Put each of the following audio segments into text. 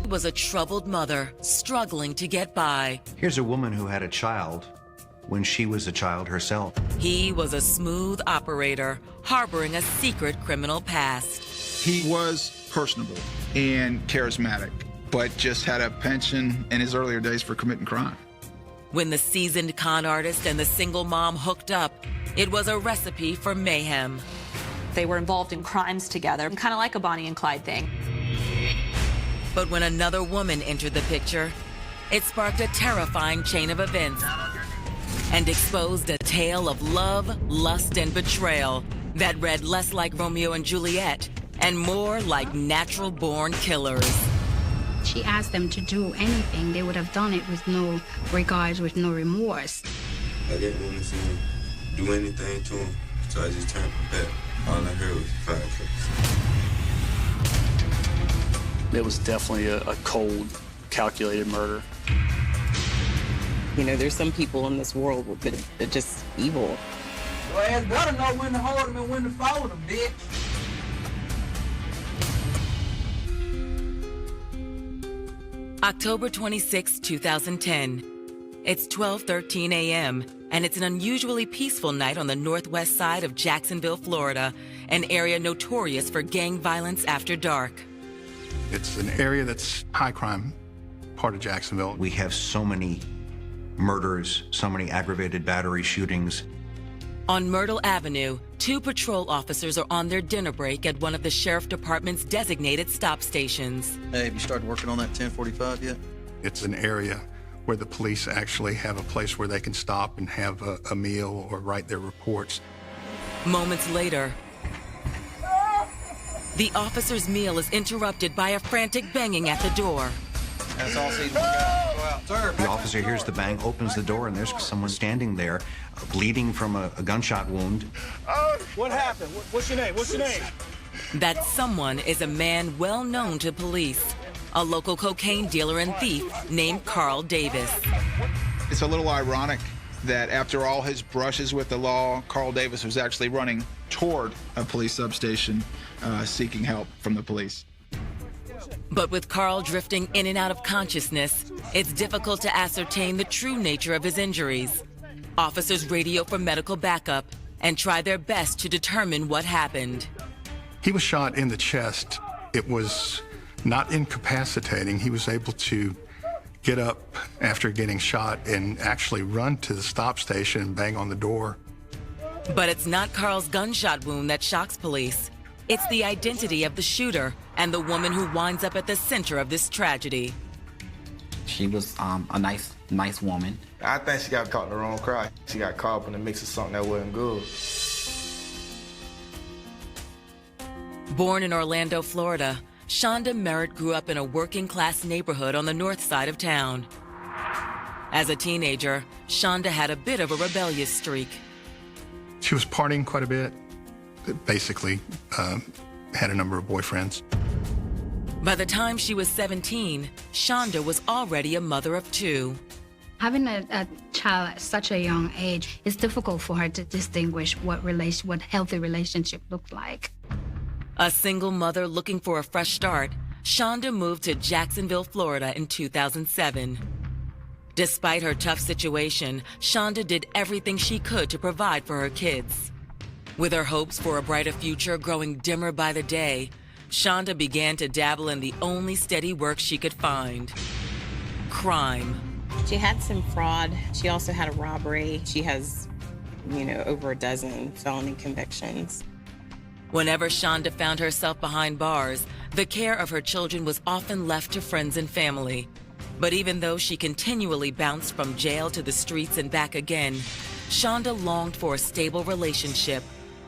was a troubled mother struggling to get by. Here's a woman who had a child when she was a child herself. He was a smooth operator harboring a secret criminal past. He was personable and charismatic, but just had a penchant in his earlier days for committing crime. When the seasoned con artist and the single mom hooked up, it was a recipe for mayhem. They were involved in crimes together, kind of like a Bonnie and Clyde thing. But when another woman entered the picture, it sparked a terrifying chain of events and exposed a tale of love, lust, and betrayal that read less like Romeo and Juliet and more like natural-born killers. She asked them to do anything. They would have done it with no regards, with no remorse. I didn't want to see him do anything to him, so I just turned my back. All I heard was firecrackers. It was definitely a cold, calculated murder. You know, there's some people in this world that are just evil. Your ass gotta know when to hold them and when to fold them, bitch. October 26, 2010. It's 12:13 a.m., and it's an unusually peaceful night on the northwest side of Jacksonville, Florida, an area notorious for gang violence after dark. It's an area that's high crime, part of Jacksonville. We have so many murders, so many aggravated battery shootings. On Myrtle Avenue, 2 patrol officers are on their dinner break at one of the sheriff department's designated stop stations. Hey, have you started working on that 1045 yet? It's an area where the police actually have a place where they can stop and have a meal or write their reports. Moments later, the officer's meal is interrupted by a frantic banging at the door. That's all season. Go out. Sir, The officer hears the bang, opens the door, and there's someone standing there, bleeding from a gunshot wound. What happened? What's your name? What's your name? That someone is a man well known to police, a local cocaine dealer and thief named Carl Davis. It's a little ironic that after all his brushes with the law, Carl Davis was actually running toward a police substation seeking help from the police. But with Carl drifting in and out of consciousness, it's difficult to ascertain the true nature of his injuries. Officers radio for medical backup and try their best to determine what happened. He was shot in the chest. It was not incapacitating. He was able to get up after getting shot and actually run to the stop station and bang on the door. But it's not Carl's gunshot wound that shocks police. It's the identity of the shooter and the woman who winds up at the center of this tragedy. She was a nice woman. I think she got caught in the wrong crowd. She got caught up in the mix of something that wasn't good. Born in Orlando, Florida, Shonda Merritt grew up in a working-class neighborhood on the north side of town. As a teenager, Shonda had a bit of a rebellious streak. She was partying quite a bit, basically had a number of boyfriends. By the time she was 17, Shonda was already a mother of 2. Having a child at such a young age, it's difficult for her to distinguish what healthy relationship looks like. A single mother looking for a fresh start, Shonda moved to Jacksonville, Florida in 2007. Despite her tough situation, Shonda did everything she could to provide for her kids. With her hopes for a brighter future growing dimmer by the day, Shonda began to dabble in the only steady work she could find: crime. She had some fraud. She also had a robbery. She has, over a dozen felony convictions. Whenever Shonda found herself behind bars, the care of her children was often left to friends and family. But even though she continually bounced from jail to the streets and back again, Shonda longed for a stable relationship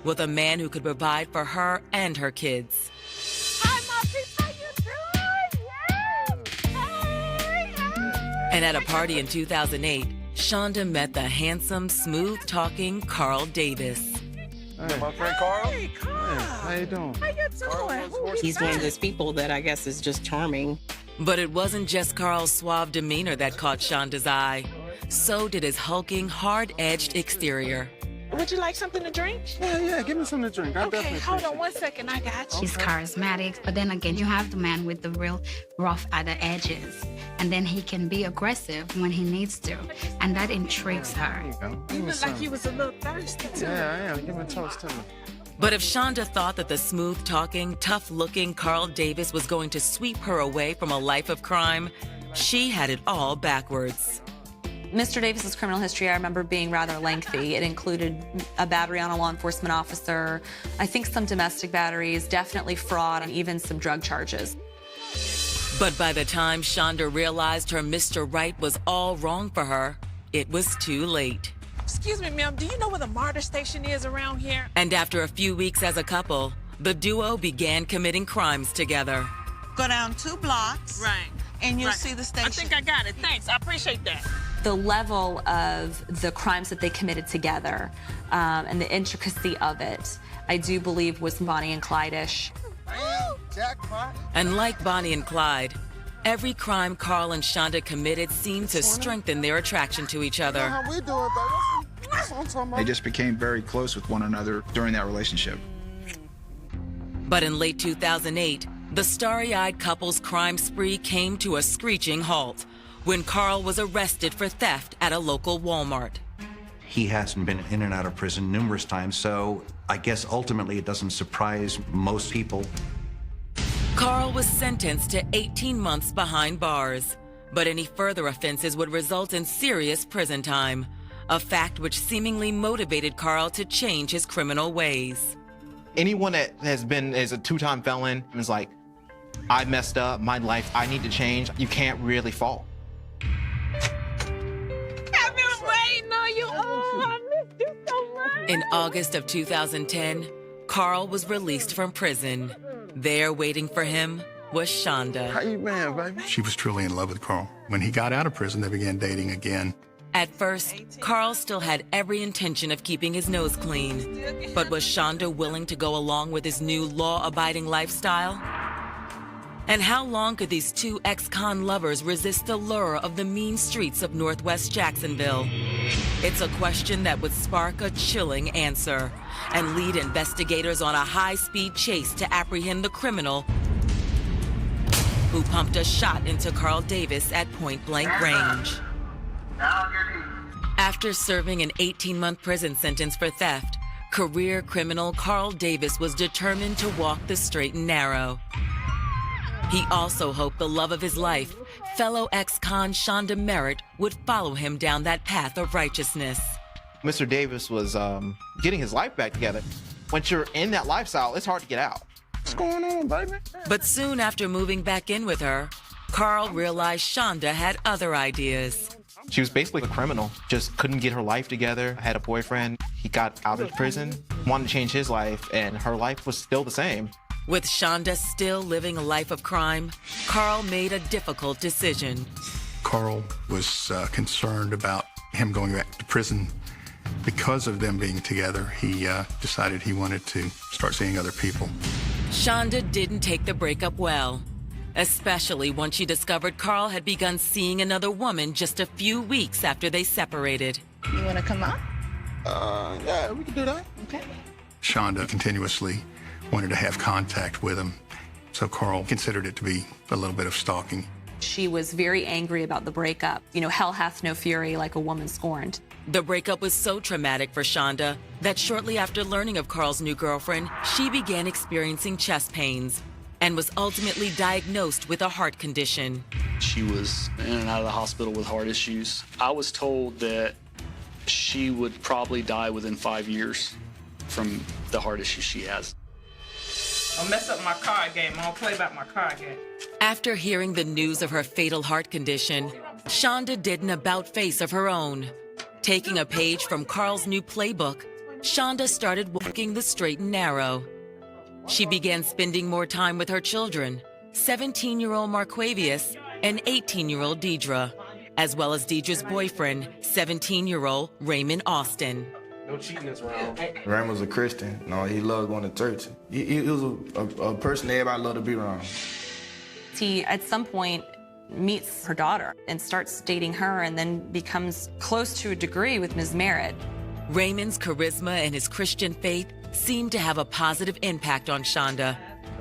with a man who could provide for her and her kids. Hi, Mommy, how you doing? Yay! Hey! And at a party in 2008, Shonda met the handsome, smooth-talking Carl Davis. Hey, my friend Carl. Hey, Carl. Hey, how you doing? How you doing? He's one of those people that I guess is just charming. But it wasn't just Carl's suave demeanor that caught Shonda's eye. So did his hulking, hard-edged exterior. Would you like something to drink? Yeah, give me something to drink. I Okay, definitely hold on appreciate one second. I got you. He's charismatic, but then again, you have the man with the real rough at the edges. And then he can be aggressive when he needs to. And that intrigues her. You look like you was a little thirsty, too. Yeah, I am. Give me a toast to me. But if Shonda thought that the smooth-talking, tough-looking Carl Davis was going to sweep her away from a life of crime, she had it all backwards. Mr. Davis's criminal history, I remember being rather lengthy. It included a battery on a law enforcement officer, I think some domestic batteries, definitely fraud, and even some drug charges. But by the time Shonda realized her Mr. Right was all wrong for her, it was too late. Excuse me, ma'am. Do you know where the MARTA station is around here? And after a few weeks as a couple, the duo began committing crimes together. Go down 2 blocks. Right. And you'll see the station. I think I got it. Thanks. I appreciate that. The level of the crimes that they committed together and the intricacy of it, I do believe was Bonnie and Clyde-ish. Jackpot. And like Bonnie and Clyde, every crime Carl and Shonda committed seemed to strengthen their attraction to each other. How we doing, baby? That's what I'm talking about. They just became very close with one another during that relationship. But in late 2008, the starry-eyed couple's crime spree came to a screeching halt when Carl was arrested for theft at a local Walmart. He hasn't been in and out of prison numerous times, so I guess ultimately it doesn't surprise most people. Carl was sentenced to 18 months behind bars, but any further offenses would result in serious prison time, a fact which seemingly motivated Carl to change his criminal ways. Anyone that has been as a 2-time felon is like, I messed up, my life, I need to change. You can't really fall. I've been waiting on you. Oh, I missed you so much. In August of 2010, Carl was released from prison. There waiting for him was Shonda. How you been, baby? She was truly in love with Carl. When he got out of prison, they began dating again. At first, Carl still had every intention of keeping his nose clean. But was Shonda willing to go along with his new law-abiding lifestyle? And how long could these two ex-con lovers resist the lure of the mean streets of Northwest Jacksonville? It's a question that would spark a chilling answer and lead investigators on a high-speed chase to apprehend the criminal who pumped a shot into Carl Davis at point-blank range. After serving an 18-month prison sentence for theft, career criminal Carl Davis was determined to walk the straight and narrow. He also hoped the love of his life, fellow ex-con Shonda Merritt, would follow him down that path of righteousness. Mr. Davis was getting his life back together. Once you're in that lifestyle, it's hard to get out. What's going on, baby? But soon after moving back in with her, Carl realized Shonda had other ideas. She was basically a criminal, just couldn't get her life together, had a boyfriend. He got out of prison, wanted to change his life, and her life was still the same. With Shonda still living a life of crime, Carl made a difficult decision. Carl was concerned about him going back to prison. Because of them being together, he decided he wanted to start seeing other people. Shonda didn't take the breakup well, especially once she discovered Carl had begun seeing another woman just a few weeks after they separated. You want to come out? Yeah, we can do that. Okay. Shonda continuously wanted to have contact with him, so Carl considered it to be a little bit of stalking. She was very angry about the breakup. You know, hell hath no fury like a woman scorned. The breakup was so traumatic for Shonda that shortly after learning of Carl's new girlfriend, she began experiencing chest pains and was ultimately diagnosed with a heart condition. She was in and out of the hospital with heart issues. I was told that she would probably die within 5 years from the heart issues she has. Don't mess up my card game. I don't play about my card game. After hearing the news of her fatal heart condition, Shonda did an about-face of her own. Taking a page from Carl's new playbook, Shonda started walking the straight and narrow. She began spending more time with her children, 17-year-old Marquavius and 18-year-old Deidre, as well as Deidre's boyfriend, 17-year-old Raymond Austin. No cheating is wrong. Raymond was a Christian. No, he loved going to church. He was a person everybody loved to be around. He, at some point, meets her daughter and starts dating her and then becomes close to a degree with Ms. Merritt. Raymond's charisma and his Christian faith seemed to have a positive impact on Shonda.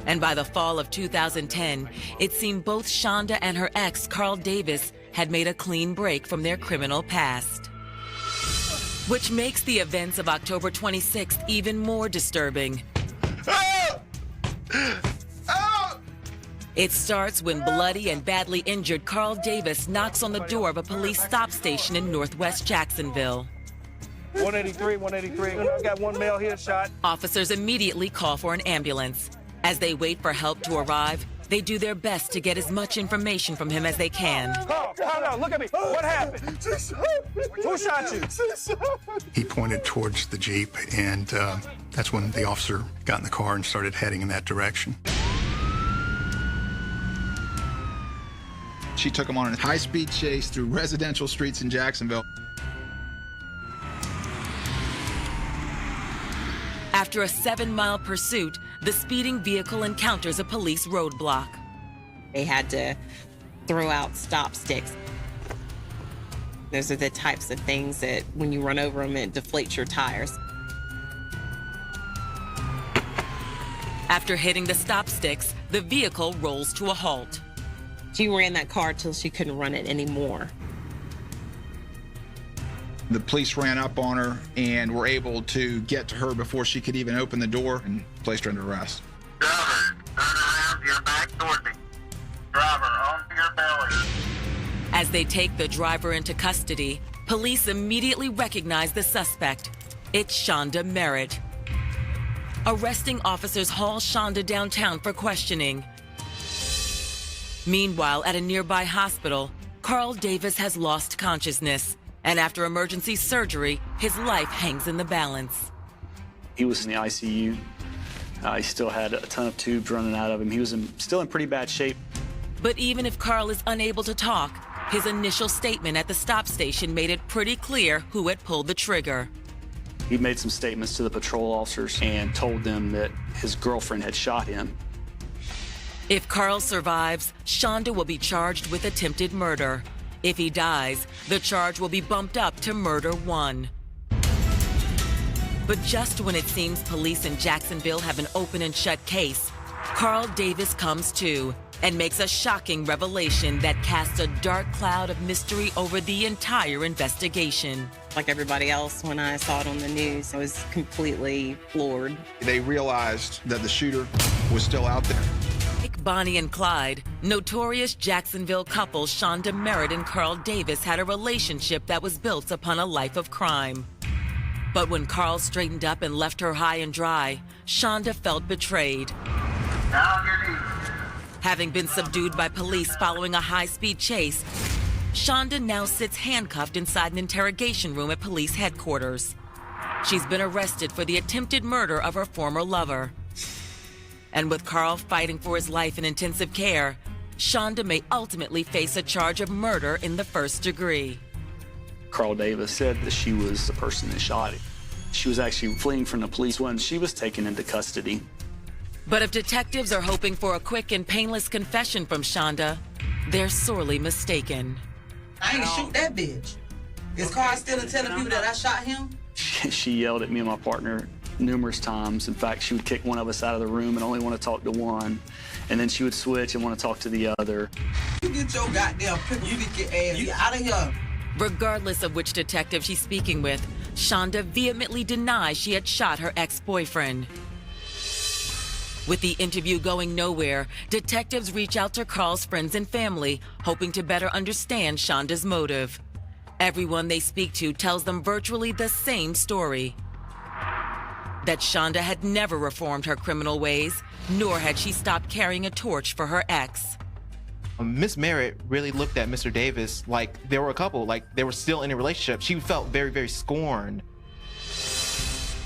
And by the fall of 2010, it seemed both Shonda and her ex, Carl Davis, had made a clean break from their criminal past. Which makes the events of October 26th even more disturbing. It starts when bloody and badly injured Carl Davis knocks on the door of a police stop station in northwest Jacksonville. 183, 183. I got one male here shot. Officers immediately call for an ambulance. As they wait for help to arrive, they do their best to get as much information from him as they can. Oh, look at me. What happened? Who shot you? He pointed towards the Jeep, and that's when the officer got in the car and started heading in that direction. She took him on a high-speed chase through residential streets in Jacksonville. After a 7-mile pursuit, the speeding vehicle encounters a police roadblock. They had to throw out stop sticks. Those are the types of things that when you run over them, it deflates your tires. After hitting the stop sticks, the vehicle rolls to a halt. She ran that car till she couldn't run it anymore. The police ran up on her and were able to get to her before she could even open the door and placed her under arrest. Driver, turn around, your back toward me. Driver, onto your belly. As they take the driver into custody, police immediately recognize the suspect. It's Shonda Merritt. Arresting officers haul Shonda downtown for questioning. Meanwhile, at a nearby hospital, Carl Davis has lost consciousness, and after emergency surgery, his life hangs in the balance. He was in the ICU. He still had a ton of tubes running out of him. He was still in pretty bad shape. But even if Carl is unable to talk, his initial statement at the stop station made it pretty clear who had pulled the trigger. He made some statements to the patrol officers and told them that his girlfriend had shot him. If Carl survives, Shonda will be charged with attempted murder. If he dies, the charge will be bumped up to murder 1. But just when it seems police in Jacksonville have an open and shut case, Carl Davis comes to and makes a shocking revelation that casts a dark cloud of mystery over the entire investigation. Like everybody else, when I saw it on the news, I was completely floored. They realized that the shooter was still out there. Like Bonnie and Clyde, notorious Jacksonville couple Shonda Merritt and Carl Davis had a relationship that was built upon a life of crime. But when Carl straightened up and left her high and dry, Shonda felt betrayed. Down your knees. Having been subdued by police following a high-speed chase, Shonda now sits handcuffed inside an interrogation room at police headquarters. She's been arrested for the attempted murder of her former lover. And with Carl fighting for his life in intensive care, Shonda may ultimately face a charge of murder in the first degree. Carl Davis said that she was the person that shot him. She was actually fleeing from the police when she was taken into custody. But if detectives are hoping for a quick and painless confession from Shonda, they're sorely mistaken. I ain't shoot that bitch. Is Carl still telling people that I shot him? She yelled at me and my partner numerous times. In fact, she would kick one of us out of the room and only want to talk to one. And then she would switch and want to talk to the other. You get your goddamn pickle stick ass out of here. Regardless of which detective she's speaking with, Shonda vehemently denies she had shot her ex-boyfriend. With the interview going nowhere, detectives reach out to Carl's friends and family, hoping to better understand Shonda's motive. Everyone they speak to tells them virtually the same story. That Shonda had never reformed her criminal ways, nor had she stopped carrying a torch for her ex. Miss Merritt really looked at Mr. Davis like they were a couple, like they were still in a relationship. She felt very, very scorned.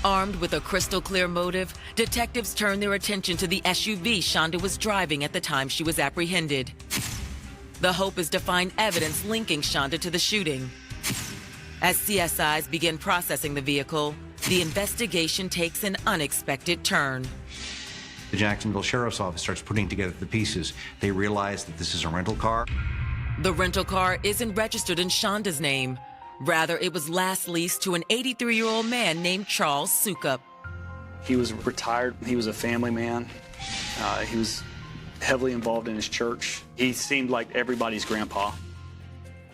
Armed with a crystal clear motive, detectives turned their attention to the SUV Shonda was driving at the time she was apprehended. The hope is to find evidence linking Shonda to the shooting. As CSIs begin processing the vehicle, the investigation takes an unexpected turn. The Jacksonville Sheriff's Office starts putting together the pieces. They realize that this is a rental car. The rental car isn't registered in Shonda's name. Rather, it was last leased to an 83-year-old man named Charles Sukup. He was retired. He was a family man. He was heavily involved in his church. He seemed like everybody's grandpa.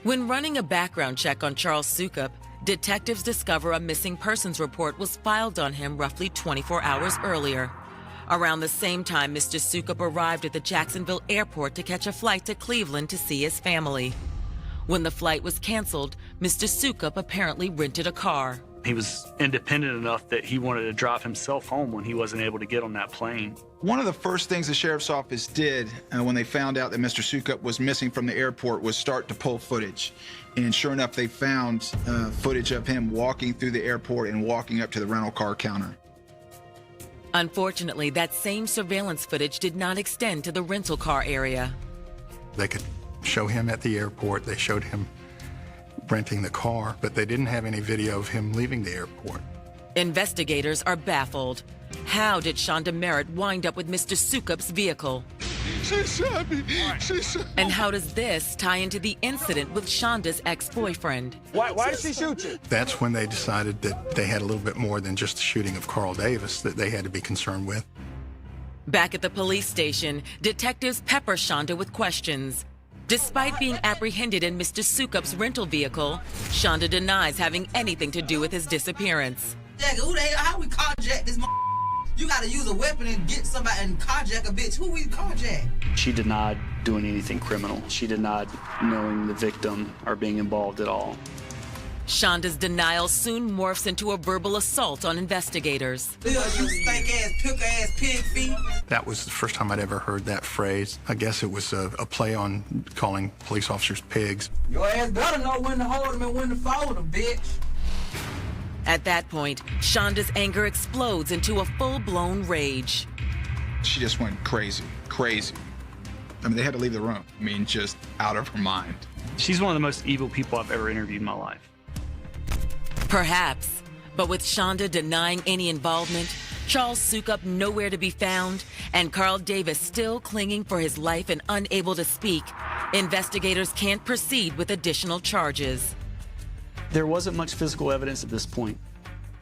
When running a background check on Charles Sukup, detectives discover a missing persons report was filed on him roughly 24 hours earlier. Around the same time, Mr. Sukup arrived at the Jacksonville airport to catch a flight to Cleveland to see his family. When the flight was canceled, Mr. Sukup apparently rented a car. He was independent enough that he wanted to drive himself home when he wasn't able to get on that plane. One of the first things the sheriff's office did when they found out that Mr. Sukup was missing from the airport was start to pull footage. And sure enough, they found footage of him walking through the airport and walking up to the rental car counter. Unfortunately, that same surveillance footage did not extend to the rental car area. They could show him at the airport. They showed him renting the car, but they didn't have any video of him leaving the airport. Investigators are baffled. How did Shonda Merritt wind up with Mr. Sukup's vehicle? She shot me. She shot me. And how does this tie into the incident with Shonda's ex-boyfriend? Why did she shoot you? That's when they decided that they had a little bit more than just the shooting of Carl Davis that they had to be concerned with. Back at the police station, detectives pepper Shonda with questions. Despite being apprehended in Mr. Sukup's rental vehicle, Shonda denies having anything to do with his disappearance. How we carjack this You gotta use a weapon and get somebody and carjack a bitch. Who we carjack? She denied doing anything criminal. She denied knowing the victim or being involved at all. Shonda's denial soon morphs into a verbal assault on investigators. You stank-ass, pick-ass, pig feet. That was the first time I'd ever heard that phrase. I guess it was a play on calling police officers pigs. Your ass better know when to hold them and when to fold them, bitch. At that point, Shonda's anger explodes into a full-blown rage. She just went crazy. I mean, they had to leave the room. I mean, just out of her mind. She's one of the most evil people I've ever interviewed in my life. Perhaps, but with Shonda denying any involvement, Charles Sukup nowhere to be found, and Carl Davis still clinging for his life and unable to speak, investigators can't proceed with additional charges. There wasn't much physical evidence at this point.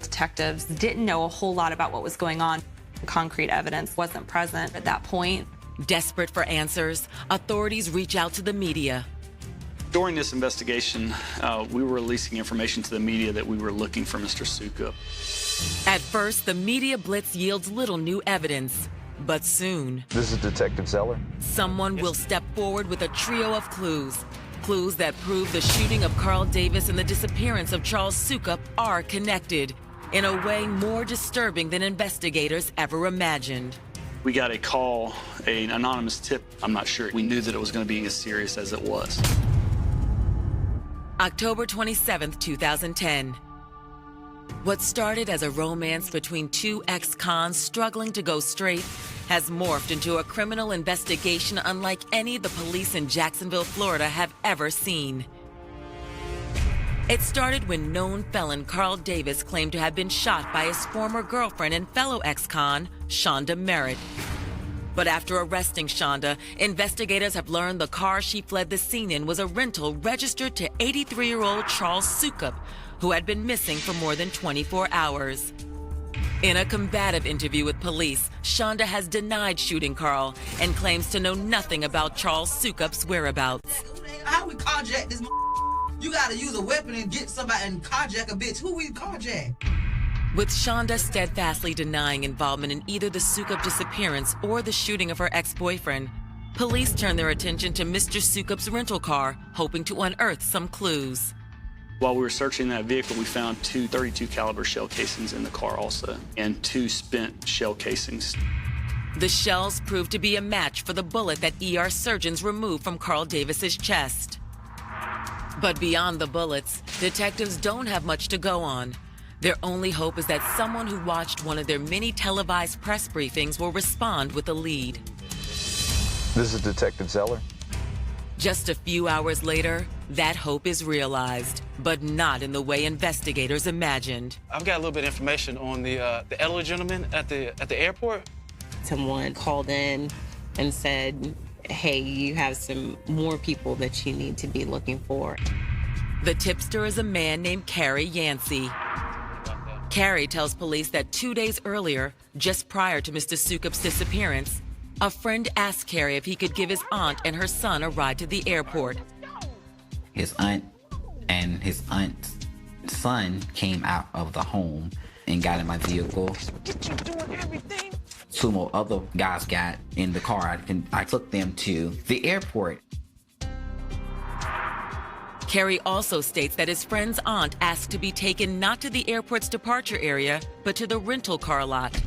Detectives didn't know a whole lot about what was going on. Concrete evidence wasn't present at that point. Desperate for answers, authorities reach out to the media. During this investigation, we were releasing information to the media that we were looking for Mr. Sukup. At first, the media blitz yields little new evidence, but soon... This is Detective Zeller. Someone will step forward with a trio of clues. Clues that prove the shooting of Carl Davis and the disappearance of Charles Sukup are connected in a way more disturbing than investigators ever imagined. We got a call, an anonymous tip. I'm not sure. We knew that it was going to be as serious as it was. October 27th, 2010. What started as a romance between two ex-cons struggling to go straight has morphed into a criminal investigation unlike any the police in Jacksonville, Florida have ever seen. It started when known felon Carl Davis claimed to have been shot by his former girlfriend and fellow ex-con, Shonda Merritt. But after arresting Shonda, investigators have learned the car she fled the scene in was a rental registered to 83-year-old Charles Sukup, who had been missing for more than 24 hours. In a combative interview with police, Shonda has denied shooting Carl and claims to know nothing about Charles Sukup's whereabouts. How we carjack this You gotta use a weapon and get somebody and carjack a bitch. Who we carjack? With Shonda steadfastly denying involvement in either the Sukup disappearance or the shooting of her ex-boyfriend, police turn their attention to Mr. Sukup's rental car, hoping to unearth some clues. While we were searching that vehicle, we found 2 .32 caliber shell casings in the car also, and 2 spent shell casings. The shells proved to be a match for the bullet that ER surgeons removed from Carl Davis's chest. But beyond the bullets, detectives don't have much to go on. Their only hope is that someone who watched one of their many televised press briefings will respond with a lead. This is Detective Zeller. Just a few hours later, that hope is realized, but not in the way investigators imagined. I've got a little bit of information on the elderly gentleman at the airport. Someone called in and said, hey, you have some more people that you need to be looking for. The tipster is a man named Carrie Yancey. Carrie tells police that 2 days earlier, just prior to Mr. Sukup's disappearance, a friend asked Carrie if he could give his aunt and her son a ride to the airport. His aunt and his aunt's son came out of the home and got in my vehicle. Two more other guys got in the car, and I took them to the airport. Carrie also states that his friend's aunt asked to be taken not to the airport's departure area, but to the rental car lot.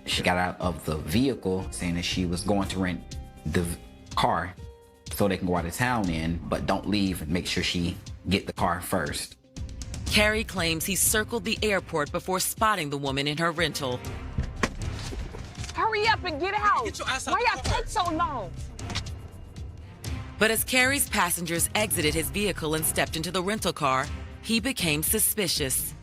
She got out of the vehicle saying that she was going to rent the car so they can go out of town in, but don't leave and make sure she get the car first. Carrie claims he circled the airport before spotting the woman in her rental. Hurry up and get out. Why y'all take so long? But as Carrie's passengers exited his vehicle and stepped into the rental car, he became suspicious.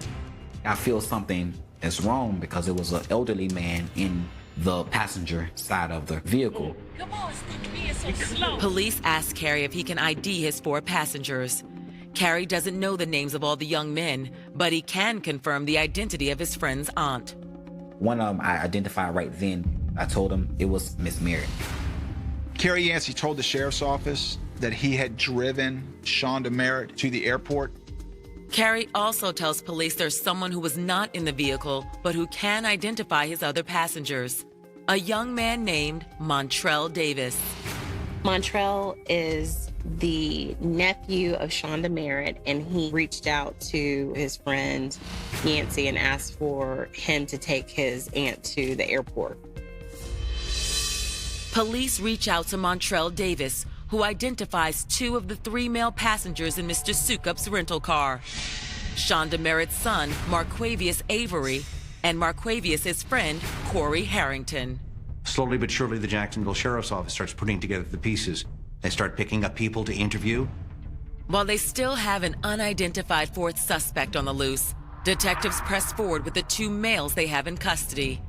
I feel something is wrong because it was an elderly man in the passenger side of the vehicle. Come on, stop being so slow. Police asked Carrie if he can ID his 4 passengers. Carrie doesn't know the names of all the young men, but he can confirm the identity of his friend's aunt. One of them I identified right then. I told him it was Miss Merritt. Carrie Yancey told the sheriff's office that he had driven Shonda Merritt to the airport. Carrie also tells police there's someone who was not in the vehicle, but who can identify his other passengers. A young man named Montrell Davis. Montrell is the nephew of Shonda Merritt, and he reached out to his friend Yancey and asked for him to take his aunt to the airport. Police reach out to Montrell Davis, who identifies 2 of the 3 male passengers in Mr. Sukup's rental car. Shonda Merritt's son, Marquavius Avery, and Marquavius' friend, Corey Harrington. Slowly but surely, the Jacksonville Sheriff's Office starts putting together the pieces. They start picking up people to interview. While they still have an unidentified 4th suspect on the loose, detectives press forward with the 2 males they have in custody.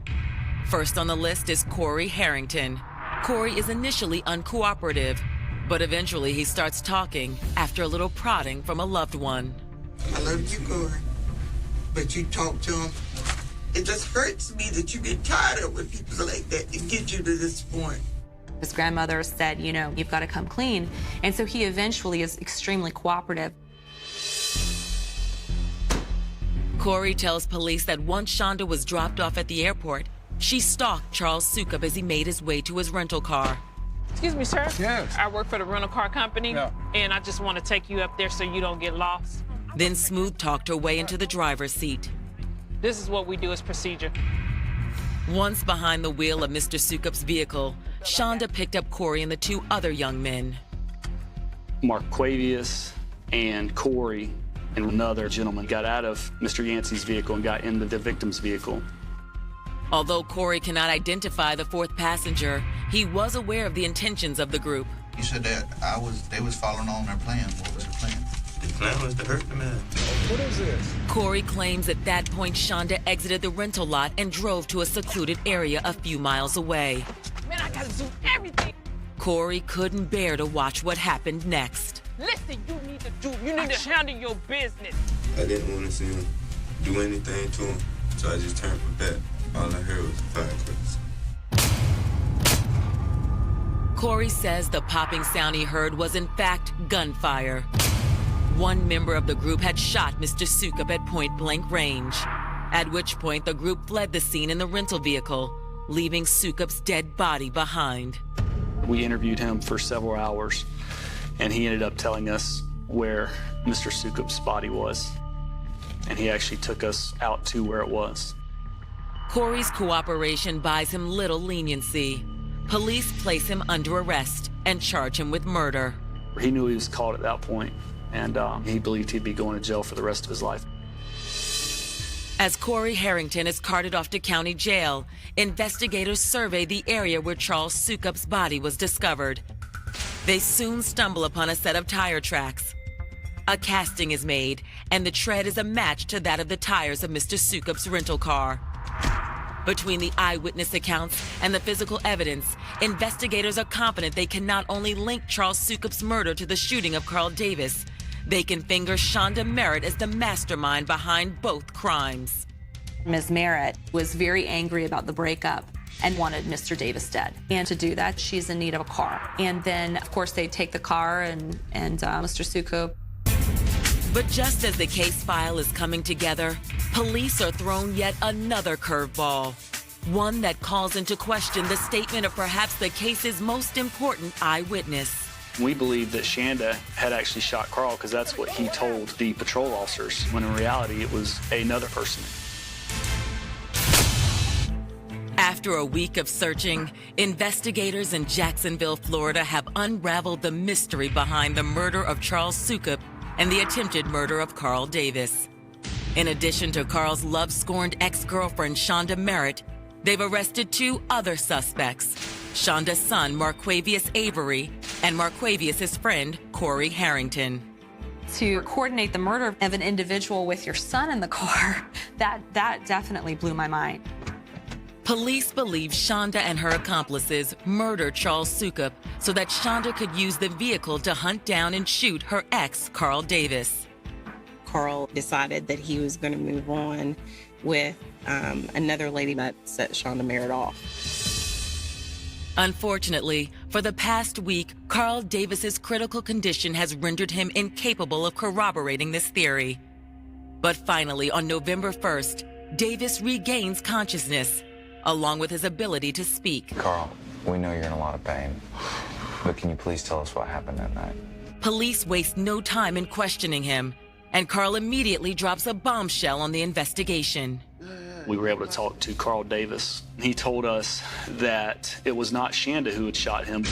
First on the list is Corey Harrington. Corey is initially uncooperative, but eventually he starts talking after a little prodding from a loved one. I love you, Corey, but you talk to him. It just hurts me that you get tired of when people like that to get you to this point. His grandmother said, you know, you've got to come clean. And so he eventually is extremely cooperative. Corey tells police that once Shonda was dropped off at the airport, she stalked Charles Sukup as he made his way to his rental car. Excuse me, sir. Yes. I work for the rental car company, and I just want to take you up there so you don't get lost. Then smooth talked her way into the driver's seat. This is what we do as procedure. Once behind the wheel of Mr. Sukup's vehicle, Shonda picked up Corey and the 2 other young men. Marquavius and Corey and another gentleman got out of Mr. Yancey's vehicle and got into the victim's vehicle. Although Corey cannot identify the 4th passenger, he was aware of the intentions of the group. You said that they was following on their plan. What was the plan? The plan was to hurt the man. What is this? Corey claims at that point Shonda exited the rental lot and drove to a secluded area a few miles away. Man, I gotta do everything. Corey couldn't bear to watch what happened next. Listen, you need to handle your business. I didn't want to see him do anything to him, so I just turned my back. All I heard was firecrackers. Corey says the popping sound he heard was in fact gunfire. One member of the group had shot Mr. Sukup at point-blank range, at which point the group fled the scene in the rental vehicle, leaving Sukup's dead body behind. We interviewed him for several hours, and he ended up telling us where Mr. Sukup's body was, and he actually took us out to where it was. Corey's cooperation buys him little leniency. Police place him under arrest and charge him with murder. He knew he was caught at that point, and he believed he'd be going to jail for the rest of his life. As Corey Harrington is carted off to county jail, investigators survey the area where Charles Sukup's body was discovered. They soon stumble upon a set of tire tracks. A casting is made, and the tread is a match to that of the tires of Mr. Sukup's rental car. Between the eyewitness accounts and the physical evidence, investigators are confident they can not only link Charles Sukup's murder to the shooting of Carl Davis, they can finger Shonda Merritt as the mastermind behind both crimes. Ms. Merritt was very angry about the breakup and wanted Mr. Davis dead. And to do that, she's in need of a car. And then, of course, they take the car and Mr. Sukup. But just as the case file is coming together, police are thrown yet another curveball. One that calls into question the statement of perhaps the case's most important eyewitness. We believe that Shanda had actually shot Carl because that's what he told the patrol officers, when in reality it was another person. After a week of searching, investigators in Jacksonville, Florida have unraveled the mystery behind the murder of Charles Sukup and the attempted murder of Carl Davis. In addition to Carl's love-scorned ex-girlfriend, Shonda Merritt, they've arrested 2 other suspects, Shonda's son, Marquavius Avery, and Marquavius' friend, Corey Harrington. To coordinate the murder of an individual with your son in the car, that definitely blew my mind. Police believe Shonda and her accomplices murdered Charles Sukup so that Shonda could use the vehicle to hunt down and shoot her ex, Carl Davis. Carl decided that he was going to move on with another lady that set Shonda Merritt off. Unfortunately, for the past week, Carl Davis's critical condition has rendered him incapable of corroborating this theory. But finally, on November 1st, Davis regains consciousness, along with his ability to speak. Carl, we know you're in a lot of pain, but can you please tell us what happened that night? Police waste no time in questioning him, and Carl immediately drops a bombshell on the investigation. We were able to talk to Carl Davis. He told us that it was not Shanda who had shot him.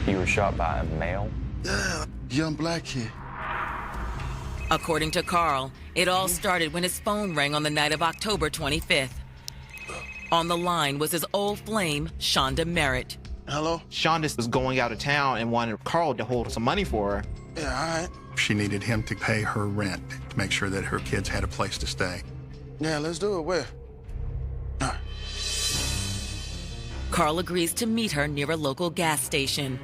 You were shot by a male? Yeah, young black kid. According to Carl, it all started when his phone rang on the night of October 25th. On the line was his old flame, Shonda Merritt. Hello? Shonda was going out of town and wanted Carl to hold some money for her. Yeah, all right. She needed him to pay her rent to make sure that her kids had a place to stay. Yeah, let's do it. Where? Carl agrees to meet her near a local gas station.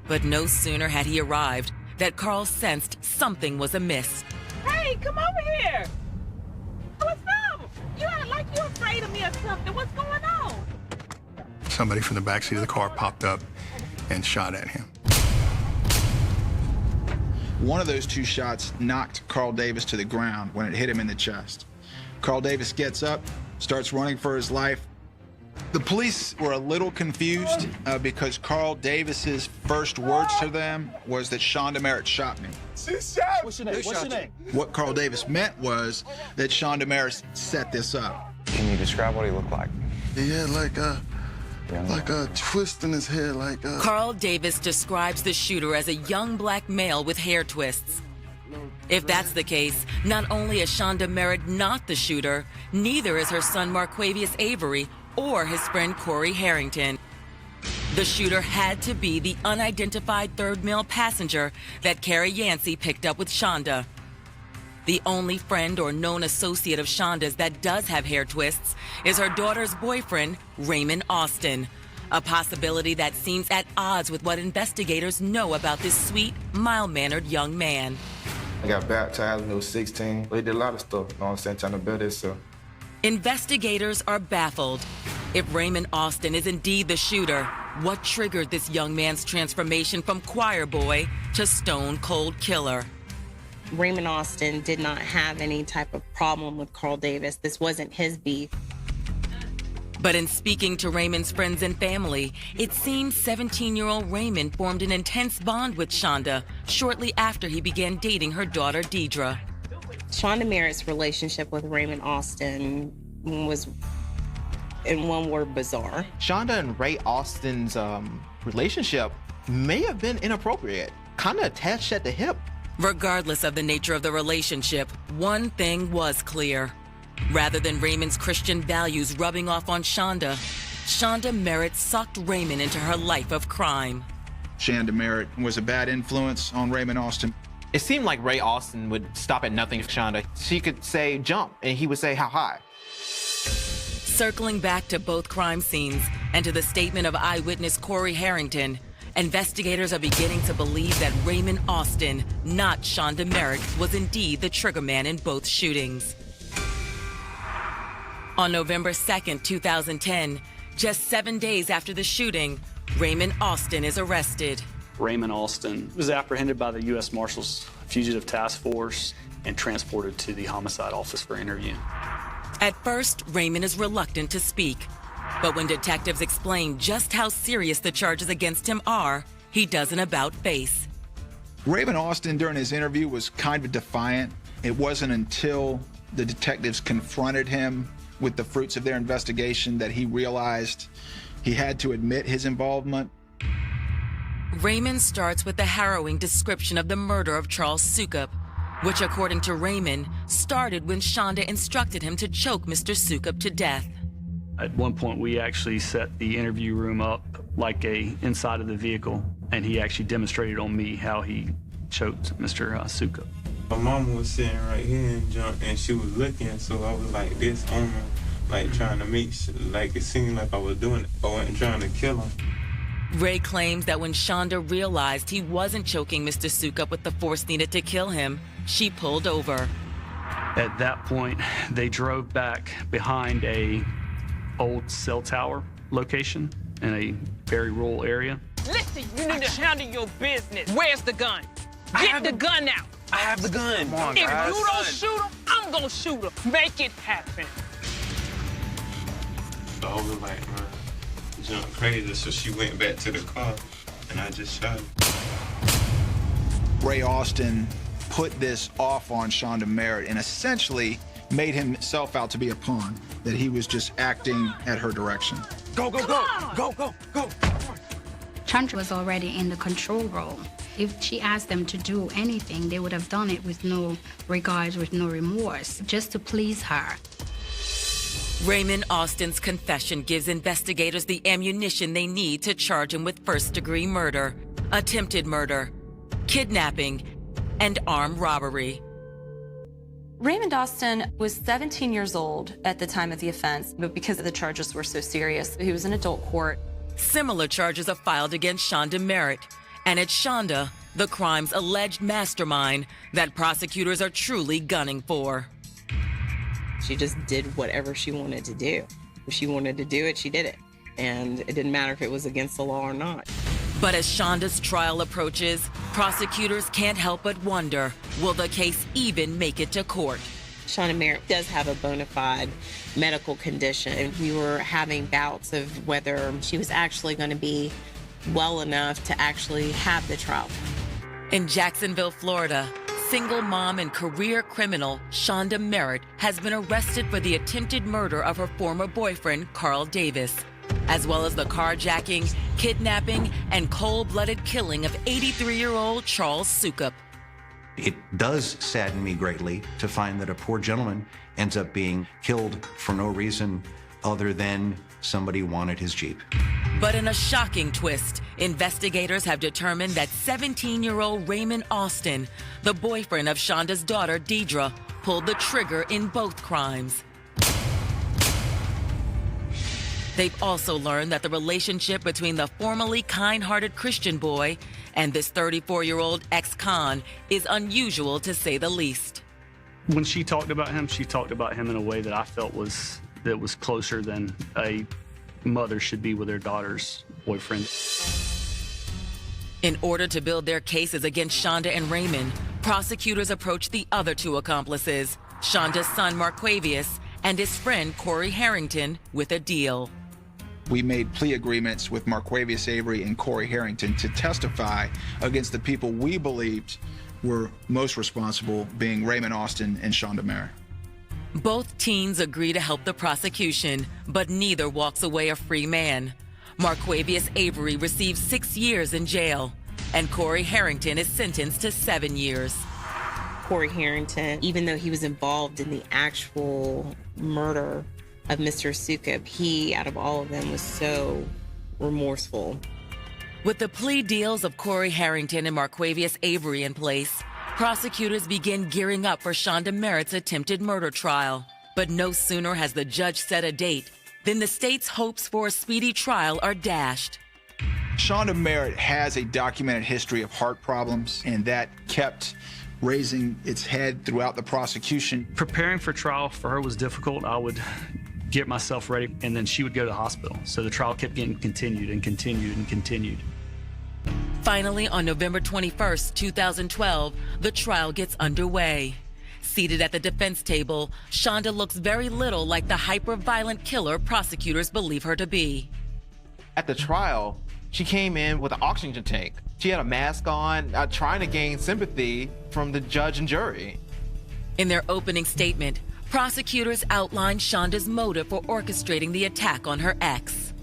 But no sooner had he arrived that Carl sensed something was amiss. Hey, come over here. What's up? You act like you're afraid of me or something. What's going on? Somebody from the backseat of the car popped up and shot at him. One of those 2 shots knocked Carl Davis to the ground when it hit him in the chest. Carl Davis gets up, starts running for his life. The police were a little confused because Carl Davis's first words to them was that Shonda Merritt shot me. She shot. What's your name? What's your name? What Carl Davis meant was that Shonda Merritt set this up. Can you describe what he looked like? He had like a twist in his hair, Carl Davis describes the shooter as a young black male with hair twists. If that's the case, not only is Shonda Merritt not the shooter, neither is her son Marquavius Avery or his friend Corey Harrington. The shooter had to be the unidentified third male passenger that Carrie Yancey picked up with Shonda. The only friend or known associate of Shonda's that does have hair twists is her daughter's boyfriend, Raymond Austin, a possibility that seems at odds with what investigators know about this sweet, mild-mannered young man. I got baptized when I was 16. We did a lot of stuff, you know what I'm saying, trying to build this up. Investigators are baffled. If Raymond Austin is indeed the shooter, what triggered this young man's transformation from choir boy to stone-cold killer? Raymond Austin did not have any type of problem with Carl Davis. This wasn't his beef. But in speaking to Raymond's friends and family, it seems 17-year-old Raymond formed an intense bond with Shonda shortly after he began dating her daughter, Deidre. Shonda Merritt's relationship with Raymond Austin was, in one word, bizarre. Shonda and Ray Austin's relationship may have been inappropriate, kind of attached at the hip. Regardless of the nature of the relationship, one thing was clear. Rather than Raymond's Christian values rubbing off on Shonda, Shonda Merritt sucked Raymond into her life of crime. Shonda Merritt was a bad influence on Raymond Austin. It seemed like Ray Austin would stop at nothing for Shonda. She could say jump, and he would say how high. Circling back to both crime scenes and to the statement of eyewitness Corey Harrington, investigators are beginning to believe that Raymond Austin, not Shonda Merritt, was indeed the triggerman in both shootings. On November 2nd, 2010, just 7 days after the shooting, Raymond Austin is arrested. Raymond Austin was apprehended by the U.S. Marshals Fugitive Task Force and transported to the homicide office for interview. At first, Raymond is reluctant to speak. But when detectives explain just how serious the charges against him are, he does an about-face. Raymond Austin, during his interview, was kind of defiant. It wasn't until the detectives confronted him with the fruits of their investigation that he realized he had to admit his involvement. Raymond starts with the harrowing description of the murder of Charles Sukup, which, according to Raymond, started when Shonda instructed him to choke Mr. Sukup to death. At one point, we actually set the interview room up like inside of the vehicle, and he actually demonstrated on me how he choked Mr. Sukup. My mama was sitting right here and she was looking, so I was like this on her, like trying to make sure, like it seemed like I was doing it. I wasn't trying to kill him. Ray claims that when Shonda realized he wasn't choking Mr. Sukup with the force needed to kill him, she pulled over. At that point, they drove back behind a old cell tower location in a very rural area. Listen, you need to handle your business. Where's the gun? Get the gun out. I have the gun. Come on, if guys. you don't shoot him, I'm gonna shoot him. Make it happen. So I was like, man, jumped crazy, so she went back to the car and I just shot her. Ray Austin put this off on Shonda Merritt and essentially made himself out to be a pawn, that he was just acting at her direction. Go, go, go, go, go, go. Chandra was already in the control role. If she asked them to do anything, they would have done it with no regards, with no remorse, just to please her. Raymond Austin's confession gives investigators the ammunition they need to charge him with first-degree murder, attempted murder, kidnapping, and armed robbery. Raymond Austin was 17 years old at the time of the offense, but because the charges were so serious, he was in adult court. Similar charges are filed against Shonda Merritt, and it's Shonda, the crime's alleged mastermind, that prosecutors are truly gunning for. She just did whatever she wanted to do. If she wanted to do it, she did it. And it didn't matter if it was against the law or not. But as Shonda's trial approaches, prosecutors can't help but wonder, will the case even make it to court? Shonda Merritt does have a bona fide medical condition, and we were having bouts of whether she was actually going to be well enough to actually have the trial. In Jacksonville, Florida, single mom and career criminal Shonda Merritt has been arrested for the attempted murder of her former boyfriend, Carl Davis, as well as the carjacking, kidnapping, and cold-blooded killing of 83-year-old Charles Sukup. It does sadden me greatly to find that a poor gentleman ends up being killed for no reason other than somebody wanted his Jeep. But in a shocking twist, investigators have determined that 17-year-old Raymond Austin, the boyfriend of Shonda's daughter, Deidre, pulled the trigger in both crimes. They've also learned that the relationship between the formerly kind-hearted Christian boy and this 34-year-old ex-con is unusual, to say the least. When she talked about him in a way that I felt was closer than a mother should be with their daughter's boyfriend. In order to build their cases against Shonda and Raymond, prosecutors approached the other two accomplices, Shonda's son Marquavius and his friend Corey Harrington, with a deal. We made plea agreements with Marquavius Avery and Corey Harrington to testify against the people we believed were most responsible, being Raymond Austin and Shonda Merritt. Both teens agree to help the prosecution, but neither walks away a free man. Marquavius Avery receives 6 years in jail, and Corey Harrington is sentenced to 7 years. Corey Harrington, even though he was involved in the actual murder of Mr. Sukup, he, out of all of them, was so remorseful. With the plea deals of Corey Harrington and Marquavius Avery in place, prosecutors begin gearing up for Shonda Merritt's attempted murder trial. But no sooner has the judge set a date than the state's hopes for a speedy trial are dashed. Shonda Merritt has a documented history of heart problems, and that kept raising its head throughout the prosecution. Preparing for trial for her was difficult. I would get myself ready, and then she would go to the hospital. So the trial kept getting continued and continued and continued. Finally, on November 21st, 2012, the trial gets underway. Seated at the defense table, Shonda looks very little like the hyper-violent killer prosecutors believe her to be. At the trial, she came in with an oxygen tank. She had a mask on, trying to gain sympathy from the judge and jury. In their opening statement, prosecutors outlined Shonda's motive for orchestrating the attack on her ex.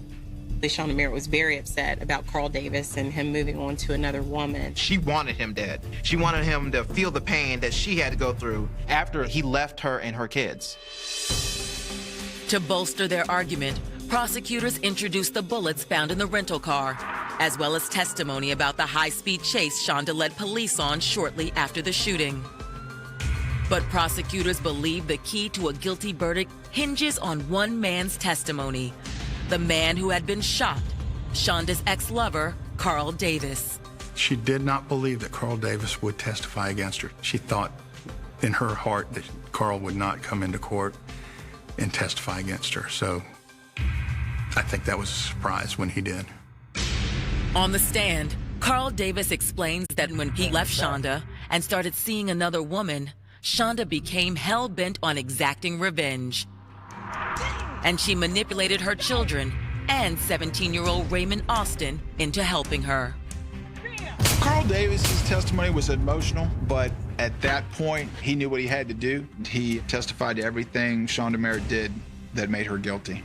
Shonda Merritt was very upset about Carl Davis and him moving on to another woman. She wanted him dead. She wanted him to feel the pain that she had to go through after he left her and her kids. To bolster their argument, prosecutors introduced the bullets found in the rental car, as well as testimony about the high-speed chase Shonda led police on shortly after the shooting. But prosecutors believe the key to a guilty verdict hinges on one man's testimony, the man who had been shot, Shonda's ex-lover, Carl Davis. She did not believe that Carl Davis would testify against her. She thought in her heart that Carl would not come into court and testify against her. So I think that was a surprise when he did. On the stand, Carl Davis explains that when he left Shonda and started seeing another woman, Shonda became hell-bent on exacting revenge. And she manipulated her children and 17-year-old Raymond Austin into helping her. Carl Davis's testimony was emotional, but at that point, he knew what he had to do. He testified to everything Shonda Merritt did that made her guilty.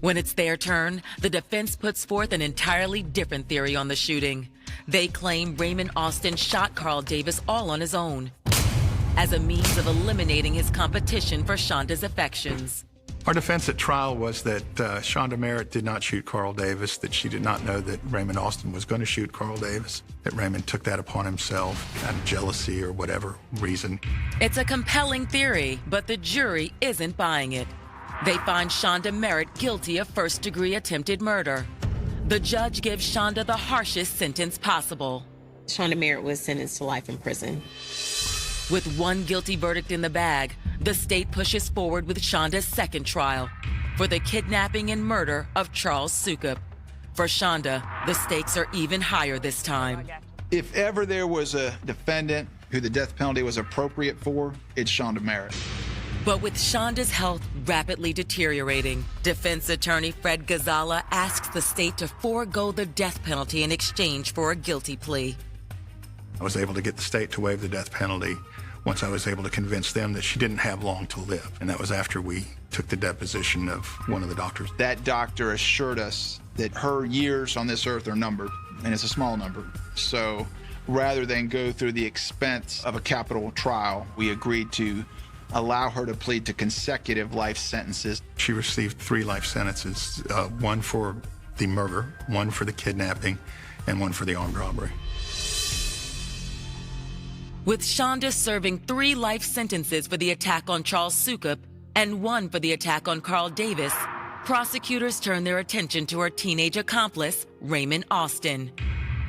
When it's their turn, the defense puts forth an entirely different theory on the shooting. They claim Raymond Austin shot Carl Davis all on his own, as a means of eliminating his competition for Shonda's affections. Our defense at trial was that Shonda Merritt did not shoot Carl Davis, that she did not know that Raymond Austin was going to shoot Carl Davis, that Raymond took that upon himself out of jealousy or whatever reason. It's a compelling theory, but the jury isn't buying it. They find Shonda Merritt guilty of first-degree attempted murder. The judge gives Shonda the harshest sentence possible. Shonda Merritt was sentenced to life in prison. With one guilty verdict in the bag, the state pushes forward with Shonda's second trial for the kidnapping and murder of Charles Sukup. For Shonda, the stakes are even higher this time. If ever there was a defendant who the death penalty was appropriate for, it's Shonda Merritt. But with Shonda's health rapidly deteriorating, defense attorney Fred Ghazala asks the state to forego the death penalty in exchange for a guilty plea. I was able to get the state to waive the death penalty once I was able to convince them that she didn't have long to live. And that was after we took the deposition of one of the doctors. That doctor assured us that her years on this earth are numbered, and it's a small number. So rather than go through the expense of a capital trial, we agreed to allow her to plead to consecutive life sentences. She received 3 life sentences, one for the murder, one for the kidnapping, and one for the armed robbery. With Shonda serving 3 life sentences for the attack on Charles Sukup and 1 for the attack on Carl Davis, prosecutors turn their attention to her teenage accomplice, Raymond Austin.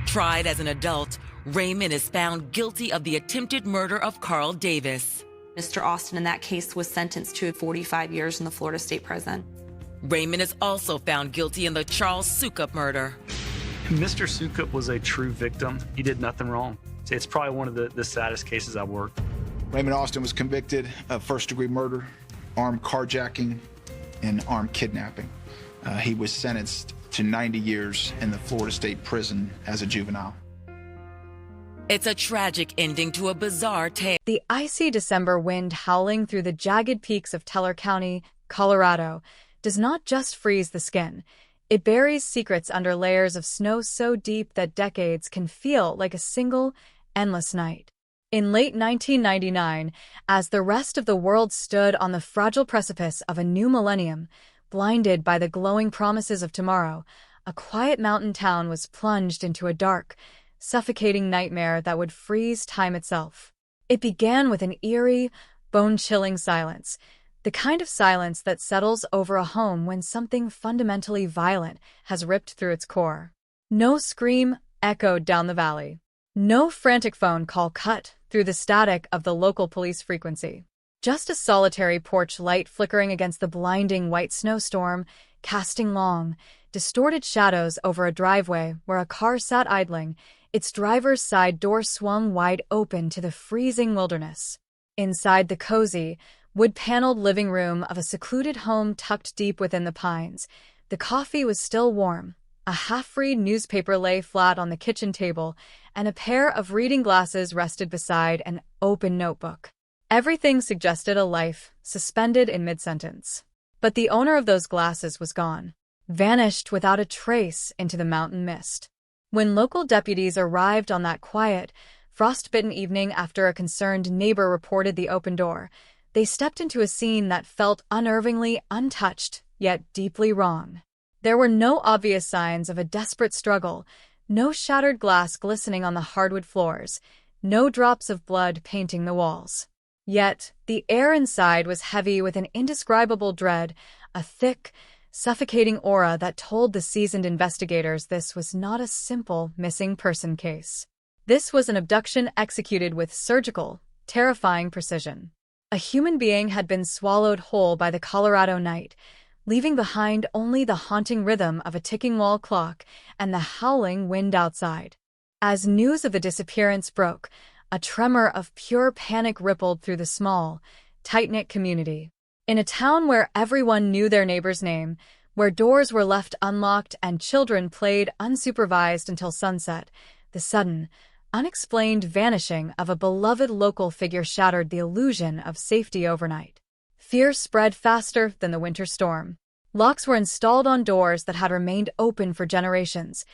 Tried as an adult, Raymond is found guilty of the attempted murder of Carl Davis. Mr. Austin in that case was sentenced to 45 years in the Florida State Prison. Raymond is also found guilty in the Charles Sukup murder. Mr. Sukup was a true victim. He did nothing wrong. It's probably one of the saddest cases I've worked. Raymond Austin was convicted of first-degree murder, armed carjacking, and armed kidnapping. He was sentenced to 90 years in the Florida State Prison as a juvenile. It's a tragic ending to a bizarre tale. The icy December wind howling through the jagged peaks of Teller County, Colorado, does not just freeze the skin. It buries secrets under layers of snow so deep that decades can feel like a single, endless night. In late 1999, as the rest of the world stood on the fragile precipice of a new millennium, blinded by the glowing promises of tomorrow, a quiet mountain town was plunged into a dark, suffocating nightmare that would freeze time itself. It began with an eerie, bone-chilling silence. The kind of silence that settles over a home when something fundamentally violent has ripped through its core. No scream echoed down the valley. No frantic phone call cut through the static of the local police frequency. Just a solitary porch light flickering against the blinding white snowstorm, casting long, distorted shadows over a driveway where a car sat idling, its driver's side door swung wide open to the freezing wilderness. Inside the cozy, wood-paneled living room of a secluded home tucked deep within the pines, the coffee was still warm. A half-read newspaper lay flat on the kitchen table, and a pair of reading glasses rested beside an open notebook. Everything suggested a life suspended in mid-sentence. But the owner of those glasses was gone, vanished without a trace into the mountain mist. When local deputies arrived on that quiet, frost-bitten evening after a concerned neighbor reported the open door, they stepped into a scene that felt unnervingly untouched, yet deeply wrong. There were no obvious signs of a desperate struggle, no shattered glass glistening on the hardwood floors, no drops of blood painting the walls. Yet, the air inside was heavy with an indescribable dread, a thick, suffocating aura that told the seasoned investigators this was not a simple missing person case. This was an abduction executed with surgical, terrifying precision. A human being had been swallowed whole by the Colorado night, leaving behind only the haunting rhythm of a ticking wall clock and the howling wind outside. As news of the disappearance broke, a tremor of pure panic rippled through the small, tight-knit community. In a town where everyone knew their neighbor's name, where doors were left unlocked and children played unsupervised until sunset, the sudden, unexplained vanishing of a beloved local figure shattered the illusion of safety overnight. Fear spread faster than the winter storm. Locks were installed on doors that had remained open for generations.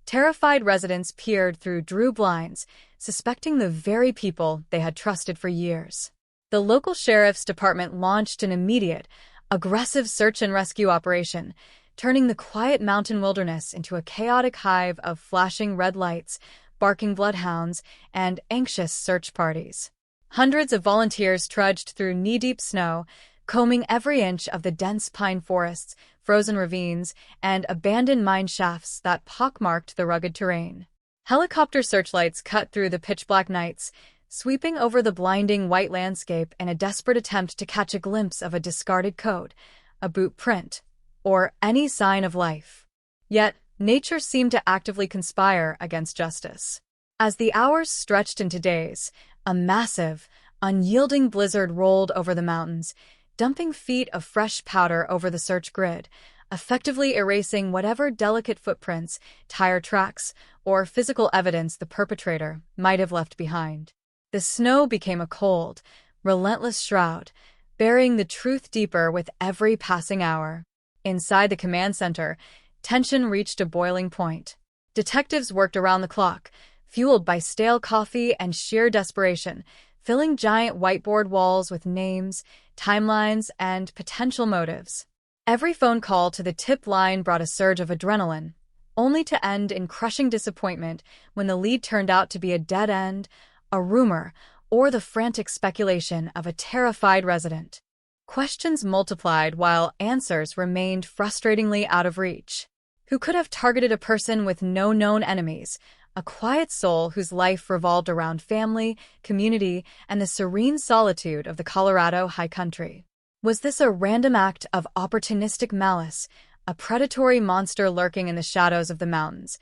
Terrified residents peered through drew blinds, suspecting the very people they had trusted for years. The local sheriff's department launched an immediate, aggressive search and rescue operation, turning the quiet mountain wilderness into a chaotic hive of flashing red lights, barking bloodhounds, and anxious search parties. Hundreds of volunteers trudged through knee-deep snow, combing every inch of the dense pine forests, frozen ravines, and abandoned mine shafts that pockmarked the rugged terrain. Helicopter searchlights cut through the pitch-black nights, sweeping over the blinding white landscape in a desperate attempt to catch a glimpse of a discarded coat, a boot print, or any sign of life. Yet, nature seemed to actively conspire against justice. As the hours stretched into days, a massive, unyielding blizzard rolled over the mountains, dumping feet of fresh powder over the search grid, effectively erasing whatever delicate footprints, tire tracks, or physical evidence the perpetrator might have left behind. The snow became a cold, relentless shroud, burying the truth deeper with every passing hour. Inside the command center, tension reached a boiling point. Detectives worked around the clock, fueled by stale coffee and sheer desperation, filling giant whiteboard walls with names, timelines, and potential motives. Every phone call to the tip line brought a surge of adrenaline, only to end in crushing disappointment when the lead turned out to be a dead end, a rumor, or the frantic speculation of a terrified resident. Questions multiplied while answers remained frustratingly out of reach. Who could have targeted a person with no known enemies, a quiet soul whose life revolved around family, community, and the serene solitude of the Colorado high country? Was this a random act of opportunistic malice, a predatory monster lurking in the shadows of the mountains?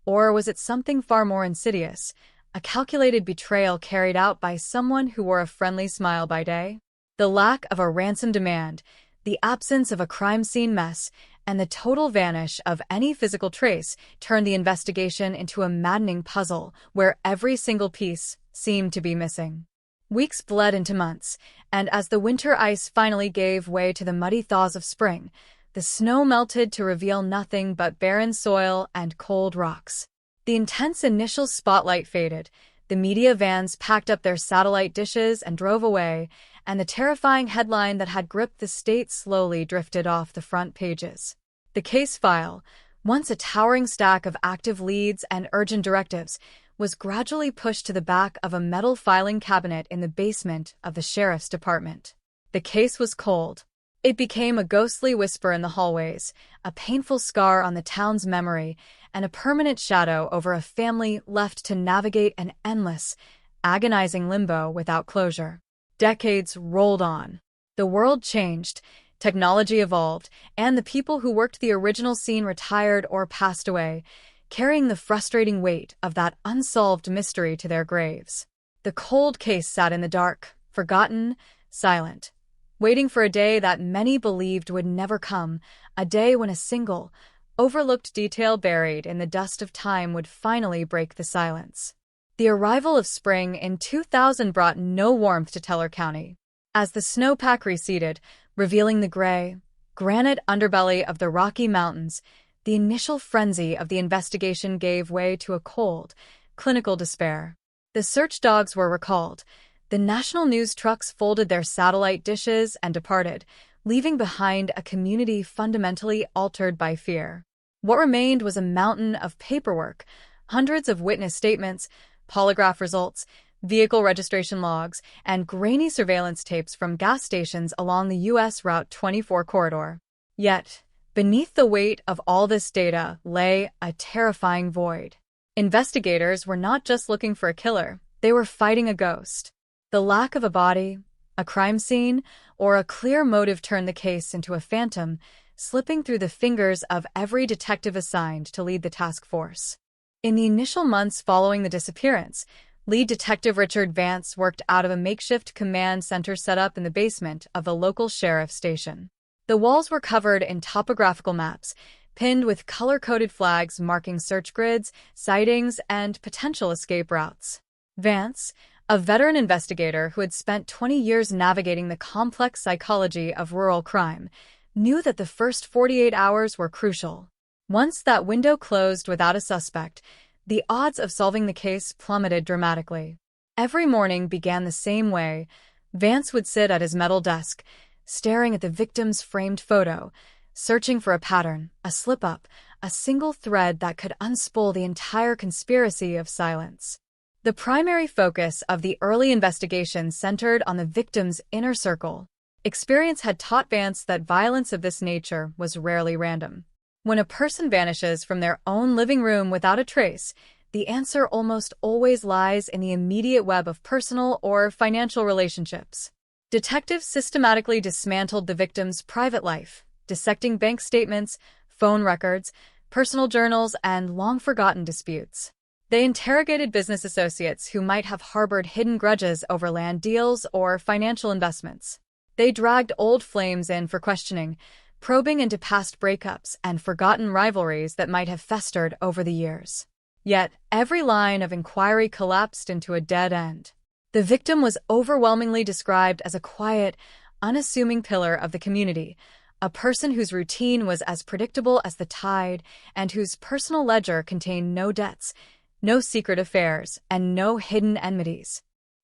Or was it something far more insidious, a calculated betrayal carried out by someone who wore a friendly smile by day? The lack of a ransom demand, the absence of a crime scene mess, and the total vanish of any physical trace turned the investigation into a maddening puzzle where every single piece seemed to be missing. Weeks bled into months, and as the winter ice finally gave way to the muddy thaws of spring, the snow melted to reveal nothing but barren soil and cold rocks. The intense initial spotlight faded, the media vans packed up their satellite dishes and drove away, and the terrifying headline that had gripped the state slowly drifted off the front pages. The case file, once a towering stack of active leads and urgent directives, was gradually pushed to the back of a metal filing cabinet in the basement of the sheriff's department. The case was cold. It became a ghostly whisper in the hallways, a painful scar on the town's memory, and a permanent shadow over a family left to navigate an endless, agonizing limbo without closure. Decades rolled on. The world changed, technology evolved, and the people who worked the original scene retired or passed away, carrying the frustrating weight of that unsolved mystery to their graves. The cold case sat in the dark, forgotten, silent, waiting for a day that many believed would never come, a day when a single, overlooked detail buried in the dust of time would finally break the silence. The arrival of spring in 2000 brought no warmth to Teller County. As the snowpack receded, revealing the gray, granite underbelly of the Rocky Mountains, the initial frenzy of the investigation gave way to a cold, clinical despair. The search dogs were recalled. The national news trucks folded their satellite dishes and departed, leaving behind a community fundamentally altered by fear. What remained was a mountain of paperwork, hundreds of witness statements, polygraph results, vehicle registration logs, and grainy surveillance tapes from gas stations along the U.S. Route 24 corridor. Yet, beneath the weight of all this data lay a terrifying void. Investigators were not just looking for a killer, they were fighting a ghost. The lack of a body, a crime scene, or a clear motive turned the case into a phantom, slipping through the fingers of every detective assigned to lead the task force. In the initial months following the disappearance, lead detective Richard Vance worked out of a makeshift command center set up in the basement of the local sheriff's station. The walls were covered in topographical maps, pinned with color-coded flags marking search grids, sightings, and potential escape routes. Vance, a veteran investigator who had spent 20 years navigating the complex psychology of rural crime, knew that the first 48 hours were crucial. Once that window closed without a suspect, the odds of solving the case plummeted dramatically. Every morning began the same way. Vance would sit at his metal desk, staring at the victim's framed photo, searching for a pattern, a slip-up, a single thread that could unspool the entire conspiracy of silence. The primary focus of the early investigation centered on the victim's inner circle. Experience had taught Vance that violence of this nature was rarely random. When a person vanishes from their own living room without a trace, the answer almost always lies in the immediate web of personal or financial relationships. Detectives systematically dismantled the victim's private life, dissecting bank statements, phone records, personal journals, and long-forgotten disputes. They interrogated business associates who might have harbored hidden grudges over land deals or financial investments. They dragged old flames in for questioning, probing into past breakups and forgotten rivalries that might have festered over the years. Yet, every line of inquiry collapsed into a dead end. The victim was overwhelmingly described as a quiet, unassuming pillar of the community, a person whose routine was as predictable as the tide and whose personal ledger contained no debts, no secret affairs, and no hidden enmities.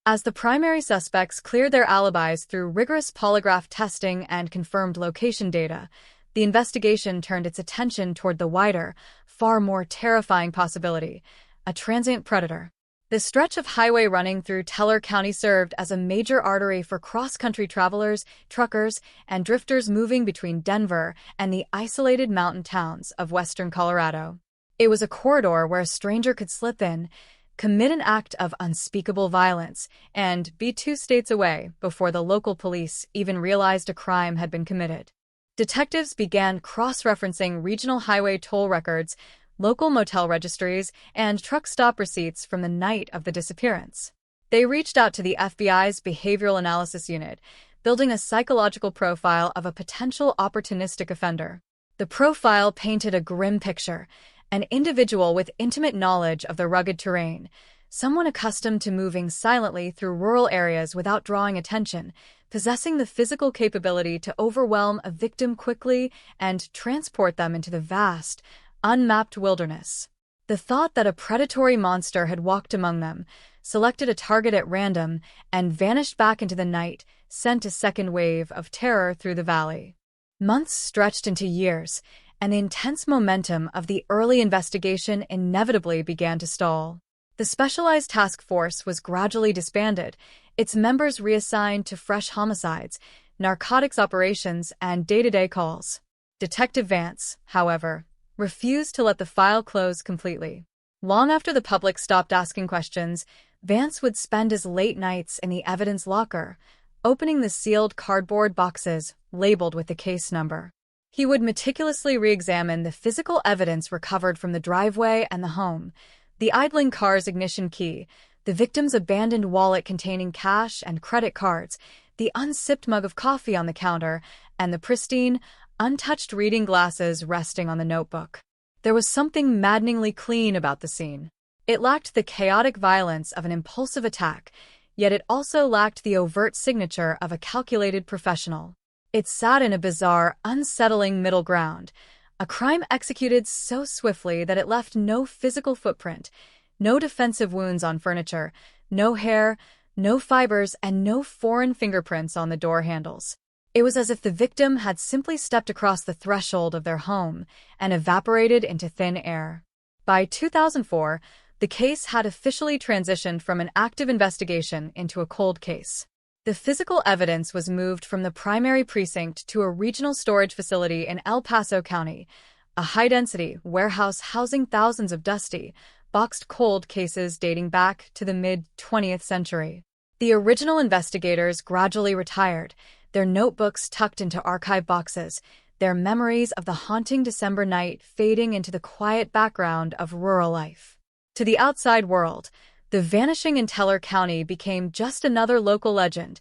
As the primary suspects cleared their alibis through rigorous polygraph testing and confirmed location data, the investigation turned its attention toward the wider, far more terrifying possibility: a transient predator. The stretch of highway running through Teller County served as a major artery for cross-country travelers, truckers, and drifters moving between Denver and the isolated mountain towns of western Colorado. It was a corridor where a stranger could slip in, commit an act of unspeakable violence, and be 2 states away before the local police even realized a crime had been committed. Detectives began cross-referencing regional highway toll records, local motel registries, and truck stop receipts from the night of the disappearance. They reached out to the FBI's Behavioral Analysis Unit, building a psychological profile of a potential opportunistic offender. The profile painted a grim picture: an individual with intimate knowledge of the rugged terrain, someone accustomed to moving silently through rural areas without drawing attention, possessing the physical capability to overwhelm a victim quickly and transport them into the vast, unmapped wilderness. The thought that a predatory monster had walked among them, selected a target at random, and vanished back into the night sent a second wave of terror through the valley. Months stretched into years, and the intense momentum of the early investigation inevitably began to stall. The specialized task force was gradually disbanded, its members reassigned to fresh homicides, narcotics operations, and day-to-day calls. Detective Vance, however, refused to let the file close completely. Long after the public stopped asking questions, Vance would spend his late nights in the evidence locker, opening the sealed cardboard boxes labeled with the case number. He would meticulously re-examine the physical evidence recovered from the driveway and the home: the idling car's ignition key, the victim's abandoned wallet containing cash and credit cards, the unsipped mug of coffee on the counter, and the pristine, untouched reading glasses resting on the notebook. There was something maddeningly clean about the scene. It lacked the chaotic violence of an impulsive attack, yet it also lacked the overt signature of a calculated professional. It sat in a bizarre, unsettling middle ground, a crime executed so swiftly that it left no physical footprint, no defensive wounds on furniture, no hair, no fibers, and no foreign fingerprints on the door handles. It was as if the victim had simply stepped across the threshold of their home and evaporated into thin air. By 2004, the case had officially transitioned from an active investigation into a cold case. The physical evidence was moved from the primary precinct to a regional storage facility in El Paso County, a high-density warehouse housing thousands of dusty, boxed cold cases dating back to the mid-20th century. The original investigators gradually retired, their notebooks tucked into archive boxes, their memories of the haunting December night fading into the quiet background of rural life. To the outside world, the vanishing in Teller County became just another local legend,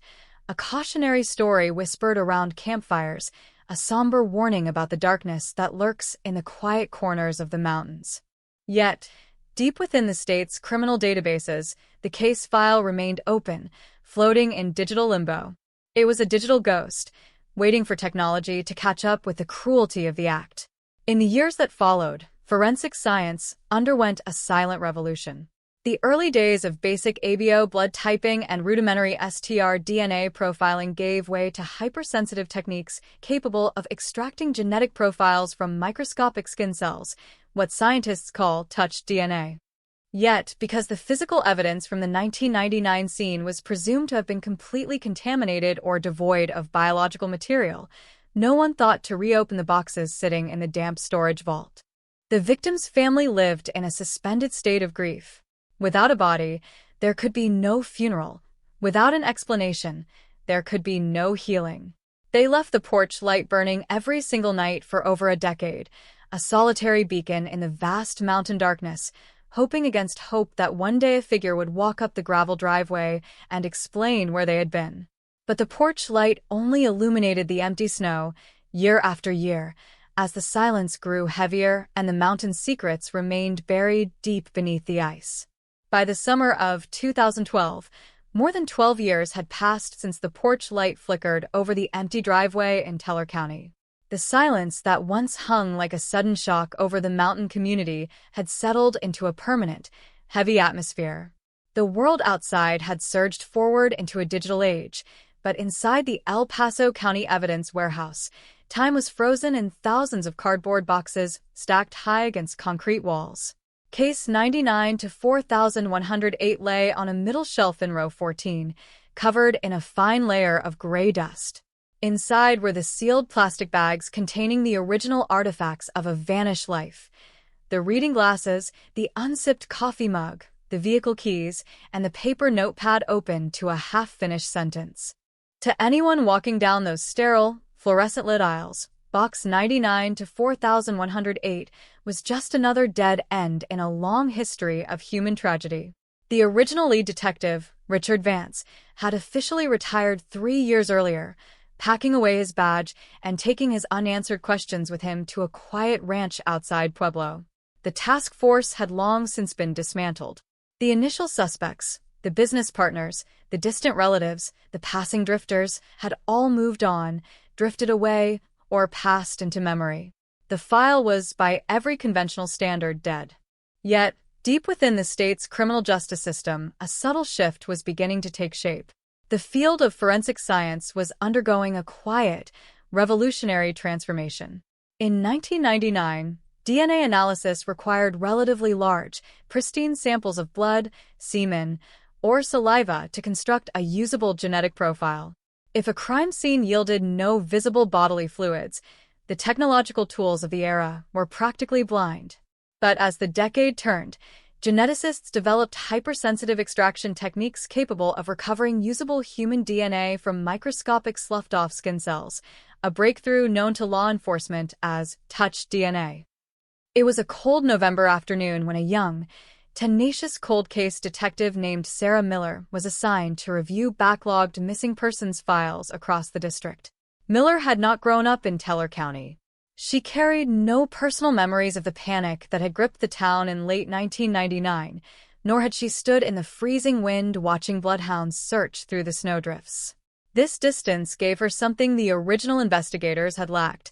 a cautionary story whispered around campfires, a somber warning about the darkness that lurks in the quiet corners of the mountains. Yet, deep within the state's criminal databases, the case file remained open, floating in digital limbo. It was a digital ghost, waiting for technology to catch up with the cruelty of the act. In the years that followed, forensic science underwent a silent revolution. The early days of basic ABO blood typing and rudimentary STR-DNA profiling gave way to hypersensitive techniques capable of extracting genetic profiles from microscopic skin cells, what scientists call touched DNA. Yet, because the physical evidence from the 1999 scene was presumed to have been completely contaminated or devoid of biological material, no one thought to reopen the boxes sitting in the damp storage vault. The victim's family lived in a suspended state of grief. Without a body, there could be no funeral. Without an explanation, there could be no healing. They left the porch light burning every single night for over a decade, a solitary beacon in the vast mountain darkness, hoping against hope that one day a figure would walk up the gravel driveway and explain where they had been. But the porch light only illuminated the empty snow, year after year, as the silence grew heavier and the mountain's secrets remained buried deep beneath the ice. By the summer of 2012, more than 12 years had passed since the porch light flickered over the empty driveway in Teller County. The silence that once hung like a sudden shock over the mountain community had settled into a permanent, heavy atmosphere. The world outside had surged forward into a digital age, but inside the El Paso County Evidence Warehouse, time was frozen in thousands of cardboard boxes stacked high against concrete walls. Case 99 to 4108 lay on a middle shelf in row 14, covered in a fine layer of gray dust. Inside were the sealed plastic bags containing the original artifacts of a vanished life: the reading glasses, the unsipped coffee mug, the vehicle keys, and the paper notepad open to a half-finished sentence. To anyone walking down those sterile, fluorescent-lit aisles, Box 99 to 4108 was just another dead end in a long history of human tragedy. The original lead detective, Richard Vance, had officially retired 3 years earlier, packing away his badge and taking his unanswered questions with him to a quiet ranch outside Pueblo. The task force had long since been dismantled. The initial suspects, the business partners, the distant relatives, the passing drifters, had all moved on, drifted away, or passed into memory. The file was, by every conventional standard, dead. Yet, deep within the state's criminal justice system, a subtle shift was beginning to take shape. The field of forensic science was undergoing a quiet, revolutionary transformation. In 1999, DNA analysis required relatively large, pristine samples of blood, semen, or saliva to construct a usable genetic profile. If a crime scene yielded no visible bodily fluids, the technological tools of the era were practically blind. But as the decade turned, geneticists developed hypersensitive extraction techniques capable of recovering usable human DNA from microscopic sloughed-off skin cells, a breakthrough known to law enforcement as touch DNA. It was a cold November afternoon when a young, tenacious cold case detective named Sarah Miller was assigned to review backlogged missing persons files across the district. Miller had not grown up in Teller County. She carried no personal memories of the panic that had gripped the town in late 1999, nor had she stood in the freezing wind watching bloodhounds search through the snowdrifts. This distance gave her something the original investigators had lacked: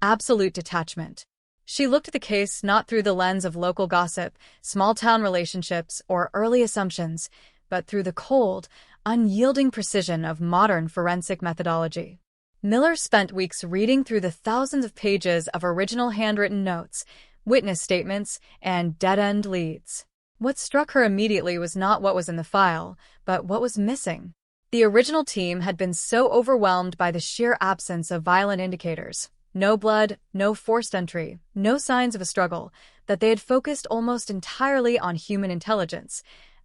absolute detachment. She looked at the case not through the lens of local gossip, small-town relationships, or early assumptions, but through the cold, unyielding precision of modern forensic methodology. Miller spent weeks reading through the thousands of pages of original handwritten notes, witness statements, and dead-end leads. What struck her immediately was not what was in the file, but what was missing. The original team had been so overwhelmed by the sheer absence of violent indicators, no blood, no forced entry, no signs of a struggle, that they had focused almost entirely on human intelligence,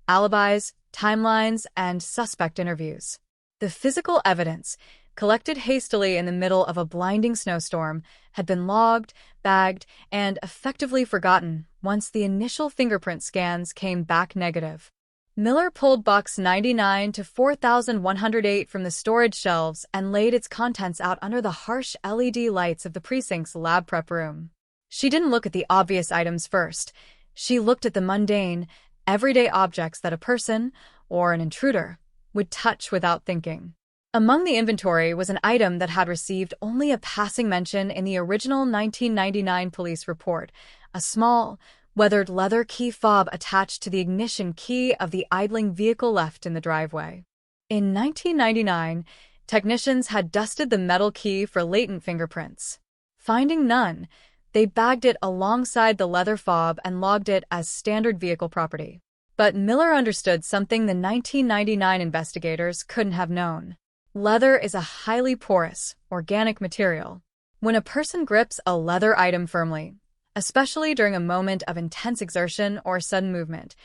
alibis, timelines, and suspect interviews. The physical evidence, collected hastily in the middle of a blinding snowstorm, had been logged, bagged, and effectively forgotten once the initial fingerprint scans came back negative. Miller pulled Box 99 to 4108 from the storage shelves and laid its contents out under the harsh LED lights of the precinct's lab prep room. She didn't look at the obvious items first. She looked at the mundane, everyday objects that a person, or an intruder, would touch without thinking. Among the inventory was an item that had received only a passing mention in the original 1999 police report: a small, weathered leather key fob attached to the ignition key of the idling vehicle left in the driveway. In 1999, technicians had dusted the metal key for latent fingerprints. Finding none, they bagged it alongside the leather fob and logged it as standard vehicle property. But Miller understood something the 1999 investigators couldn't have known. Leather is a highly porous, organic material. When a person grips a leather item firmly, especially during a moment of intense exertion or sudden movement,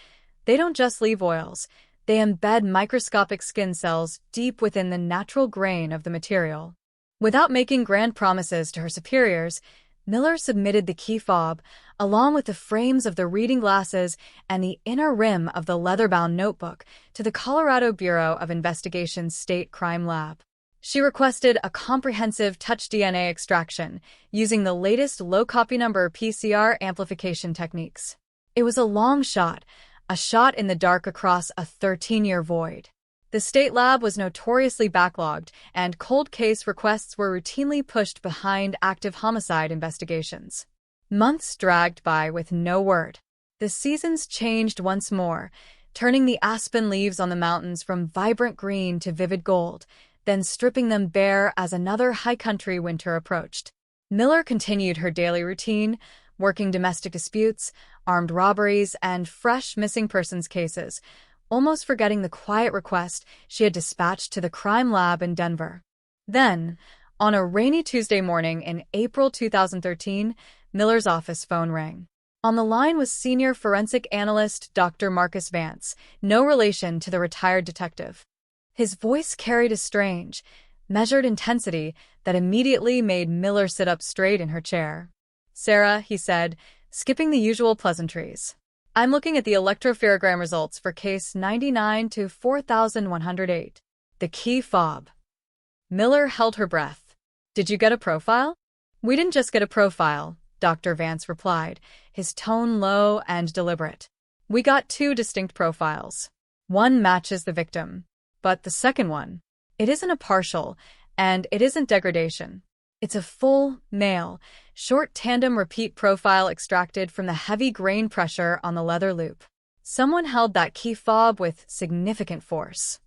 they don't just leave oils, they embed microscopic skin cells deep within the natural grain of the material. Without making grand promises to her superiors, Miller submitted the key fob, along with the frames of the reading glasses and the inner rim of the leather-bound notebook, to the Colorado Bureau of Investigation's State Crime Lab. She requested a comprehensive touch DNA extraction using the latest low-copy number PCR amplification techniques. It was a long shot, a shot in the dark across a 13-year void. The state lab was notoriously backlogged, and cold case requests were routinely pushed behind active homicide investigations. Months dragged by with no word. The seasons changed once more, turning the aspen leaves on the mountains from vibrant green to vivid gold, then stripping them bare as another high-country winter approached. Miller continued her daily routine, working domestic disputes, armed robberies, and fresh missing persons cases, almost forgetting the quiet request she had dispatched to the crime lab in Denver. Then, on a rainy Tuesday morning in April 2013, Miller's office phone rang. On the line was senior forensic analyst Dr. Marcus Vance, no relation to the retired detective. His voice carried a strange, measured intensity that immediately made Miller sit up straight in her chair. "Sarah," he said, skipping the usual pleasantries, "I'm looking at the electropherogram results for case 99 to 4108. The key fob." Miller held her breath. "Did you get a profile?" "We didn't just get a profile," Dr. Vance replied, his tone low and deliberate. "We got two distinct profiles. One matches the victim. But the second one, it isn't a partial, and it isn't degradation. It's a full, male, short tandem repeat profile extracted from the heavy grain pressure on the leather loop. Someone held that key fob with significant force."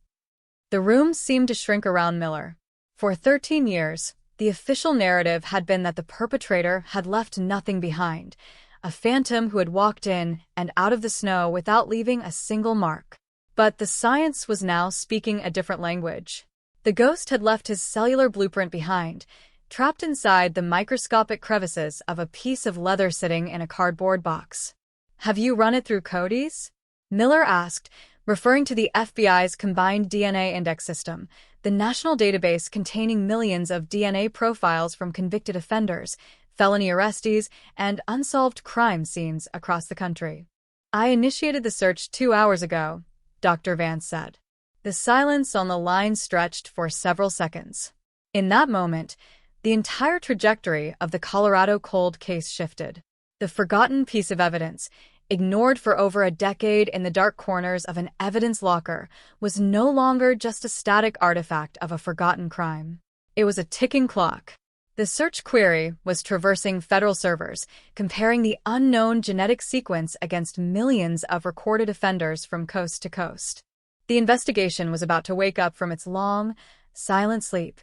The room seemed to shrink around Miller. For 13 years, the official narrative had been that the perpetrator had left nothing behind, a phantom who had walked in and out of the snow without leaving a single mark. But the science was now speaking a different language. The ghost had left his cellular blueprint behind, trapped inside the microscopic crevices of a piece of leather sitting in a cardboard box. "Have you run it through Cody's?" Miller asked, referring to the FBI's combined DNA index system, the national database containing millions of DNA profiles from convicted offenders, felony arrestees, and unsolved crime scenes across the country. "I initiated the search 2 hours ago," Dr. Vance said. The silence on the line stretched for several seconds. In that moment, the entire trajectory of the Colorado cold case shifted. The forgotten piece of evidence, ignored for over a decade in the dark corners of an evidence locker, was no longer just a static artifact of a forgotten crime. It was a ticking clock. The search query was traversing federal servers, comparing the unknown genetic sequence against millions of recorded offenders from coast to coast. The investigation was about to wake up from its long, silent sleep,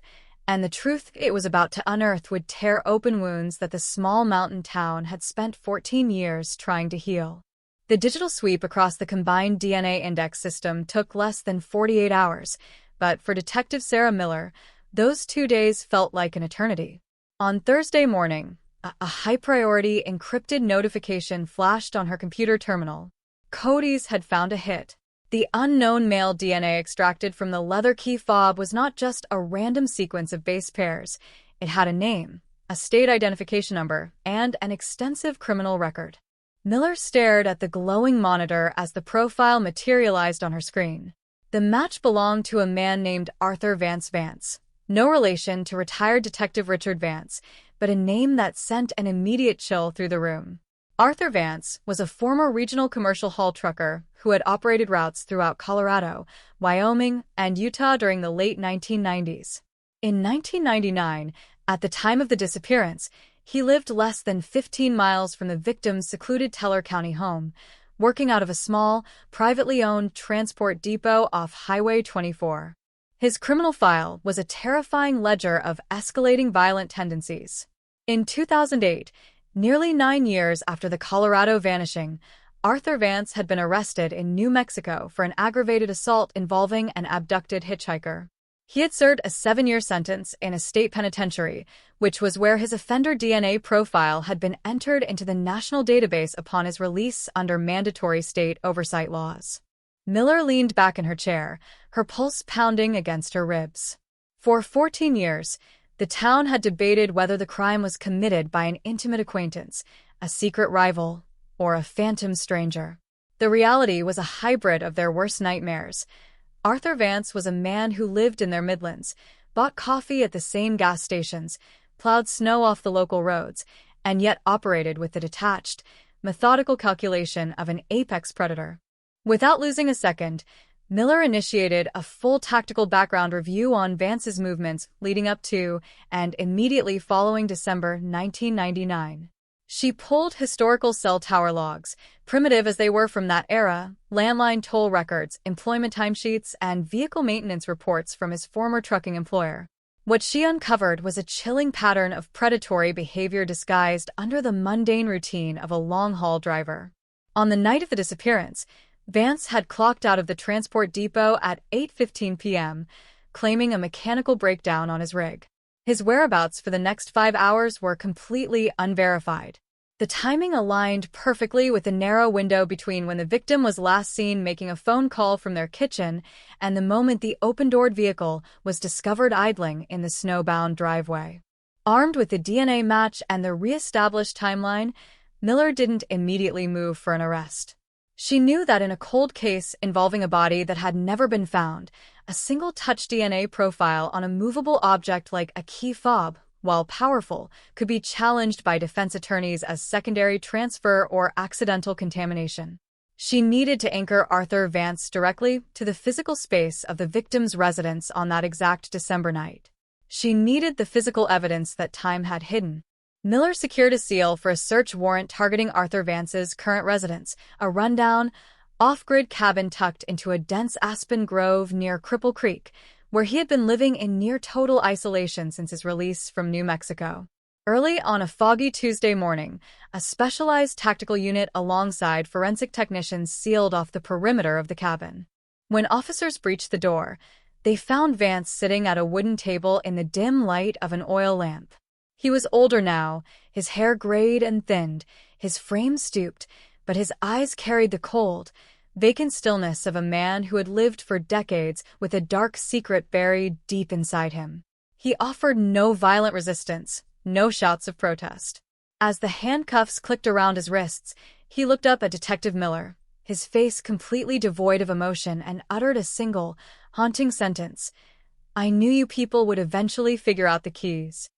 and the truth it was about to unearth would tear open wounds that the small mountain town had spent 14 years trying to heal. The digital sweep across the combined DNA index system took less than 48 hours, but for Detective Sarah Miller, those 2 days felt like an eternity. On Thursday morning, a high-priority encrypted notification flashed on her computer terminal. Cody's had found a hit. The unknown male DNA extracted from the leather key fob was not just a random sequence of base pairs. It had a name, a state identification number, and an extensive criminal record. Miller stared at the glowing monitor as the profile materialized on her screen. The match belonged to a man named Arthur Vance. No relation to retired Detective Richard Vance, but a name that sent an immediate chill through the room. Arthur Vance was a former regional commercial haul trucker who had operated routes throughout Colorado, Wyoming, and Utah during the late 1990s. In 1999, at the time of the disappearance, he lived less than 15 miles from the victim's secluded Teller County home, working out of a small, privately owned transport depot off Highway 24. His criminal file was a terrifying ledger of escalating violent tendencies. In 2008, nearly 9 years after the Colorado vanishing, Arthur Vance had been arrested in New Mexico for an aggravated assault involving an abducted hitchhiker. He had served a 7-year sentence in a state penitentiary, which was where his offender DNA profile had been entered into the national database upon his release under mandatory state oversight laws. Miller leaned back in her chair, her pulse pounding against her ribs. For 14 years, the town had debated whether the crime was committed by an intimate acquaintance, a secret rival, or a phantom stranger. The reality was a hybrid of their worst nightmares. Arthur Vance was a man who lived in their Midlands, bought coffee at the same gas stations, plowed snow off the local roads, and yet operated with the detached, methodical calculation of an apex predator. Without losing a second, Miller initiated a full tactical background review on Vance's movements leading up to and immediately following December 1999. She pulled historical cell tower logs, primitive as they were from that era, landline toll records, employment timesheets, and vehicle maintenance reports from his former trucking employer. What she uncovered was a chilling pattern of predatory behavior disguised under the mundane routine of a long-haul driver. On the night of the disappearance, Vance had clocked out of the transport depot at 8:15 p.m., claiming a mechanical breakdown on his rig. His whereabouts for the next 5 hours were completely unverified. The timing aligned perfectly with the narrow window between when the victim was last seen making a phone call from their kitchen and the moment the open-doored vehicle was discovered idling in the snowbound driveway. Armed with the DNA match and the re-established timeline, Miller didn't immediately move for an arrest. She knew that in a cold case involving a body that had never been found, a single touch DNA profile on a movable object like a key fob, while powerful, could be challenged by defense attorneys as secondary transfer or accidental contamination. She needed to anchor Arthur Vance directly to the physical space of the victim's residence on that exact December night. She needed the physical evidence that time had hidden. Miller secured a seal for a search warrant targeting Arthur Vance's current residence, a rundown, off-grid cabin tucked into a dense aspen grove near Cripple Creek, where he had been living in near-total isolation since his release from New Mexico. Early on a foggy Tuesday morning, a specialized tactical unit alongside forensic technicians sealed off the perimeter of the cabin. When officers breached the door, They found Vance sitting at a wooden table in the dim light of an oil lamp. He was older now, his hair grayed and thinned, his frame stooped, but his eyes carried the cold, vacant stillness of a man who had lived for decades with a dark secret buried deep inside him. He offered no violent resistance, no shouts of protest. As the handcuffs clicked around his wrists, he looked up at Detective Miller, his face completely devoid of emotion, and uttered a single, haunting sentence. "I knew you people would eventually figure out the keys."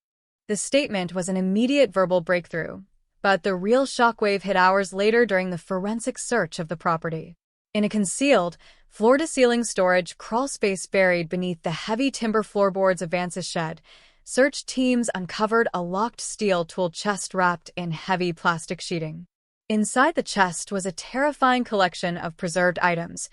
The statement was an immediate verbal breakthrough, but the real shockwave hit hours later during the forensic search of the property. In a concealed, floor-to-ceiling storage crawlspace buried beneath the heavy timber floorboards of Vance's shed, search teams uncovered a locked steel tool chest wrapped in heavy plastic sheeting. Inside the chest was a terrifying collection of preserved items,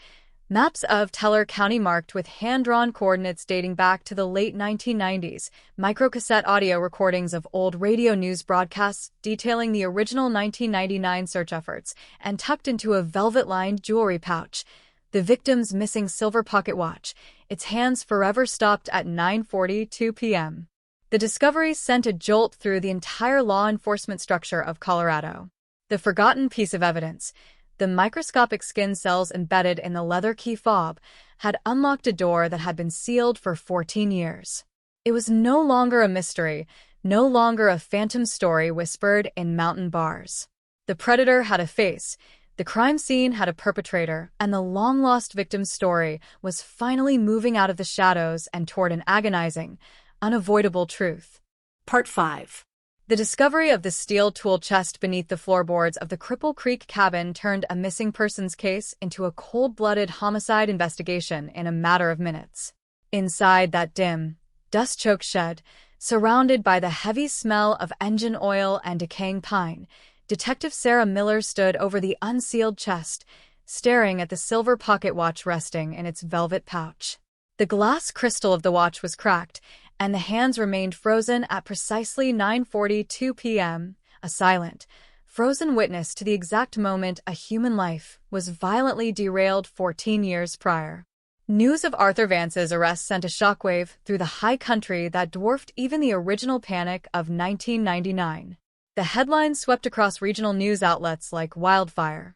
maps of Teller County marked with hand-drawn coordinates dating back to the late 1990s, microcassette audio recordings of old radio news broadcasts detailing the original 1999 search efforts, and tucked into a velvet-lined jewelry pouch, the victim's missing silver pocket watch, its hands forever stopped at 9:42 p.m. The discovery sent a jolt through the entire law enforcement structure of Colorado. The forgotten piece of evidence, the microscopic skin cells embedded in the leather key fob, had unlocked a door that had been sealed for 14 years. It was no longer a mystery, no longer a phantom story whispered in mountain bars. The predator had a face, the crime scene had a perpetrator, and the long-lost victim's story was finally moving out of the shadows and toward an agonizing, unavoidable truth. Part 5. The discovery of the steel tool chest beneath the floorboards of the Cripple Creek cabin turned a missing persons case into a cold-blooded homicide investigation in a matter of minutes. Inside that dim, dust-choked shed, surrounded by the heavy smell of engine oil and decaying pine, Detective Sarah Miller stood over the unsealed chest, staring at the silver pocket watch resting in its velvet pouch. The glass crystal of the watch was cracked, and the hands remained frozen at precisely 9:42 p.m., a silent, frozen witness to the exact moment a human life was violently derailed 14 years prior. News of Arthur Vance's arrest sent a shockwave through the high country that dwarfed even the original panic of 1999. The headlines swept across regional news outlets like wildfire.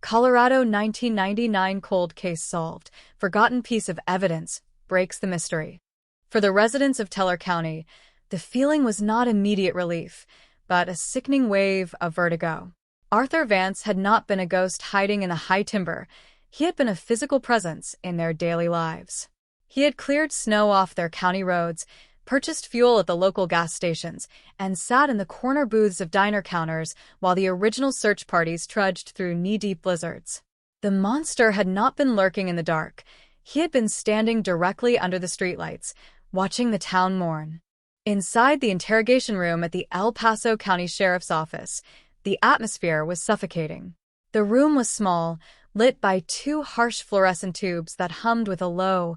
Colorado 1999 cold case solved, forgotten piece of evidence, breaks the mystery. For the residents of Teller County, the feeling was not immediate relief, but a sickening wave of vertigo. Arthur Vance had not been a ghost hiding in the high timber. He had been a physical presence in their daily lives. He had cleared snow off their county roads, purchased fuel at the local gas stations, and sat in the corner booths of diner counters while the original search parties trudged through knee-deep blizzards. The monster had not been lurking in the dark. He had been standing directly under the streetlights, watching the town mourn. Inside the interrogation room at the El Paso County Sheriff's Office, the atmosphere was suffocating. The room was small, lit by 2 harsh fluorescent tubes that hummed with a low,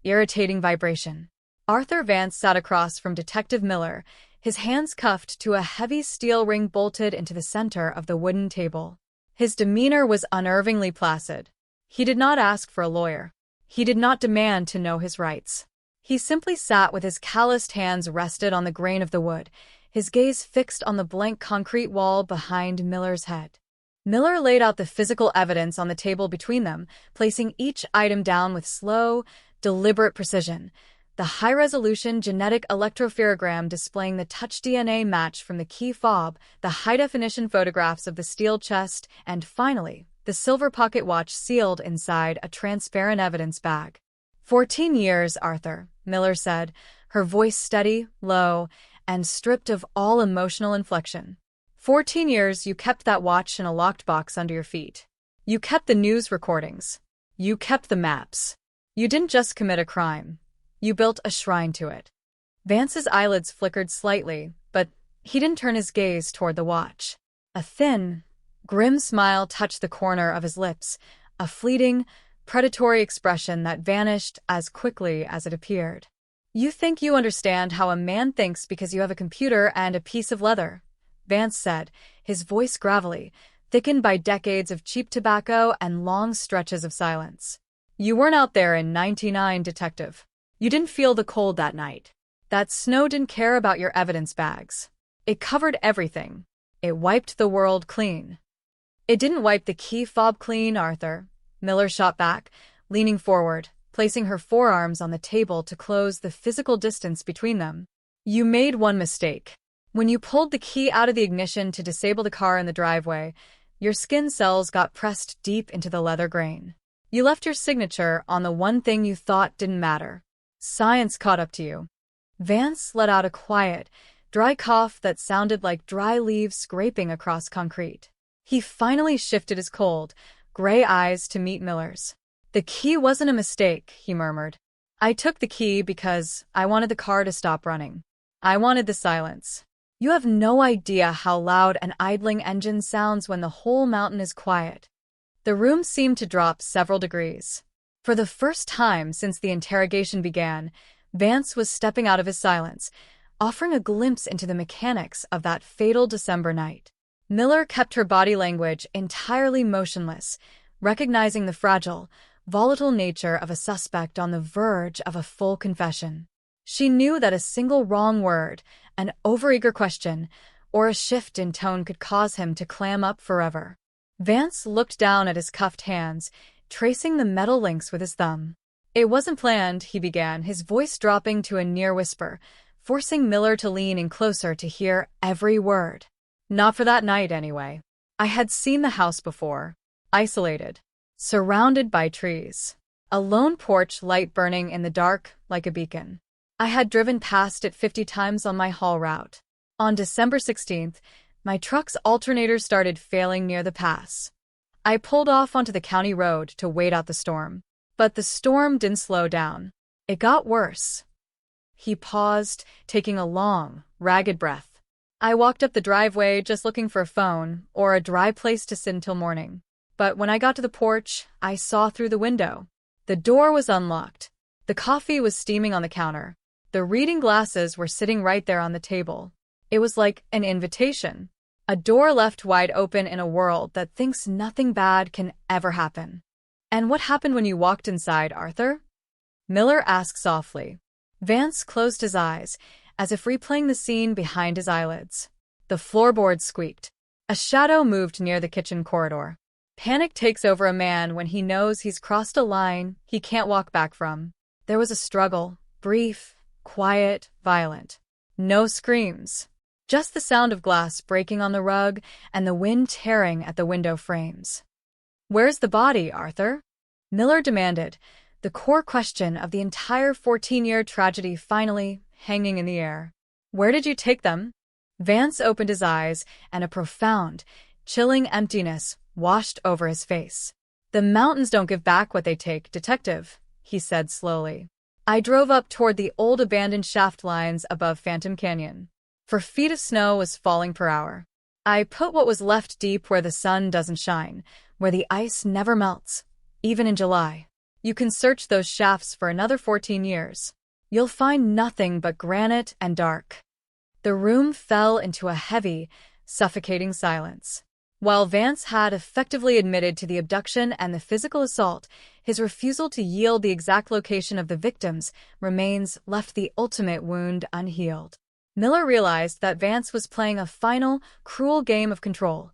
irritating vibration. Arthur Vance sat across from Detective Miller, his hands cuffed to a heavy steel ring bolted into the center of the wooden table. His demeanor was unnervingly placid. He did not ask for a lawyer. He did not demand to know his rights. He simply sat with his calloused hands rested on the grain of the wood, his gaze fixed on the blank concrete wall behind Miller's head. Miller laid out the physical evidence on the table between them, placing each item down with slow, deliberate precision. The high-resolution genetic electropherogram displaying the touch DNA match from the key fob, the high-definition photographs of the steel chest, and finally, the silver pocket watch sealed inside a transparent evidence bag. 14 years, Arthur, Miller said, her voice steady, low, and stripped of all emotional inflection. 14 years you kept that watch in a locked box under your feet. You kept the news recordings. You kept the maps. You didn't just commit a crime. You built a shrine to it. Vance's eyelids flickered slightly, but he didn't turn his gaze toward the watch. A thin, grim smile touched the corner of his lips, a fleeting, predatory expression that vanished as quickly as it appeared. You think you understand how a man thinks because you have a computer and a piece of leather, Vance said, his voice gravelly, thickened by decades of cheap tobacco and long stretches of silence. You weren't out there in '99, detective. You didn't feel the cold that night. That snow didn't care about your evidence bags. It covered everything. It wiped the world clean. It didn't wipe the key fob clean, Arthur. Miller shot back, leaning forward, placing her forearms on the table to close the physical distance between them. You made one mistake. When you pulled the key out of the ignition to disable the car in the driveway, your skin cells got pressed deep into the leather grain. You left your signature on the one thing you thought didn't matter. Science caught up to you. Vance let out a quiet, dry cough that sounded like dry leaves scraping across concrete. He finally shifted his cold, gray eyes to meet Miller's. The key wasn't a mistake, he murmured. I took the key because I wanted the car to stop running. I wanted the silence. You have no idea how loud an idling engine sounds when the whole mountain is quiet. The room seemed to drop several degrees. For the first time since the interrogation began, Vance was stepping out of his silence, offering a glimpse into the mechanics of that fatal December night. Miller kept her body language entirely motionless, recognizing the fragile, volatile nature of a suspect on the verge of a full confession. She knew that a single wrong word, an overeager question, or a shift in tone could cause him to clam up forever. Vance looked down at his cuffed hands, tracing the metal links with his thumb. It wasn't planned, he began, his voice dropping to a near whisper, forcing Miller to lean in closer to hear every word. Not for that night, anyway. I had seen the house before. Isolated. Surrounded by trees. A lone porch light burning in the dark like a beacon. I had driven past it 50 times on my haul route. On December 16th, my truck's alternator started failing near the pass. I pulled off onto the county road to wait out the storm. But the storm didn't slow down. It got worse. He paused, taking a long, ragged breath. I walked up the driveway just looking for a phone or a dry place to sit until morning. But when I got to the porch, I saw through the window. The door was unlocked. The coffee was steaming on the counter. The reading glasses were sitting right there on the table. It was like an invitation. A door left wide open in a world that thinks nothing bad can ever happen. And what happened when you walked inside, Arthur? Miller asked softly. Vance closed his eyes, as if replaying the scene behind his eyelids. The floorboards squeaked. A shadow moved near the kitchen corridor. Panic takes over a man when he knows he's crossed a line he can't walk back from. There was a struggle, brief, quiet, violent. No screams. Just the sound of glass breaking on the rug and the wind tearing at the window frames. Where's the body, Arthur? Miller demanded, the core question of the entire 14-year tragedy finally hanging in the air. Where did you take them? Vance opened his eyes, and a profound, chilling emptiness washed over his face. The mountains don't give back what they take, detective, he said slowly. I drove up toward the old abandoned shaft lines above Phantom Canyon. 4 feet of snow was falling per hour. I put what was left deep where the sun doesn't shine, where the ice never melts, even in July. You can search those shafts for another 14 years. You'll find nothing but granite and dark. The room fell into a heavy, suffocating silence. While Vance had effectively admitted to the abduction and the physical assault, his refusal to yield the exact location of the victims' remains left the ultimate wound unhealed. Miller realized that Vance was playing a final, cruel game of control,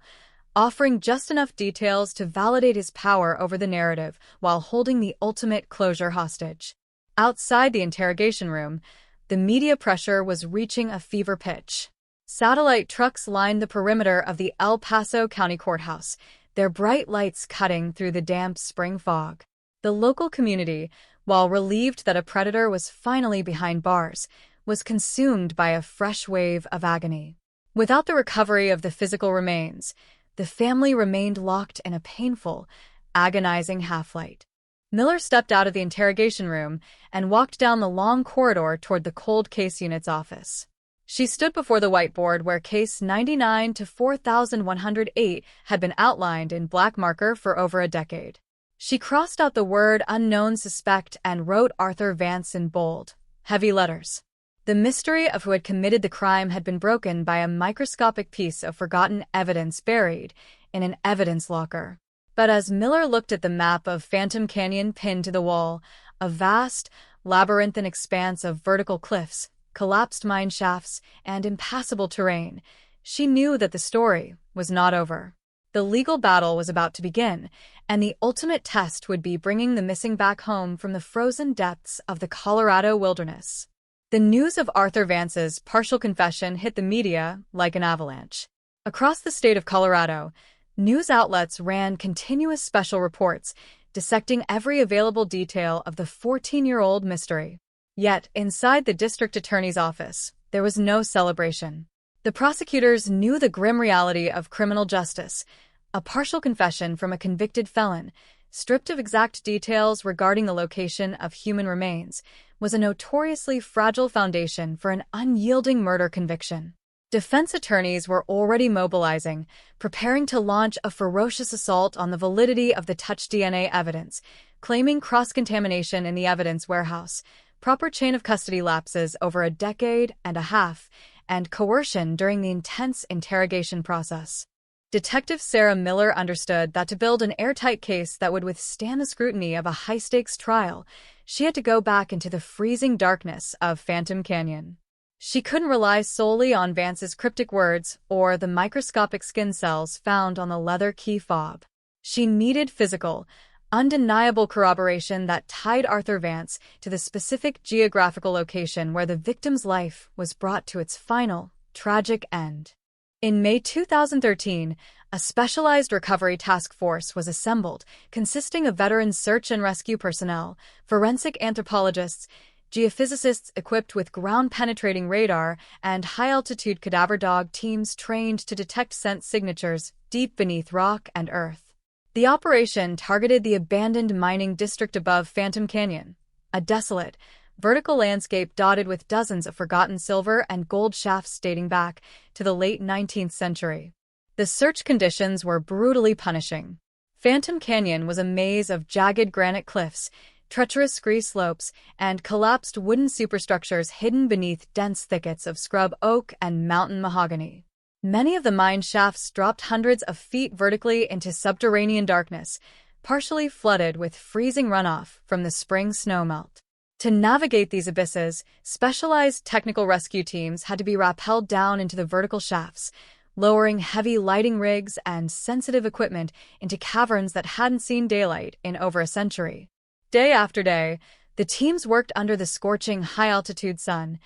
offering just enough details to validate his power over the narrative while holding the ultimate closure hostage. Outside the interrogation room, the media pressure was reaching a fever pitch. Satellite trucks lined the perimeter of the El Paso County Courthouse, their bright lights cutting through the damp spring fog. The local community, while relieved that a predator was finally behind bars, was consumed by a fresh wave of agony. Without the recovery of the physical remains, the family remained locked in a painful, agonizing half-light. Miller stepped out of the interrogation room and walked down the long corridor toward the cold case unit's office. She stood before the whiteboard where case 99 to 4108 had been outlined in black marker for over a decade. She crossed out the word unknown suspect and wrote Arthur Vance in bold, heavy letters. The mystery of who had committed the crime had been broken by a microscopic piece of forgotten evidence buried in an evidence locker. But as Miller looked at the map of Phantom Canyon pinned to the wall, a vast, labyrinthine expanse of vertical cliffs, collapsed mine shafts, and impassable terrain, she knew that the story was not over. The legal battle was about to begin, and the ultimate test would be bringing the missing back home from the frozen depths of the Colorado wilderness. The news of Arthur Vance's partial confession hit the media like an avalanche. Across the state of Colorado, news outlets ran continuous special reports, dissecting every available detail of the 14-year-old mystery. Yet, inside the district attorney's office, there was no celebration. The prosecutors knew the grim reality of criminal justice. A partial confession from a convicted felon, stripped of exact details regarding the location of human remains, was a notoriously fragile foundation for an unyielding murder conviction. Defense attorneys were already mobilizing, preparing to launch a ferocious assault on the validity of the touch DNA evidence, claiming cross-contamination in the evidence warehouse, proper chain of custody lapses over a decade and a half, and coercion during the intense interrogation process. Detective Sarah Miller understood that to build an airtight case that would withstand the scrutiny of a high-stakes trial, she had to go back into the freezing darkness of Phantom Canyon. She couldn't rely solely on Vance's cryptic words or the microscopic skin cells found on the leather key fob. She needed physical, undeniable corroboration that tied Arthur Vance to the specific geographical location where the victim's life was brought to its final, tragic end. In May 2013, a specialized recovery task force was assembled, consisting of veteran search and rescue personnel, forensic anthropologists, geophysicists equipped with ground-penetrating radar, and high-altitude cadaver dog teams trained to detect scent signatures deep beneath rock and earth. The operation targeted the abandoned mining district above Phantom Canyon, a desolate, vertical landscape dotted with dozens of forgotten silver and gold shafts dating back to the late 19th century. The search conditions were brutally punishing. Phantom Canyon was a maze of jagged granite cliffs, treacherous scree slopes, and collapsed wooden superstructures hidden beneath dense thickets of scrub oak and mountain mahogany. Many of the mine shafts dropped hundreds of feet vertically into subterranean darkness, partially flooded with freezing runoff from the spring snowmelt. To navigate these abysses, specialized technical rescue teams had to be rappelled down into the vertical shafts, lowering heavy lighting rigs and sensitive equipment into caverns that hadn't seen daylight in over a century. Day after day, the teams worked under the scorching high-altitude sun,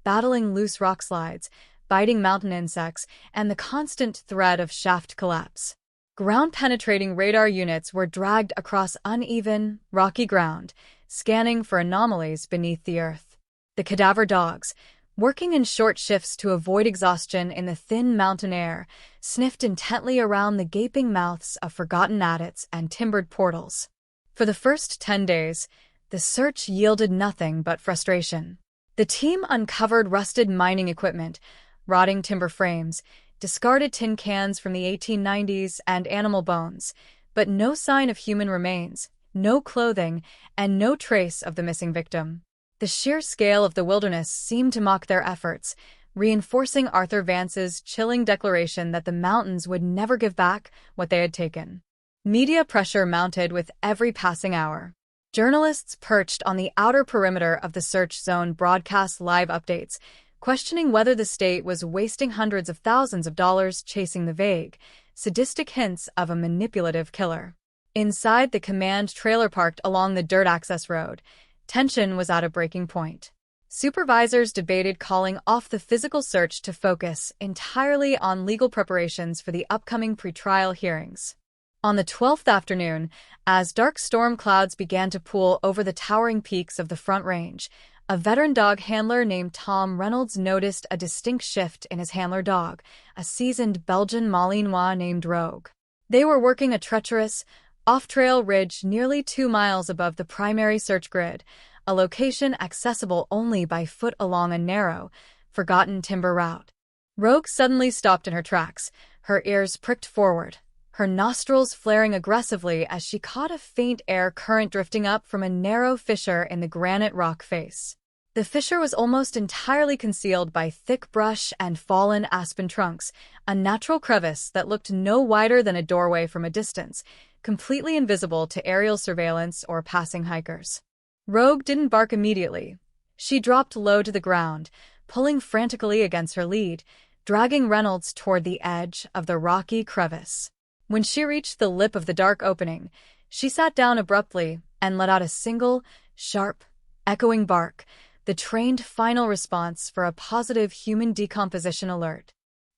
battling loose rock slides, biting mountain insects, and the constant threat of shaft collapse. Ground-penetrating radar units were dragged across uneven, rocky ground, scanning for anomalies beneath the earth. The cadaver dogs, working in short shifts to avoid exhaustion in the thin mountain air, sniffed intently around the gaping mouths of forgotten adits and timbered portals. For the first 10 days, the search yielded nothing but frustration. The team uncovered rusted mining equipment, rotting timber frames, discarded tin cans from the 1890s, and animal bones, but no sign of human remains, no clothing, and no trace of the missing victim. The sheer scale of the wilderness seemed to mock their efforts, reinforcing Arthur Vance's chilling declaration that the mountains would never give back what they had taken. Media pressure mounted with every passing hour. Journalists perched on the outer perimeter of the search zone broadcast live updates, questioning whether the state was wasting hundreds of thousands of dollars chasing the vague, sadistic hints of a manipulative killer. Inside the command trailer parked along the dirt access road, tension was at a breaking point. Supervisors debated calling off the physical search to focus entirely on legal preparations for the upcoming pretrial hearings. On the 12th afternoon, as dark storm clouds began to pool over the towering peaks of the Front Range, a veteran dog handler named Tom Reynolds noticed a distinct shift in his handler dog, a seasoned Belgian Malinois named Rogue. They were working a treacherous, off-trail ridge nearly 2 miles above the primary search grid, a location accessible only by foot along a narrow, forgotten timber route. Rogue suddenly stopped in her tracks, her ears pricked forward, her nostrils flaring aggressively as she caught a faint air current drifting up from a narrow fissure in the granite rock face. The fissure was almost entirely concealed by thick brush and fallen aspen trunks, a natural crevice that looked no wider than a doorway from a distance, completely invisible to aerial surveillance or passing hikers. Rogue didn't bark immediately. She dropped low to the ground, pulling frantically against her lead, dragging Reynolds toward the edge of the rocky crevice. When she reached the lip of the dark opening, she sat down abruptly and let out a single, sharp, echoing bark, the trained final response for a positive human decomposition alert.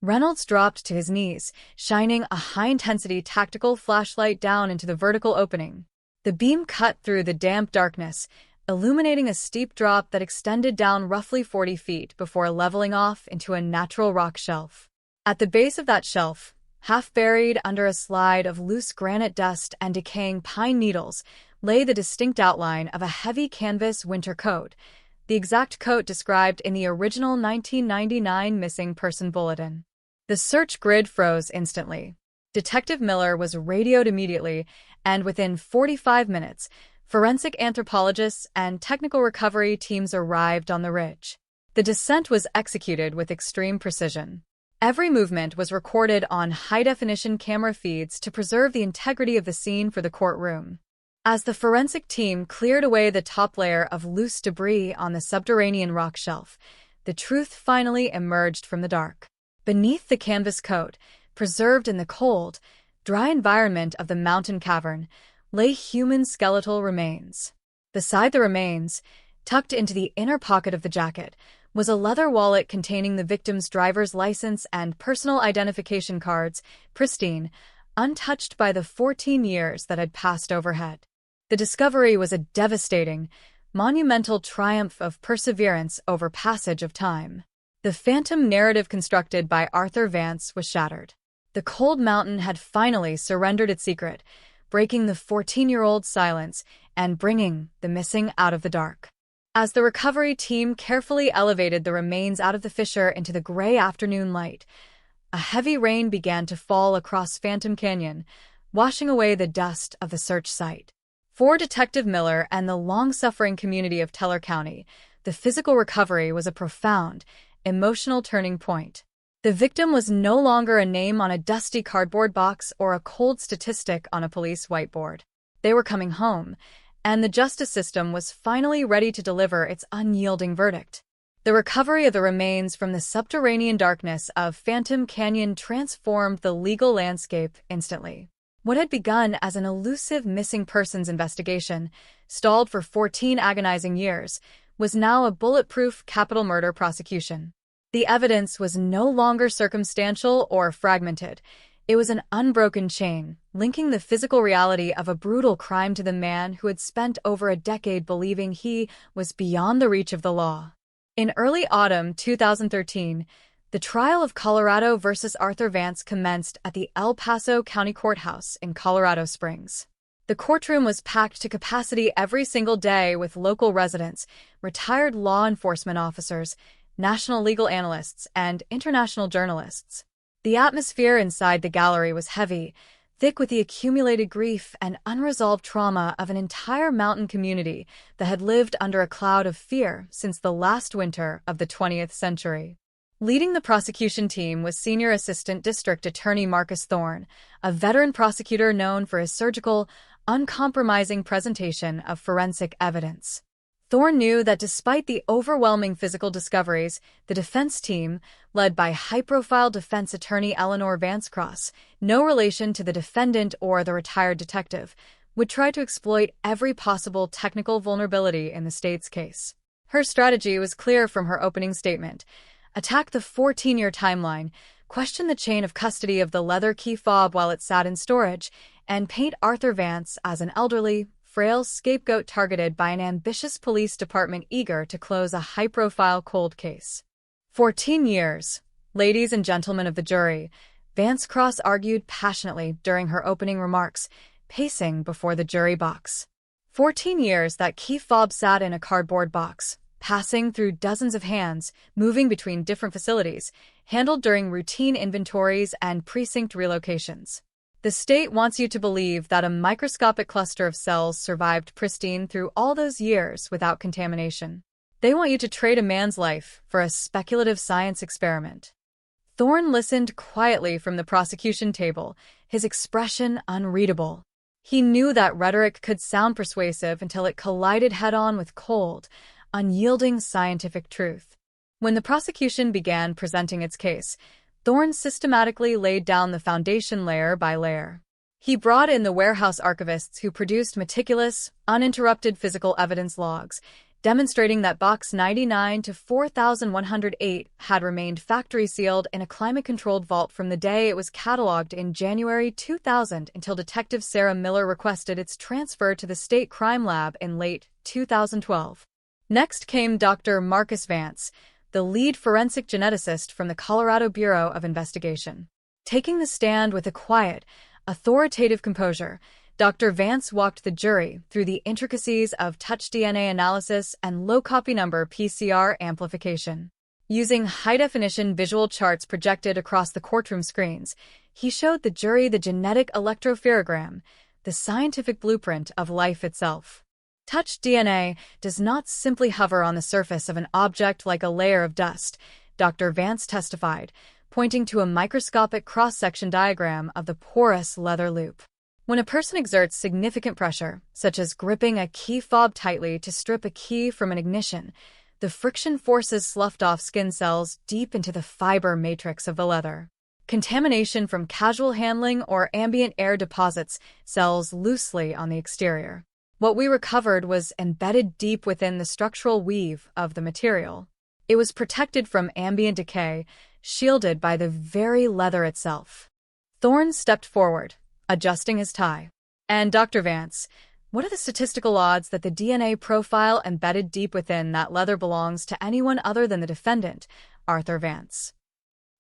Reynolds dropped to his knees, shining a high-intensity tactical flashlight down into the vertical opening. The beam cut through the damp darkness, illuminating a steep drop that extended down roughly 40 feet before leveling off into a natural rock shelf. At the base of that shelf, half buried under a slide of loose granite dust and decaying pine needles, lay the distinct outline of a heavy canvas winter coat, the exact coat described in the original 1999 missing person bulletin. The search grid froze instantly. Detective Miller was radioed immediately, and within 45 minutes, forensic anthropologists and technical recovery teams arrived on the ridge. The descent was executed with extreme precision. Every movement was recorded on high-definition camera feeds to preserve the integrity of the scene for the courtroom. As the forensic team cleared away the top layer of loose debris on the subterranean rock shelf, the truth finally emerged from the dark. Beneath the canvas coat, preserved in the cold, dry environment of the mountain cavern, lay human skeletal remains. Beside the remains, tucked into the inner pocket of the jacket, was a leather wallet containing the victim's driver's license and personal identification cards, pristine, untouched by the 14 years that had passed overhead. The discovery was a devastating, monumental triumph of perseverance over passage of time. The phantom narrative constructed by Arthur Vance was shattered. The cold mountain had finally surrendered its secret, breaking the 14-year-old's silence and bringing the missing out of the dark. As the recovery team carefully elevated the remains out of the fissure into the gray afternoon light, a heavy rain began to fall across Phantom Canyon, washing away the dust of the search site. For Detective Miller and the long-suffering community of Teller County, the physical recovery was a profound, emotional turning point. The victim was no longer a name on a dusty cardboard box or a cold statistic on a police whiteboard. They were coming home, and the justice system was finally ready to deliver its unyielding verdict. The recovery of the remains from the subterranean darkness of Phantom Canyon transformed the legal landscape instantly. What had begun as an elusive missing persons investigation, stalled for 14 agonizing years, was now a bulletproof capital murder prosecution. The evidence was no longer circumstantial or fragmented. It was an unbroken chain, linking the physical reality of a brutal crime to the man who had spent over a decade believing he was beyond the reach of the law. In early autumn 2013, the trial of Colorado versus Arthur Vance commenced at the El Paso County Courthouse in Colorado Springs. The courtroom was packed to capacity every single day with local residents, retired law enforcement officers, national legal analysts, and international journalists. The atmosphere inside the gallery was heavy, thick with the accumulated grief and unresolved trauma of an entire mountain community that had lived under a cloud of fear since the last winter of the 20th century. Leading the prosecution team was Senior Assistant District Attorney Marcus Thorne, a veteran prosecutor known for his surgical, uncompromising presentation of forensic evidence. Thorne knew that despite the overwhelming physical discoveries, the defense team, led by high-profile defense attorney Eleanor Vancecross, no relation to the defendant or the retired detective, would try to exploit every possible technical vulnerability in the state's case. Her strategy was clear from her opening statement: attack the 14-year timeline, question the chain of custody of the leather key fob while it sat in storage, and paint Arthur Vance as an elderly, frail scapegoat targeted by an ambitious police department eager to close a high-profile cold case. 14 years, ladies and gentlemen of the jury, Vancecross argued passionately during her opening remarks, pacing before the jury box. 14 years that key fob sat in a cardboard box, passing through dozens of hands, moving between different facilities, handled during routine inventories and precinct relocations. The state wants you to believe that a microscopic cluster of cells survived pristine through all those years without contamination. They want you to trade a man's life for a speculative science experiment. Thorne listened quietly from the prosecution table, his expression unreadable. He knew that rhetoric could sound persuasive until it collided head-on with cold, unyielding scientific truth. When the prosecution began presenting its case, Thorne systematically laid down the foundation layer by layer. He brought in the warehouse archivists who produced meticulous, uninterrupted physical evidence logs, demonstrating that Box 99 to 4108 had remained factory-sealed in a climate-controlled vault from the day it was cataloged in January 2000 until Detective Sarah Miller requested its transfer to the State Crime Lab in late 2012. Next came Dr. Marcus Vance, the lead forensic geneticist from the Colorado Bureau of Investigation. Taking the stand with a quiet, authoritative composure, Dr. Vance walked the jury through the intricacies of touch DNA analysis and low copy number PCR amplification. Using high-definition visual charts projected across the courtroom screens, he showed the jury the genetic electropherogram, the scientific blueprint of life itself. Touch DNA does not simply hover on the surface of an object like a layer of dust, Dr. Vance testified, pointing to a microscopic cross-section diagram of the porous leather loop. When a person exerts significant pressure, such as gripping a key fob tightly to strip a key from an ignition, the friction forces sloughed off skin cells deep into the fiber matrix of the leather. Contamination from casual handling or ambient air deposits cells loosely on the exterior. What we recovered was embedded deep within the structural weave of the material. It was protected from ambient decay, shielded by the very leather itself. Thorne stepped forward, adjusting his tie. And Dr. Vance, what are the statistical odds that the DNA profile embedded deep within that leather belongs to anyone other than the defendant, Arthur Vance?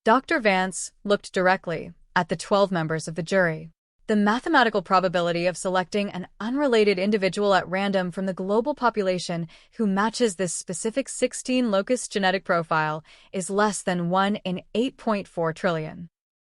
Dr. Vance looked directly at the 12 members of the jury. The mathematical probability of selecting an unrelated individual at random from the global population who matches this specific 16-locus genetic profile is less than 1 in 8.4 trillion.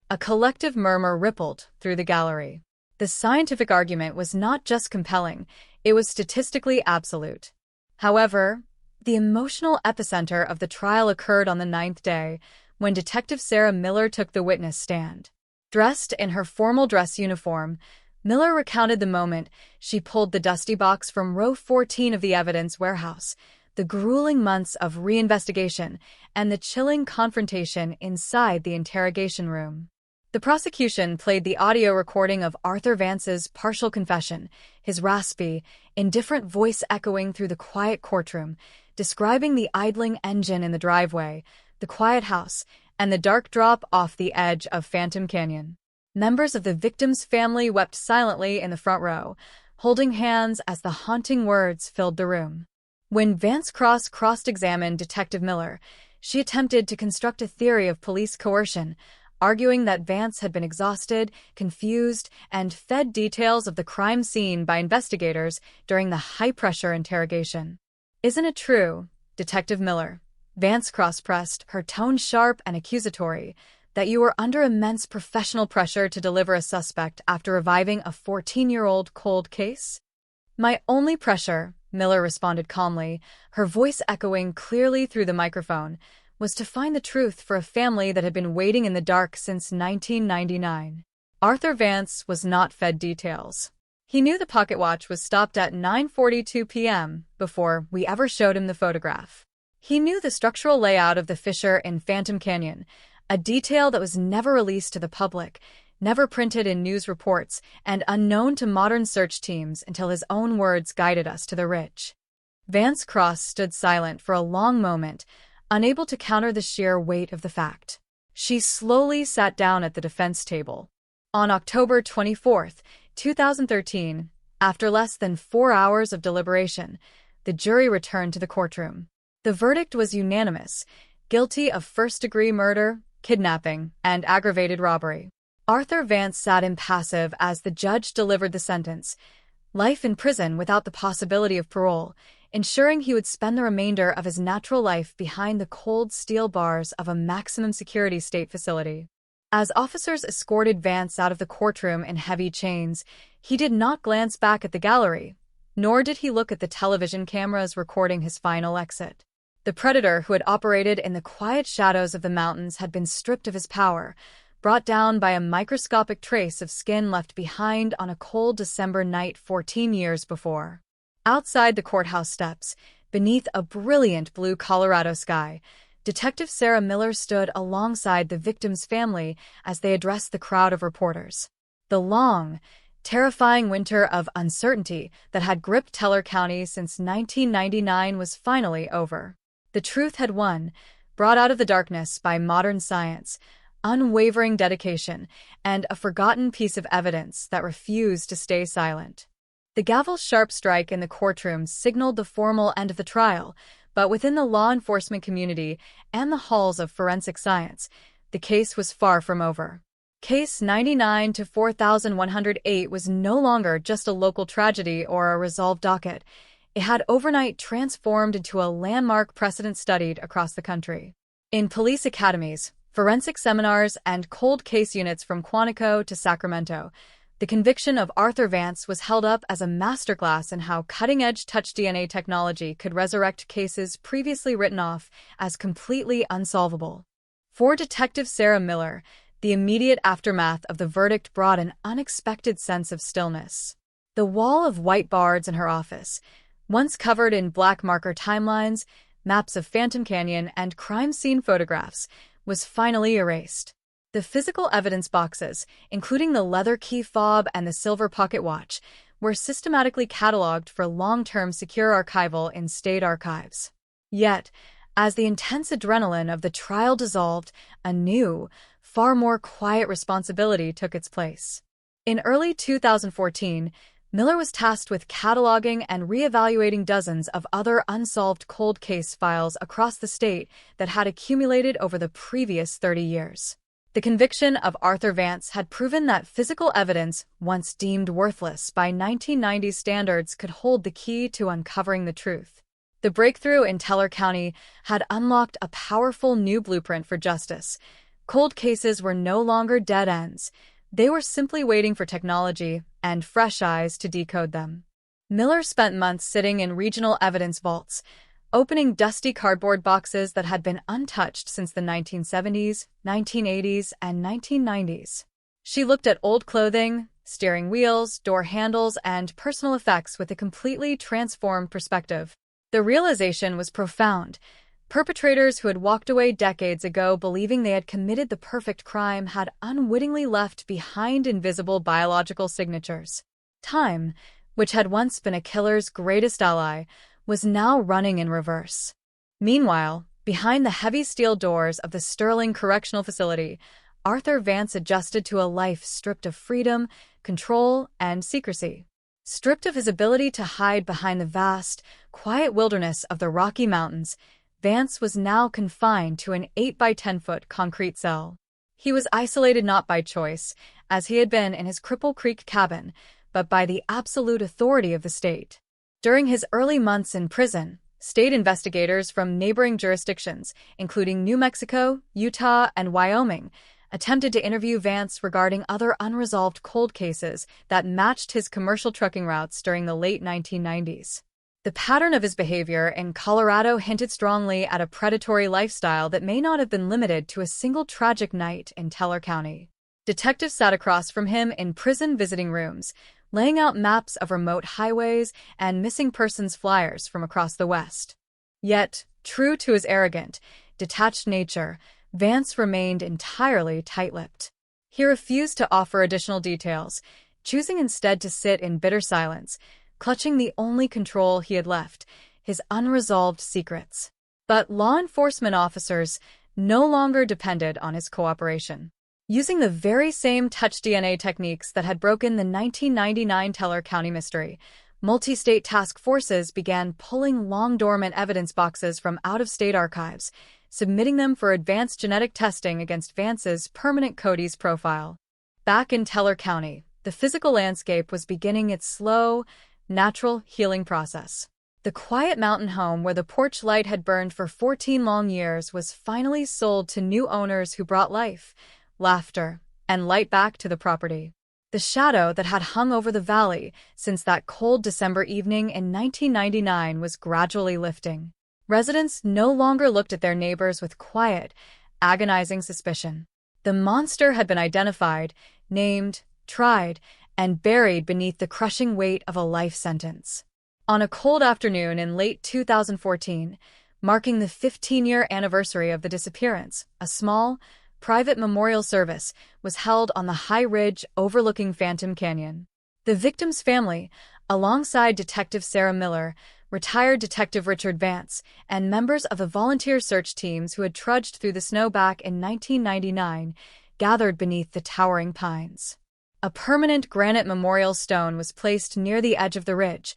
A collective murmur rippled through the gallery. The scientific argument was not just compelling, it was statistically absolute. However, the emotional epicenter of the trial occurred on the 9th day, when Detective Sarah Miller took the witness stand. Dressed in her formal dress uniform, Miller recounted the moment she pulled the dusty box from row 14 of the evidence warehouse, the grueling months of reinvestigation, and the chilling confrontation inside the interrogation room. The prosecution played the audio recording of Arthur Vance's partial confession, his raspy, indifferent voice echoing through the quiet courtroom, describing the idling engine in the driveway, the quiet house, and the dark drop off the edge of Phantom Canyon. Members of the victim's family wept silently in the front row, holding hands as the haunting words filled the room. When Vance cross-examined Detective Miller, she attempted to construct a theory of police coercion, arguing that Vance had been exhausted, confused, and fed details of the crime scene by investigators during the high-pressure interrogation. "Isn't it true, Detective Miller?" Vance cross-pressed, her tone sharp and accusatory, "that you were under immense professional pressure to deliver a suspect after reviving a 14-year-old cold case?" "My only pressure," Miller responded calmly, her voice echoing clearly through the microphone, "was to find the truth for a family that had been waiting in the dark since 1999. Arthur Vance was not fed details. He knew the pocket watch was stopped at 9:42 p.m. before we ever showed him the photograph. He knew the structural layout of the fissure in Phantom Canyon, a detail that was never released to the public, never printed in news reports, and unknown to modern search teams until his own words guided us to the ridge." Vance Cross stood silent for a long moment, unable to counter the sheer weight of the fact. She slowly sat down at the defense table. On October 24, 2013, after less than 4 hours of deliberation, the jury returned to the courtroom. The verdict was unanimous, guilty of first-degree murder, kidnapping, and aggravated robbery. Arthur Vance sat impassive as the judge delivered the sentence, life in prison without the possibility of parole, ensuring he would spend the remainder of his natural life behind the cold steel bars of a maximum security state facility. As officers escorted Vance out of the courtroom in heavy chains, he did not glance back at the gallery, nor did he look at the television cameras recording his final exit. The predator who had operated in the quiet shadows of the mountains had been stripped of his power, brought down by a microscopic trace of skin left behind on a cold December night 14 years before. Outside the courthouse steps, beneath a brilliant blue Colorado sky, Detective Sarah Miller stood alongside the victim's family as they addressed the crowd of reporters. The long, terrifying winter of uncertainty that had gripped Teller County since 1999 was finally over. The truth had won, brought out of the darkness by modern science, unwavering dedication, and a forgotten piece of evidence that refused to stay silent. The gavel's sharp strike in the courtroom signaled the formal end of the trial, but within the law enforcement community and the halls of forensic science, the case was far from over. Case 99-4108 was no longer just a local tragedy or a resolved docket. It had overnight transformed into a landmark precedent studied across the country. In police academies, forensic seminars, and cold case units from Quantico to Sacramento, the conviction of Arthur Vance was held up as a masterclass in how cutting-edge touch DNA technology could resurrect cases previously written off as completely unsolvable. For Detective Sarah Miller, the immediate aftermath of the verdict brought an unexpected sense of stillness. The wall of whiteboards in her office, once covered in black marker timelines, maps of Phantom Canyon, and crime scene photographs, was finally erased. The physical evidence boxes, including the leather key fob and the silver pocket watch, were systematically cataloged for long-term secure archival in state archives. Yet, as the intense adrenaline of the trial dissolved, a new, far more quiet responsibility took its place. In early 2014, Miller was tasked with cataloging and reevaluating dozens of other unsolved cold case files across the state that had accumulated over the previous 30 years. The conviction of Arthur Vance had proven that physical evidence, once deemed worthless by 1990s standards, could hold the key to uncovering the truth. The breakthrough in Teller County had unlocked a powerful new blueprint for justice. Cold cases were no longer dead ends. They were simply waiting for technology and fresh eyes to decode them. Miller spent months sitting in regional evidence vaults, opening dusty cardboard boxes that had been untouched since the 1970s, 1980s, and 1990s. She looked at old clothing, steering wheels, door handles, and personal effects with a completely transformed perspective. The realization was profound. Perpetrators who had walked away decades ago believing they had committed the perfect crime had unwittingly left behind invisible biological signatures. Time, which had once been a killer's greatest ally, was now running in reverse. Meanwhile, behind the heavy steel doors of the Sterling Correctional Facility, Arthur Vance adjusted to a life stripped of freedom, control, and secrecy. Stripped of his ability to hide behind the vast, quiet wilderness of the Rocky Mountains, Vance was now confined to an 8-by-10-foot concrete cell. He was isolated not by choice, as he had been in his Cripple Creek cabin, but by the absolute authority of the state. During his early months in prison, state investigators from neighboring jurisdictions, including New Mexico, Utah, and Wyoming, attempted to interview Vance regarding other unresolved cold cases that matched his commercial trucking routes during the late 1990s. The pattern of his behavior in Colorado hinted strongly at a predatory lifestyle that may not have been limited to a single tragic night in Teller County. Detectives sat across from him in prison visiting rooms, laying out maps of remote highways and missing persons flyers from across the West. Yet, true to his arrogant, detached nature, Vance remained entirely tight-lipped. He refused to offer additional details, choosing instead to sit in bitter silence, clutching the only control he had left, his unresolved secrets. But law enforcement officers no longer depended on his cooperation. Using the very same touch DNA techniques that had broken the 1999 Teller County mystery, multi-state task forces began pulling long-dormant evidence boxes from out-of-state archives, submitting them for advanced genetic testing against Vance's permanent Cody's profile. Back in Teller County, the physical landscape was beginning its slow, natural healing process. The quiet mountain home where the porch light had burned for 14 long years was finally sold to new owners who brought life, laughter, and light back to the property. The shadow that had hung over the valley since that cold December evening in 1999 was gradually lifting. Residents no longer looked at their neighbors with quiet, agonizing suspicion. The monster had been identified, named, tried, and buried beneath the crushing weight of a life sentence. On a cold afternoon in late 2014, marking the 15-year anniversary of the disappearance, a small, private memorial service was held on the high ridge overlooking Phantom Canyon. The victim's family, alongside Detective Sarah Miller, retired Detective Richard Vance, and members of the volunteer search teams who had trudged through the snow back in 1999, gathered beneath the towering pines. A permanent granite memorial stone was placed near the edge of the ridge,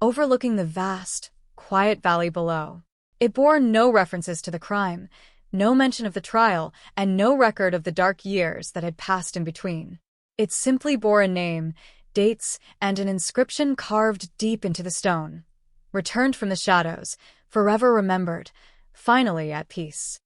overlooking the vast, quiet valley below. It bore no references to the crime, no mention of the trial, and no record of the dark years that had passed in between. It simply bore a name, dates, and an inscription carved deep into the stone. Returned from the shadows, forever remembered, finally at peace.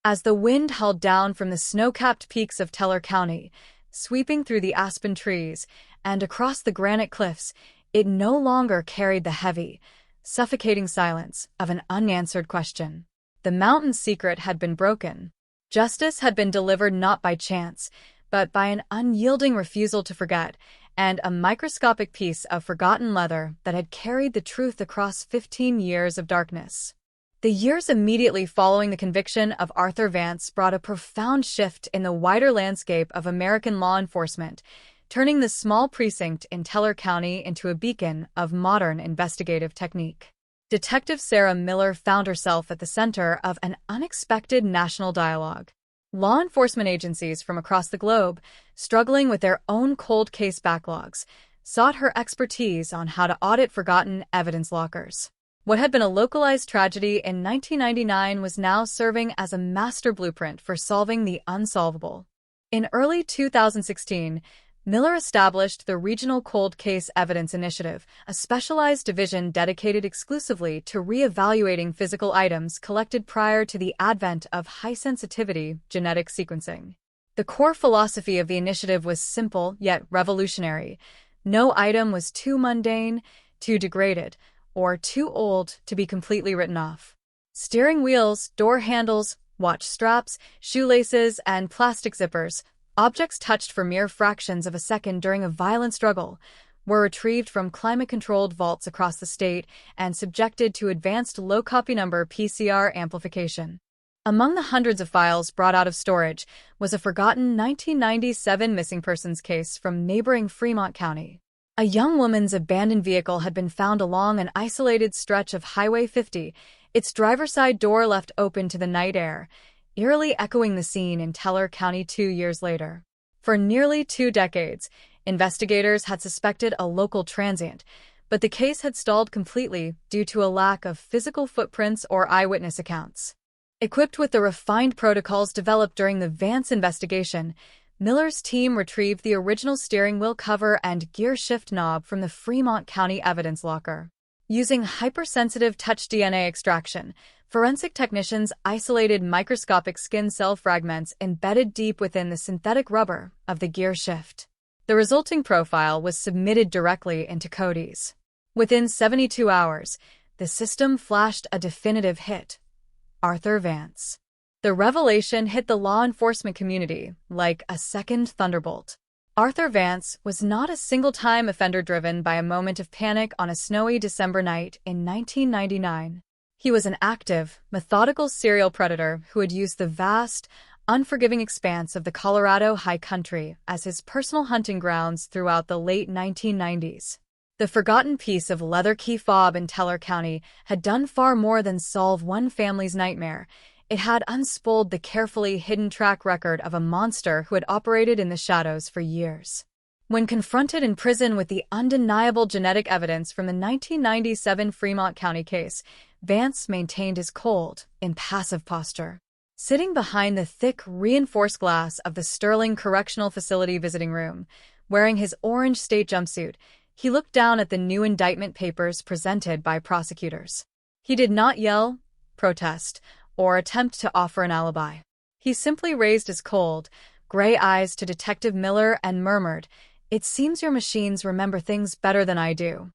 As the wind howled down from the snow-capped peaks of Teller County, sweeping through the aspen trees and across the granite cliffs, it no longer carried the heavy, suffocating silence of an unanswered question. The mountain's secret had been broken. Justice had been delivered not by chance, but by an unyielding refusal to forget, and a microscopic piece of forgotten leather that had carried the truth across 15 years of darkness. The years immediately following the conviction of Arthur Vance brought a profound shift in the wider landscape of American law enforcement, turning the small precinct in Teller County into a beacon of modern investigative technique. Detective Sarah Miller found herself at the center of an unexpected national dialogue. Law enforcement agencies from across the globe, struggling with their own cold case backlogs, sought her expertise on how to audit forgotten evidence lockers. What had been a localized tragedy in 1999 was now serving as a master blueprint for solving the unsolvable. In early 2016, Miller established the Regional Cold Case Evidence Initiative, a specialized division dedicated exclusively to re-evaluating physical items collected prior to the advent of high-sensitivity genetic sequencing. The core philosophy of the initiative was simple yet revolutionary. No item was too mundane, too degraded, or too old to be completely written off. Steering wheels, door handles, watch straps, shoelaces, and plastic zippers, objects touched for mere fractions of a second during a violent struggle, were retrieved from climate-controlled vaults across the state and subjected to advanced low-copy number PCR amplification. Among the hundreds of files brought out of storage was a forgotten 1997 missing persons case from neighboring Fremont County. A young woman's abandoned vehicle had been found along an isolated stretch of Highway 50, its driver's side door left open to the night air, eerily echoing the scene in Teller County 2 years later. For nearly 2 decades, investigators had suspected a local transient, but the case had stalled completely due to a lack of physical footprints or eyewitness accounts. Equipped with the refined protocols developed during the Vance investigation, Miller's team retrieved the original steering wheel cover and gear shift knob from the Fremont County evidence locker. Using hypersensitive touch DNA extraction, forensic technicians isolated microscopic skin cell fragments embedded deep within the synthetic rubber of the gear shift. The resulting profile was submitted directly into Cody's. Within 72 hours, the system flashed a definitive hit: Arthur Vance. The revelation hit the law enforcement community like a second thunderbolt. Arthur Vance was not a single-time offender driven by a moment of panic on a snowy December night in 1999. He was an active, methodical serial predator who had used the vast, unforgiving expanse of the Colorado high country as his personal hunting grounds throughout the late 1990s. The forgotten piece of leather key fob in Teller County had done far more than solve one family's nightmare. It had unspooled the carefully hidden track record of a monster who had operated in the shadows for years. When confronted in prison with the undeniable genetic evidence from the 1997 Fremont County case, Vance maintained his cold, impassive posture. Sitting behind the thick, reinforced glass of the Sterling Correctional Facility visiting room, wearing his orange state jumpsuit, he looked down at the new indictment papers presented by prosecutors. He did not yell, protest, or attempt to offer an alibi. He simply raised his cold, gray eyes to Detective Miller and murmured, "It seems your machines remember things better than I do."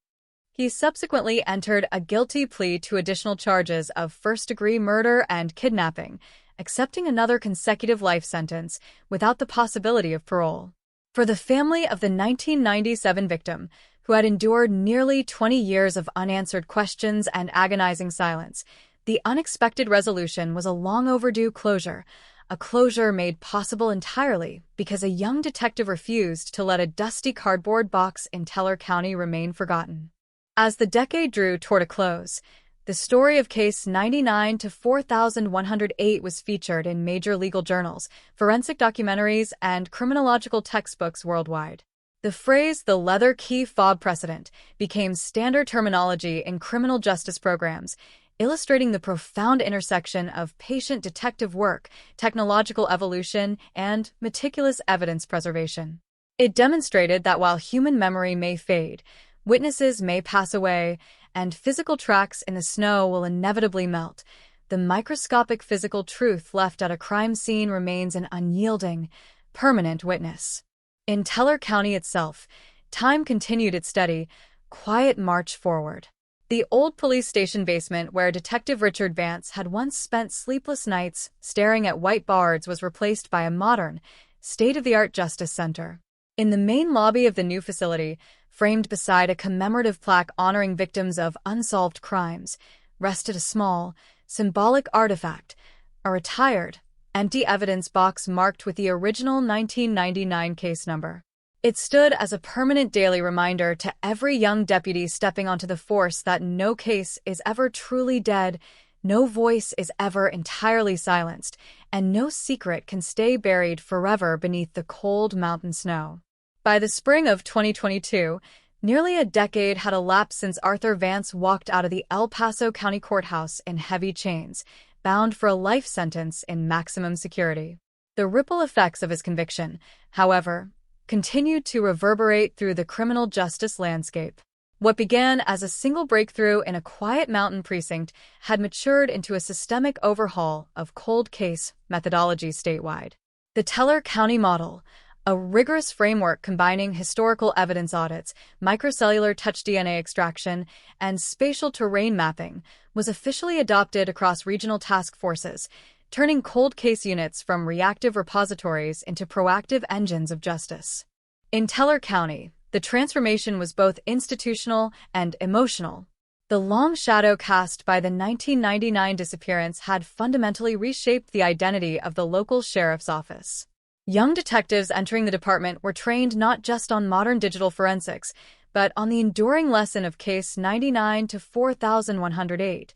He subsequently entered a guilty plea to additional charges of first-degree murder and kidnapping, accepting another consecutive life sentence without the possibility of parole. For the family of the 1997 victim, who had endured nearly 20 years of unanswered questions and agonizing silence, the unexpected resolution was a long overdue closure, a closure made possible entirely because a young detective refused to let a dusty cardboard box in Teller County remain forgotten. As the decade drew toward a close, the story of Case 99 to 4108 was featured in major legal journals, forensic documentaries, and criminological textbooks worldwide. The phrase "the leather key fob precedent" became standard terminology in criminal justice programs, illustrating the profound intersection of patient detective work, technological evolution, and meticulous evidence preservation. It demonstrated that while human memory may fade, witnesses may pass away, and physical tracks in the snow will inevitably melt, the microscopic physical truth left at a crime scene remains an unyielding, permanent witness. In Teller County itself, time continued its steady, quiet march forward. The old police station basement where Detective Richard Vance had once spent sleepless nights staring at white boards was replaced by a modern, state-of-the-art justice center. In the main lobby of the new facility, framed beside a commemorative plaque honoring victims of unsolved crimes, rested a small, symbolic artifact, a retired, empty evidence box marked with the original 1999 case number. It stood as a permanent daily reminder to every young deputy stepping onto the force that no case is ever truly dead, no voice is ever entirely silenced, and no secret can stay buried forever beneath the cold mountain snow. By the spring of 2022, nearly a decade had elapsed since Arthur Vance walked out of the El Paso County Courthouse in heavy chains, bound for a life sentence in maximum security. The ripple effects of his conviction, however, continued to reverberate through the criminal justice landscape. What began as a single breakthrough in a quiet mountain precinct had matured into a systemic overhaul of cold case methodology statewide. The Teller County Model, a rigorous framework combining historical evidence audits, microcellular touch DNA extraction, and spatial terrain mapping, was officially adopted across regional task forces, turning cold case units from reactive repositories into proactive engines of justice. In Teller County, the transformation was both institutional and emotional. The long shadow cast by the 1999 disappearance had fundamentally reshaped the identity of the local sheriff's office. Young detectives entering the department were trained not just on modern digital forensics, but on the enduring lesson of Case 99 to 4108,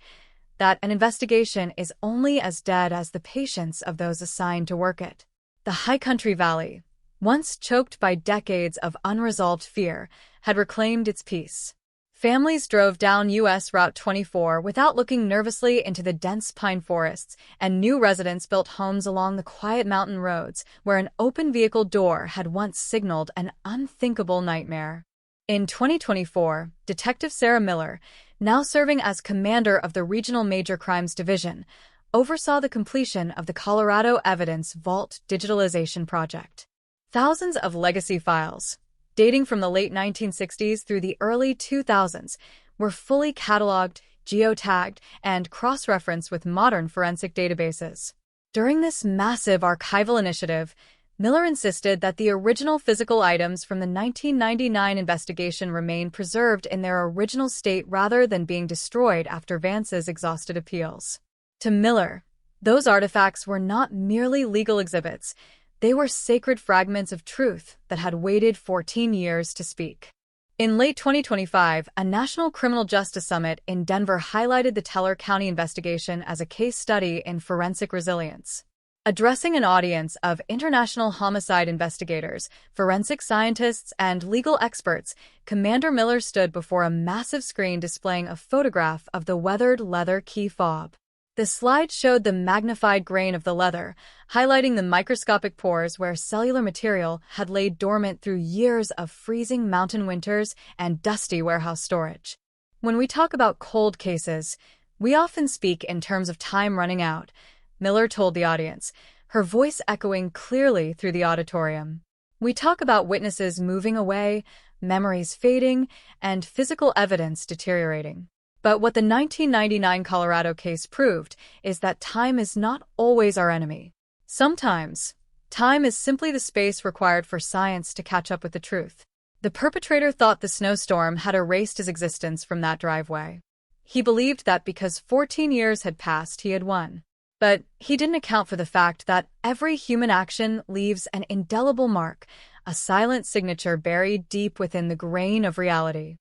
that an investigation is only as dead as the patience of those assigned to work it. The High Country Valley, once choked by decades of unresolved fear, had reclaimed its peace. Families drove down U.S. Route 24 without looking nervously into the dense pine forests, and new residents built homes along the quiet mountain roads where an open vehicle door had once signaled an unthinkable nightmare. In 2024, Detective Sarah Miller, now serving as commander of the Regional Major Crimes Division, oversaw the completion of the Colorado Evidence Vault digitalization project. Thousands of legacy files, dating from the late 1960s through the early 2000s, were fully cataloged, geotagged, and cross-referenced with modern forensic databases. During this massive archival initiative, Miller insisted that the original physical items from the 1999 investigation remain preserved in their original state rather than being destroyed after Vance's exhausted appeals. To Miller, those artifacts were not merely legal exhibits, they were sacred fragments of truth that had waited 14 years to speak. In late 2025, a National Criminal Justice Summit in Denver highlighted the Teller County investigation as a case study in forensic resilience. Addressing an audience of international homicide investigators, forensic scientists, and legal experts, Commander Miller stood before a massive screen displaying a photograph of the weathered leather key fob. The slide showed the magnified grain of the leather, highlighting the microscopic pores where cellular material had laid dormant through years of freezing mountain winters and dusty warehouse storage. When we talk about cold cases, we often speak in terms of time running out, Miller told the audience, her voice echoing clearly through the auditorium. We talk about witnesses moving away, memories fading, and physical evidence deteriorating. But what the 1999 Colorado case proved is that time is not always our enemy. Sometimes, time is simply the space required for science to catch up with the truth. The perpetrator thought the snowstorm had erased his existence from that driveway. He believed that because 14 years had passed, he had won. But he didn't account for the fact that every human action leaves an indelible mark, a silent signature buried deep within the grain of reality.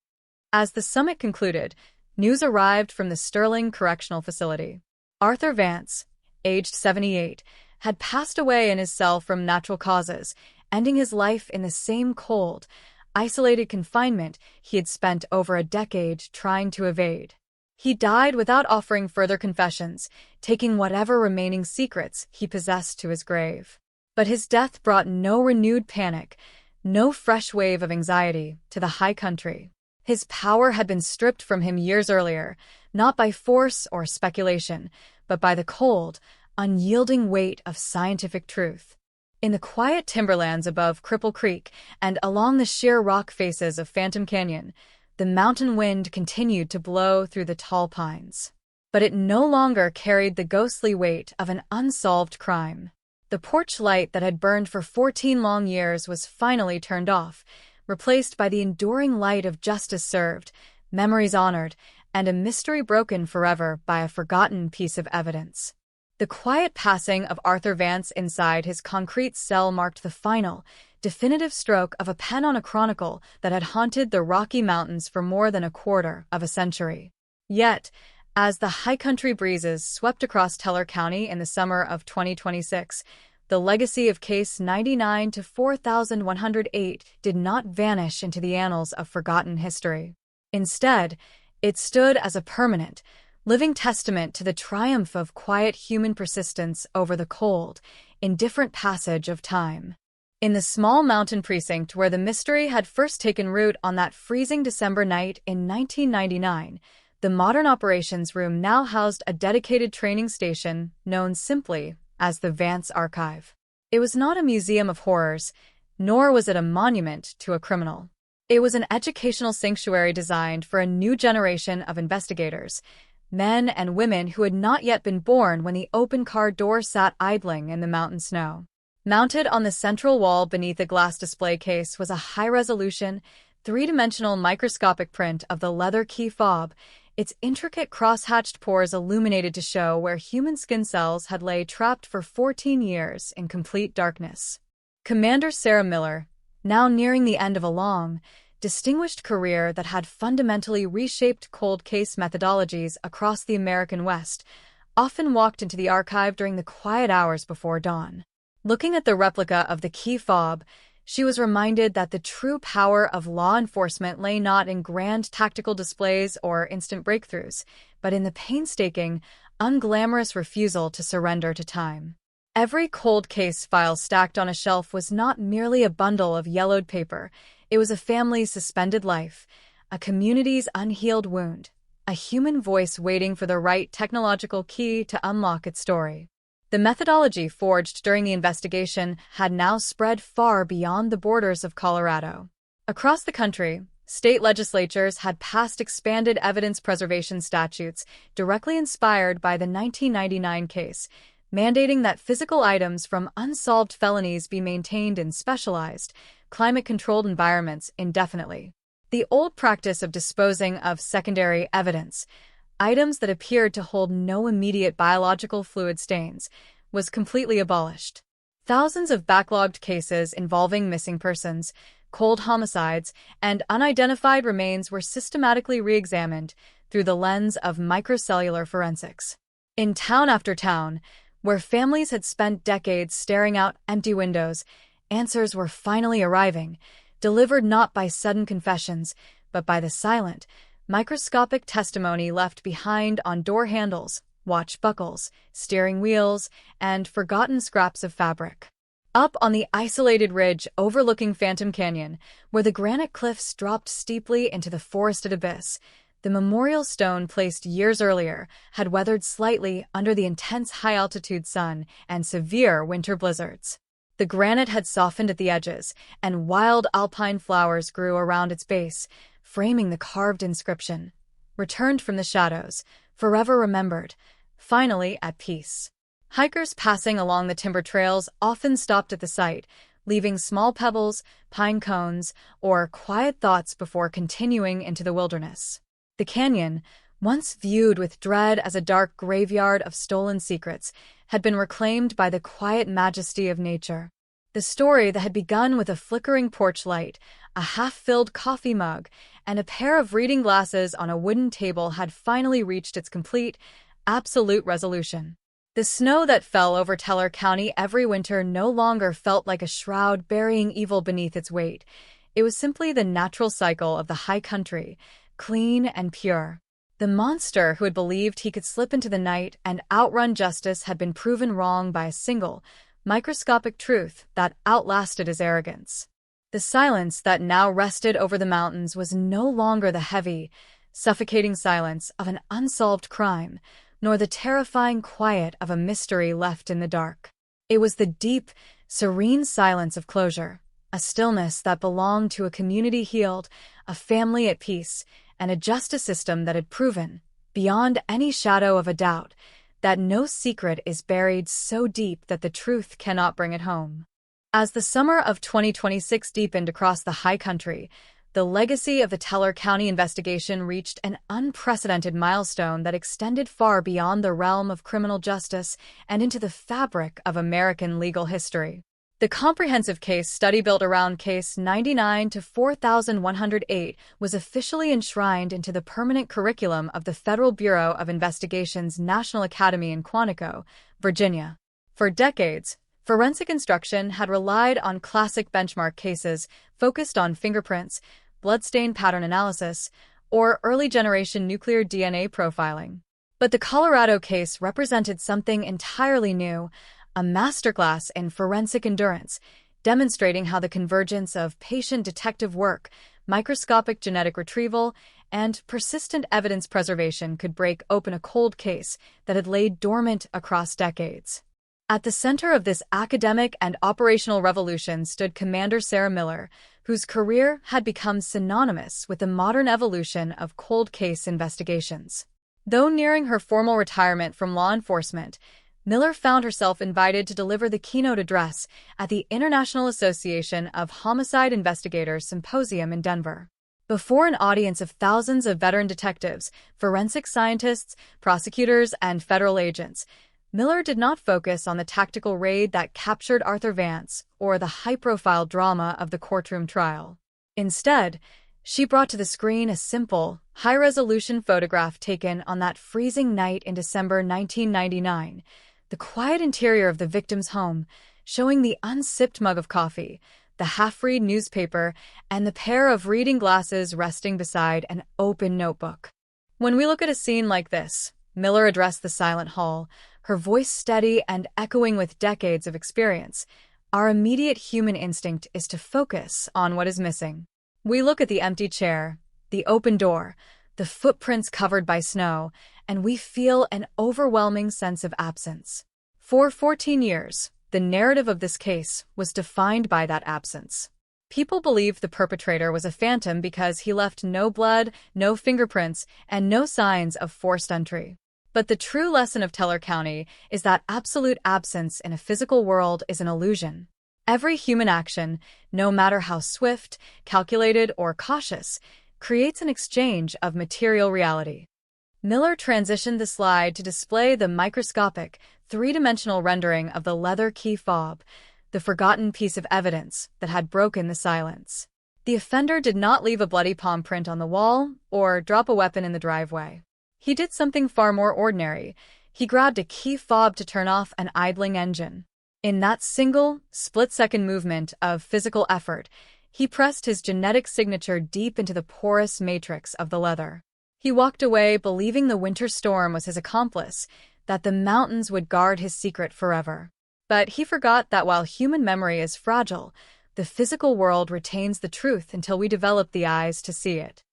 As the summit concluded, news arrived from the Sterling Correctional Facility. Arthur Vance, aged 78, had passed away in his cell from natural causes, ending his life in the same cold, isolated confinement he had spent over a decade trying to evade. He died without offering further confessions, taking whatever remaining secrets he possessed to his grave. But his death brought no renewed panic, no fresh wave of anxiety to the high country. His power had been stripped from him years earlier, not by force or speculation, but by the cold, unyielding weight of scientific truth. In the quiet timberlands above Cripple Creek and along the sheer rock faces of Phantom Canyon, the mountain wind continued to blow through the tall pines. But it no longer carried the ghostly weight of an unsolved crime. The porch light that had burned for 14 long years was finally turned off, replaced by the enduring light of justice served, memories honored, and a mystery broken forever by a forgotten piece of evidence. The quiet passing of Arthur Vance inside his concrete cell marked the final, definitive stroke of a pen on a chronicle that had haunted the Rocky Mountains for more than a quarter of a century. Yet, as the high country breezes swept across Teller County in the summer of 2026, the legacy of Case 99 to 4108 did not vanish into the annals of forgotten history. Instead, it stood as a permanent, living testament to the triumph of quiet human persistence over the cold, indifferent passage of time. In the small mountain precinct where the mystery had first taken root on that freezing December night in 1999, the modern operations room now housed a dedicated training station known simply as the Vance Archive. It was not a museum of horrors, nor was it a monument to a criminal. It was an educational sanctuary designed for a new generation of investigators, men and women who had not yet been born when the open car door sat idling in the mountain snow. Mounted on the central wall beneath a glass display case was a high-resolution, three-dimensional microscopic print of the leather key fob, its intricate cross-hatched pores illuminated to show where human skin cells had lay trapped for 14 years in complete darkness. Commander Sarah Miller, now nearing the end of a long, distinguished career that had fundamentally reshaped cold case methodologies across the American West, often walked into the archive during the quiet hours before dawn. Looking at the replica of the key fob, she was reminded that the true power of law enforcement lay not in grand tactical displays or instant breakthroughs, but in the painstaking, unglamorous refusal to surrender to time. Every cold case file stacked on a shelf was not merely a bundle of yellowed paper. It was a family's suspended life, a community's unhealed wound, a human voice waiting for the right technological key to unlock its story. The methodology forged during the investigation had now spread far beyond the borders of Colorado. Across the country, state legislatures had passed expanded evidence preservation statutes directly inspired by the 1999 case, mandating that physical items from unsolved felonies be maintained in specialized, climate-controlled environments indefinitely. The old practice of disposing of secondary evidence, items that appeared to hold no immediate biological fluid stains, was completely abolished. Thousands of backlogged cases involving missing persons, cold homicides, and unidentified remains were systematically re-examined through the lens of microcellular forensics. In town after town, where families had spent decades staring out empty windows, answers were finally arriving, delivered not by sudden confessions, but by the silent, microscopic testimony left behind on door handles, watch buckles, steering wheels, and forgotten scraps of fabric. Up on the isolated ridge overlooking Phantom Canyon, where the granite cliffs dropped steeply into the forested abyss, the memorial stone placed years earlier had weathered slightly under the intense high-altitude sun and severe winter blizzards. The granite had softened at the edges, and wild alpine flowers grew around its base, framing the carved inscription, returned from the shadows, forever remembered, finally at peace. Hikers passing along the timber trails often stopped at the site, leaving small pebbles, pine cones, or quiet thoughts before continuing into the wilderness. The canyon, once viewed with dread as a dark graveyard of stolen secrets, had been reclaimed by the quiet majesty of nature. The story that had begun with a flickering porch light, a half-filled coffee mug, and a pair of reading glasses on a wooden table had finally reached its complete, absolute resolution. The snow that fell over Teller County every winter no longer felt like a shroud burying evil beneath its weight. It was simply the natural cycle of the high country, clean and pure. The monster who had believed he could slip into the night and outrun justice had been proven wrong by a single, microscopic truth that outlasted his arrogance. The silence that now rested over the mountains was no longer the heavy, suffocating silence of an unsolved crime, nor the terrifying quiet of a mystery left in the dark. It was the deep, serene silence of closure, a stillness that belonged to a community healed, a family at peace, and a justice system that had proven, beyond any shadow of a doubt, that no secret is buried so deep that the truth cannot bring it home. As the summer of 2026 deepened across the high country, the legacy of the Teller County investigation reached an unprecedented milestone that extended far beyond the realm of criminal justice and into the fabric of American legal history. The comprehensive case study built around Case 99 to 4108 was officially enshrined into the permanent curriculum of the Federal Bureau of Investigation's National Academy in Quantico, Virginia. For decades, forensic instruction had relied on classic benchmark cases focused on fingerprints, bloodstain pattern analysis, or early-generation nuclear DNA profiling. But the Colorado case represented something entirely new, a masterclass in forensic endurance, demonstrating how the convergence of patient detective work, microscopic genetic retrieval, and persistent evidence preservation could break open a cold case that had laid dormant across decades. At the center of this academic and operational revolution stood Commander Sarah Miller, whose career had become synonymous with the modern evolution of cold case investigations. Though nearing her formal retirement from law enforcement, Miller found herself invited to deliver the keynote address at the International Association of Homicide Investigators Symposium in Denver. Before an audience of thousands of veteran detectives, forensic scientists, prosecutors, and federal agents, Miller did not focus on the tactical raid that captured Arthur Vance or the high-profile drama of the courtroom trial. Instead, she brought to the screen a simple, high-resolution photograph taken on that freezing night in December 1999, the quiet interior of the victim's home, showing the unsipped mug of coffee, the half-read newspaper, and the pair of reading glasses resting beside an open notebook. When we look at a scene like this, Miller addressed the silent hall, her voice steady and echoing with decades of experience. Our immediate human instinct is to focus on what is missing. We look at the empty chair, the open door, the footprints covered by snow, and we feel an overwhelming sense of absence. For 14 years, the narrative of this case was defined by that absence. People believed the perpetrator was a phantom because he left no blood, no fingerprints, and no signs of forced entry. But the true lesson of Teller County is that absolute absence in a physical world is an illusion. Every human action, no matter how swift, calculated, or cautious, creates an exchange of material reality. Miller transitioned the slide to display the microscopic, three-dimensional rendering of the leather key fob, the forgotten piece of evidence that had broken the silence. The offender did not leave a bloody palm print on the wall or drop a weapon in the driveway. He did something far more ordinary. He grabbed a key fob to turn off an idling engine. In that single, split-second movement of physical effort, he pressed his genetic signature deep into the porous matrix of the leather. He walked away believing the winter storm was his accomplice, that the mountains would guard his secret forever. But he forgot that while human memory is fragile, the physical world retains the truth until we develop the eyes to see it.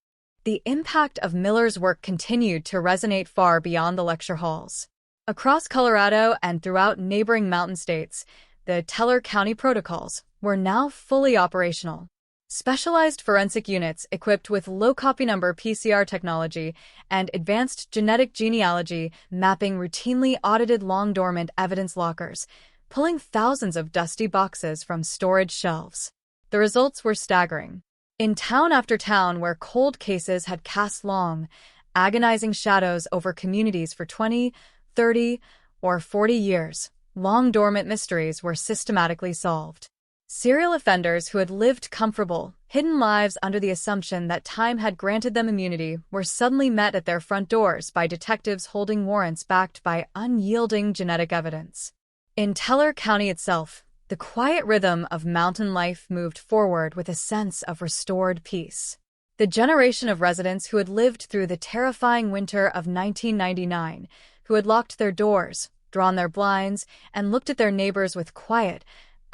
The impact of Miller's work continued to resonate far beyond the lecture halls. Across Colorado and throughout neighboring mountain states, the Teller County protocols were now fully operational. Specialized forensic units equipped with low copy number PCR technology and advanced genetic genealogy mapping routinely audited long-dormant evidence lockers, pulling thousands of dusty boxes from storage shelves. The results were staggering. In town after town where cold cases had cast long, agonizing shadows over communities for 20, 30, or 40 years, long-dormant mysteries were systematically solved. Serial offenders who had lived comfortable, hidden lives under the assumption that time had granted them immunity were suddenly met at their front doors by detectives holding warrants backed by unyielding genetic evidence. In Teller County itself, the quiet rhythm of mountain life moved forward with a sense of restored peace. The generation of residents who had lived through the terrifying winter of 1999, who had locked their doors, drawn their blinds, and looked at their neighbors with quiet,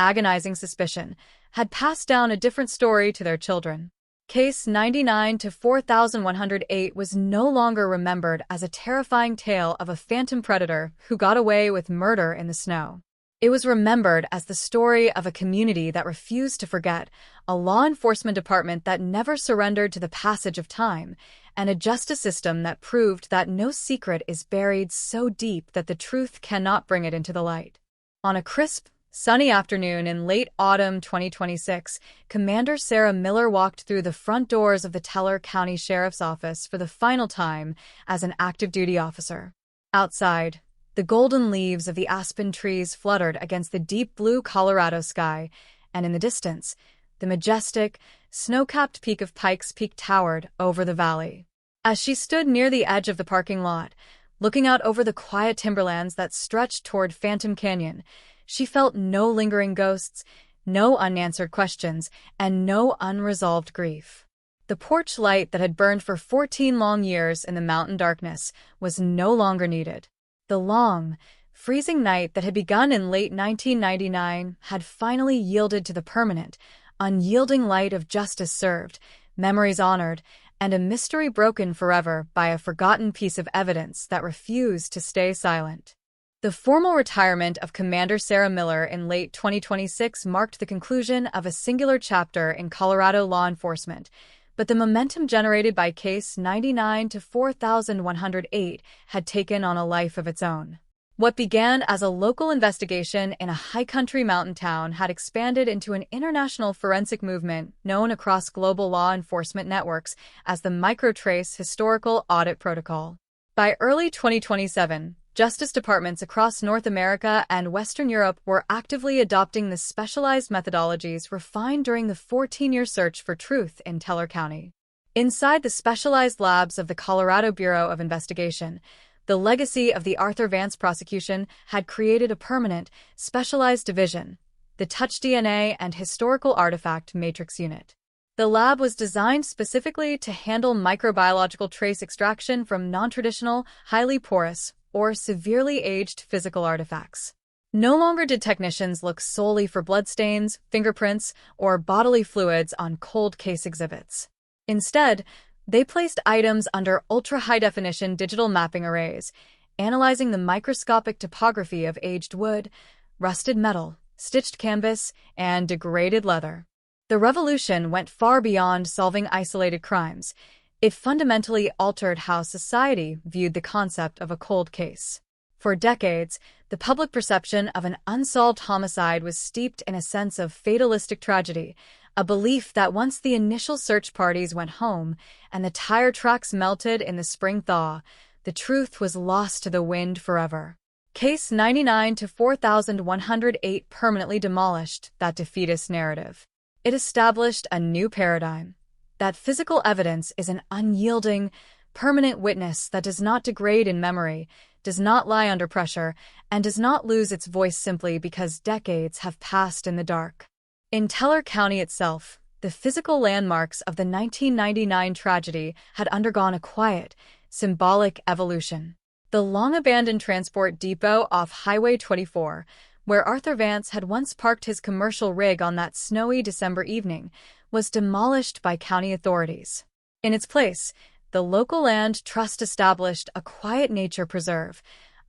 agonizing suspicion, had passed down a different story to their children. Case 99-4108 was no longer remembered as a terrifying tale of a phantom predator who got away with murder in the snow. It was remembered as the story of a community that refused to forget, a law enforcement department that never surrendered to the passage of time, and a justice system that proved that no secret is buried so deep that the truth cannot bring it into the light. On a crisp, sunny afternoon in late autumn 2026, Commander Sarah Miller walked through the front doors of the Teller County Sheriff's Office for the final time as an active duty officer. Outside, the golden leaves of the aspen trees fluttered against the deep blue Colorado sky, and in the distance, the majestic, snow-capped peak of Pikes Peak towered over the valley. As she stood near the edge of the parking lot, looking out over the quiet timberlands that stretched toward Phantom Canyon, she felt no lingering ghosts, no unanswered questions, and no unresolved grief. The porch light that had burned for 14 long years in the mountain darkness was no longer needed. The long, freezing night that had begun in late 1999 had finally yielded to the permanent, unyielding light of justice served, memories honored, and a mystery broken forever by a forgotten piece of evidence that refused to stay silent. The formal retirement of Commander Sarah Miller in late 2026 marked the conclusion of a singular chapter in Colorado law enforcement, but the momentum generated by Case 99-4108 had taken on a life of its own. What began as a local investigation in a high-country mountain town had expanded into an international forensic movement known across global law enforcement networks as the Microtrace Historical Audit Protocol. By early 2027, justice departments across North America and Western Europe were actively adopting the specialized methodologies refined during the 14-year search for truth in Teller County. Inside the specialized labs of the Colorado Bureau of Investigation, the legacy of the Arthur Vance prosecution had created a permanent, specialized division, the Touch DNA and Historical Artifact Matrix Unit. The lab was designed specifically to handle microbiological trace extraction from non-traditional, highly porous, or severely aged physical artifacts. No longer did technicians look solely for bloodstains, fingerprints, or bodily fluids on cold case exhibits. Instead, they placed items under ultra-high-definition digital mapping arrays, analyzing the microscopic topography of aged wood, rusted metal, stitched canvas, and degraded leather. The revolution went far beyond solving isolated crimes. It fundamentally altered how society viewed the concept of a cold case. For decades, the public perception of an unsolved homicide was steeped in a sense of fatalistic tragedy, a belief that once the initial search parties went home and the tire tracks melted in the spring thaw, the truth was lost to the wind forever. Case 99-4108 permanently demolished that defeatist narrative. It established a new paradigm. That physical evidence is an unyielding, permanent witness that does not degrade in memory, does not lie under pressure, and does not lose its voice simply because decades have passed in the dark. In Teller County itself, the physical landmarks of the 1999 tragedy had undergone a quiet, symbolic evolution. The long-abandoned transport depot off Highway 24, where Arthur Vance had once parked his commercial rig on that snowy December evening, was demolished by county authorities. In its place, the local land trust established a quiet nature preserve,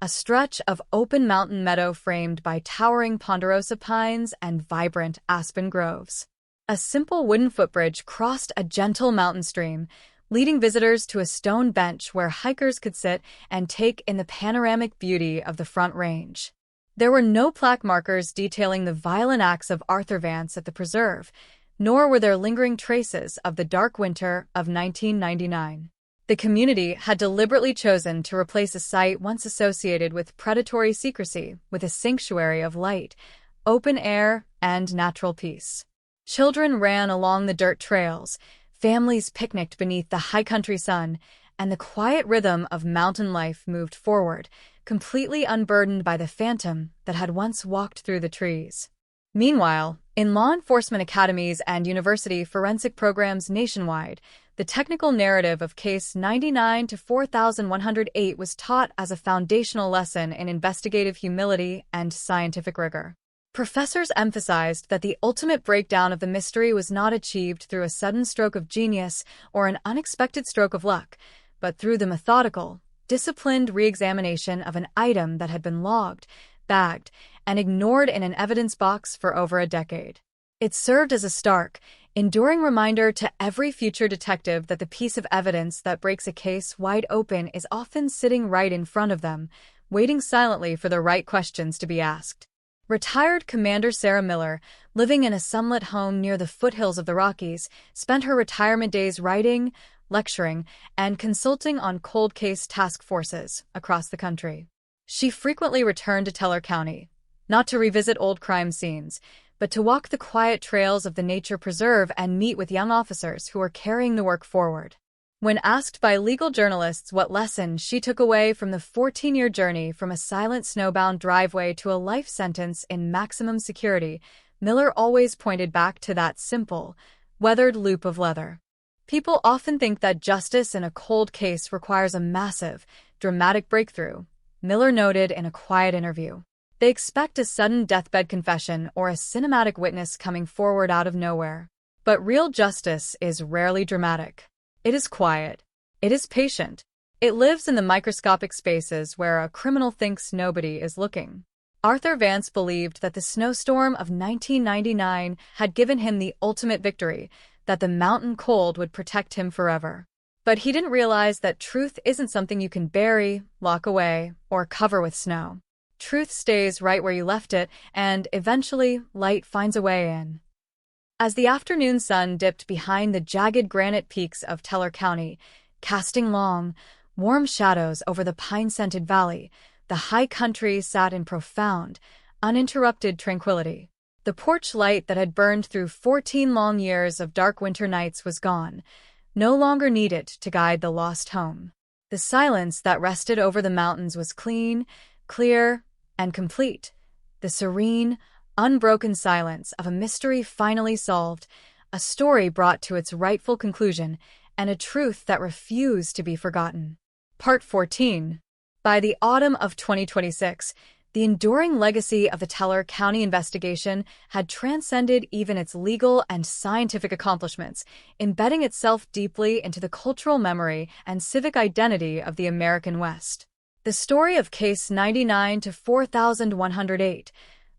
a stretch of open mountain meadow framed by towering ponderosa pines and vibrant aspen groves. A simple wooden footbridge crossed a gentle mountain stream, leading visitors to a stone bench where hikers could sit and take in the panoramic beauty of the Front Range. There were no plaque markers detailing the violent acts of Arthur Vance at the preserve, nor were there lingering traces of the dark winter of 1999. The community had deliberately chosen to replace a site once associated with predatory secrecy with a sanctuary of light, open air, and natural peace. Children ran along the dirt trails, families picnicked beneath the high country sun, and the quiet rhythm of mountain life moved forward, completely unburdened by the phantom that had once walked through the trees. Meanwhile, in law enforcement academies and university forensic programs nationwide, the technical narrative of Case 99-4108 was taught as a foundational lesson in investigative humility and scientific rigor. Professors emphasized that the ultimate breakdown of the mystery was not achieved through a sudden stroke of genius or an unexpected stroke of luck, but through the methodical, disciplined re-examination of an item that had been logged, bagged, and ignored in an evidence box for over a decade. It served as a stark, enduring reminder to every future detective that the piece of evidence that breaks a case wide open is often sitting right in front of them, waiting silently for the right questions to be asked. Retired Commander Sarah Miller, living in a sunlit home near the foothills of the Rockies, spent her retirement days writing, lecturing, and consulting on cold case task forces across the country. She frequently returned to Teller County, not to revisit old crime scenes, but to walk the quiet trails of the nature preserve and meet with young officers who were carrying the work forward. When asked by legal journalists what lesson she took away from the 14-year journey from a silent snowbound driveway to a life sentence in maximum security, Miller always pointed back to that simple, weathered loop of leather. People often think that justice in a cold case requires a massive, dramatic breakthrough, Miller noted in a quiet interview. They expect a sudden deathbed confession or a cinematic witness coming forward out of nowhere. But real justice is rarely dramatic. It is quiet. It is patient. It lives in the microscopic spaces where a criminal thinks nobody is looking. Arthur Vance believed that the snowstorm of 1999 had given him the ultimate victory, that the mountain cold would protect him forever. But he didn't realize that truth isn't something you can bury, lock away, or cover with snow. Truth stays right where you left it, and eventually, light finds a way in. As the afternoon sun dipped behind the jagged granite peaks of Teller County, casting long, warm shadows over the pine-scented valley, the high country sat in profound, uninterrupted tranquility. The porch light that had burned through 14 long years of dark winter nights was gone, no longer needed to guide the lost home. The silence that rested over the mountains was clean, clear, and complete. The serene, unbroken silence of a mystery finally solved, a story brought to its rightful conclusion, and a truth that refused to be forgotten. Part 14. By the autumn of 2026, the enduring legacy of the Teller County investigation had transcended even its legal and scientific accomplishments, embedding itself deeply into the cultural memory and civic identity of the American West. The story of Case 99-4108,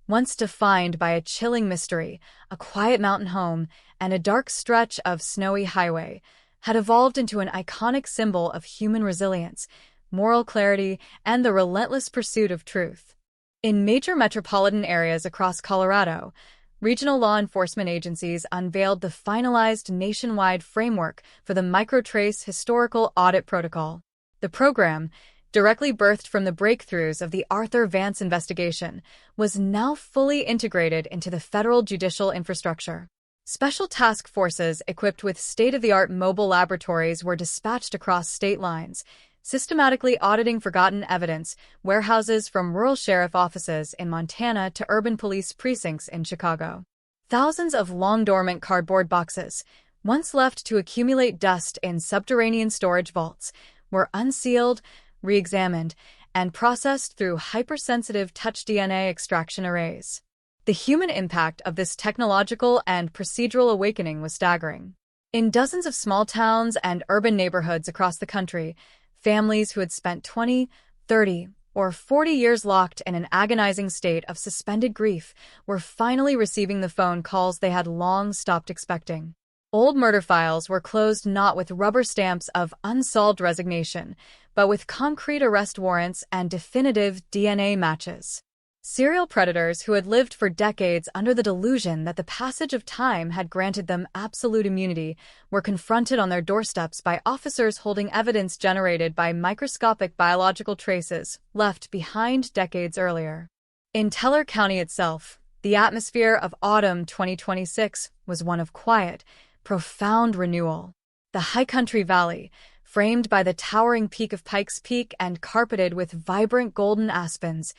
once defined by a chilling mystery, a quiet mountain home, and a dark stretch of snowy highway, had evolved into an iconic symbol of human resilience, moral clarity, and the relentless pursuit of truth. In major metropolitan areas across Colorado, regional law enforcement agencies unveiled the finalized nationwide framework for the Microtrace Historical Audit Protocol. The program, directly birthed from the breakthroughs of the Arthur Vance investigation, was now fully integrated into the federal judicial infrastructure. Special task forces equipped with state-of-the-art mobile laboratories were dispatched across state lines, systematically auditing forgotten evidence, warehouses from rural sheriff offices in Montana to urban police precincts in Chicago. Thousands of long-dormant cardboard boxes, once left to accumulate dust in subterranean storage vaults, were unsealed, re-examined, and processed through hypersensitive touch DNA extraction arrays. The human impact of this technological and procedural awakening was staggering. In dozens of small towns and urban neighborhoods across the country, families who had spent 20, 30, or 40 years locked in an agonizing state of suspended grief, were finally receiving the phone calls they had long stopped expecting. Old murder files were closed not with rubber stamps of unsolved resignation, but with concrete arrest warrants and definitive DNA matches. Serial predators who had lived for decades under the delusion that the passage of time had granted them absolute immunity were confronted on their doorsteps by officers holding evidence generated by microscopic biological traces left behind decades earlier. In Teller County itself, the atmosphere of autumn 2026 was one of quiet, profound renewal. The high country valley, framed by the towering peak of Pikes Peak and carpeted with vibrant golden aspens,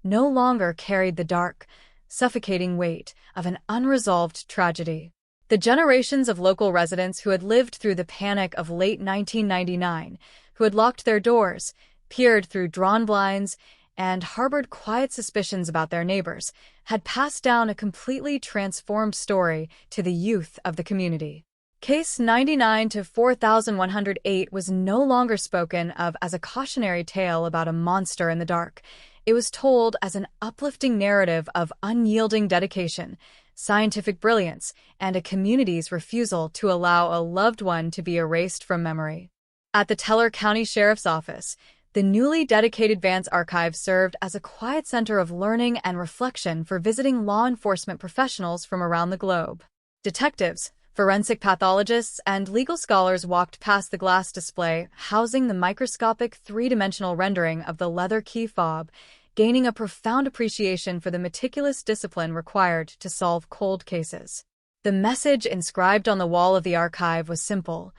no longer carried the dark, suffocating weight of an unresolved tragedy. The generations of local residents who had lived through the panic of late 1999, who had locked their doors, peered through drawn blinds, and harbored quiet suspicions about their neighbors, had passed down a completely transformed story to the youth of the community. Case 99-4108 was no longer spoken of as a cautionary tale about a monster in the dark. It was told as an uplifting narrative of unyielding dedication, scientific brilliance, and a community's refusal to allow a loved one to be erased from memory. At the Teller County Sheriff's Office, the newly dedicated Vance Archive served as a quiet center of learning and reflection for visiting law enforcement professionals from around the globe. Detectives, forensic pathologists, and legal scholars walked past the glass display housing the microscopic three-dimensional rendering of the leather key fob, gaining a profound appreciation for the meticulous discipline required to solve cold cases. The message inscribed on the wall of the archive was simple: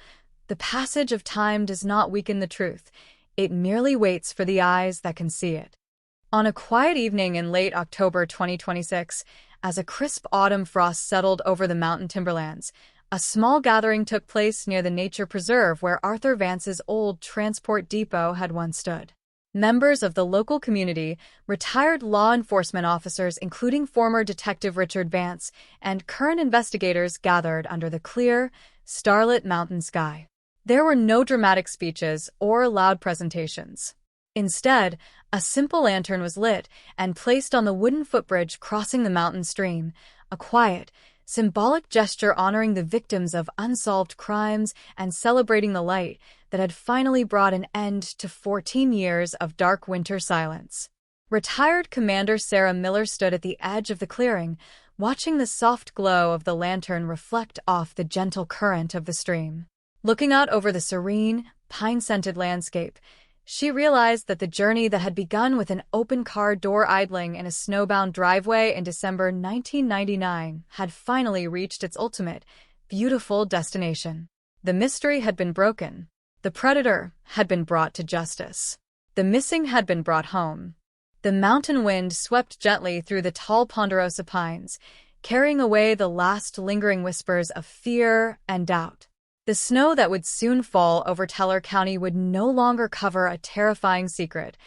the passage of time does not weaken the truth, it merely waits for the eyes that can see it. On a quiet evening in late October 2026, as a crisp autumn frost settled over the mountain timberlands, a small gathering took place near the nature preserve where Arthur Vance's old transport depot had once stood. Members of the local community, retired law enforcement officers including former Detective Richard Vance, and current investigators gathered under the clear, starlit mountain sky. There were no dramatic speeches or loud presentations. Instead, a simple lantern was lit and placed on the wooden footbridge crossing the mountain stream, a quiet, symbolic gesture honoring the victims of unsolved crimes and celebrating the light that had finally brought an end to 14 years of dark winter silence. Retired Commander Sarah Miller stood at the edge of the clearing, watching the soft glow of the lantern reflect off the gentle current of the stream. Looking out over the serene, pine-scented landscape, she realized that the journey that had begun with an open car door idling in a snowbound driveway in December 1999 had finally reached its ultimate, beautiful destination. The mystery had been broken. The predator had been brought to justice. The missing had been brought home. The mountain wind swept gently through the tall ponderosa pines, carrying away the last lingering whispers of fear and doubt. The snow that would soon fall over Teller County would no longer cover a terrifying secret.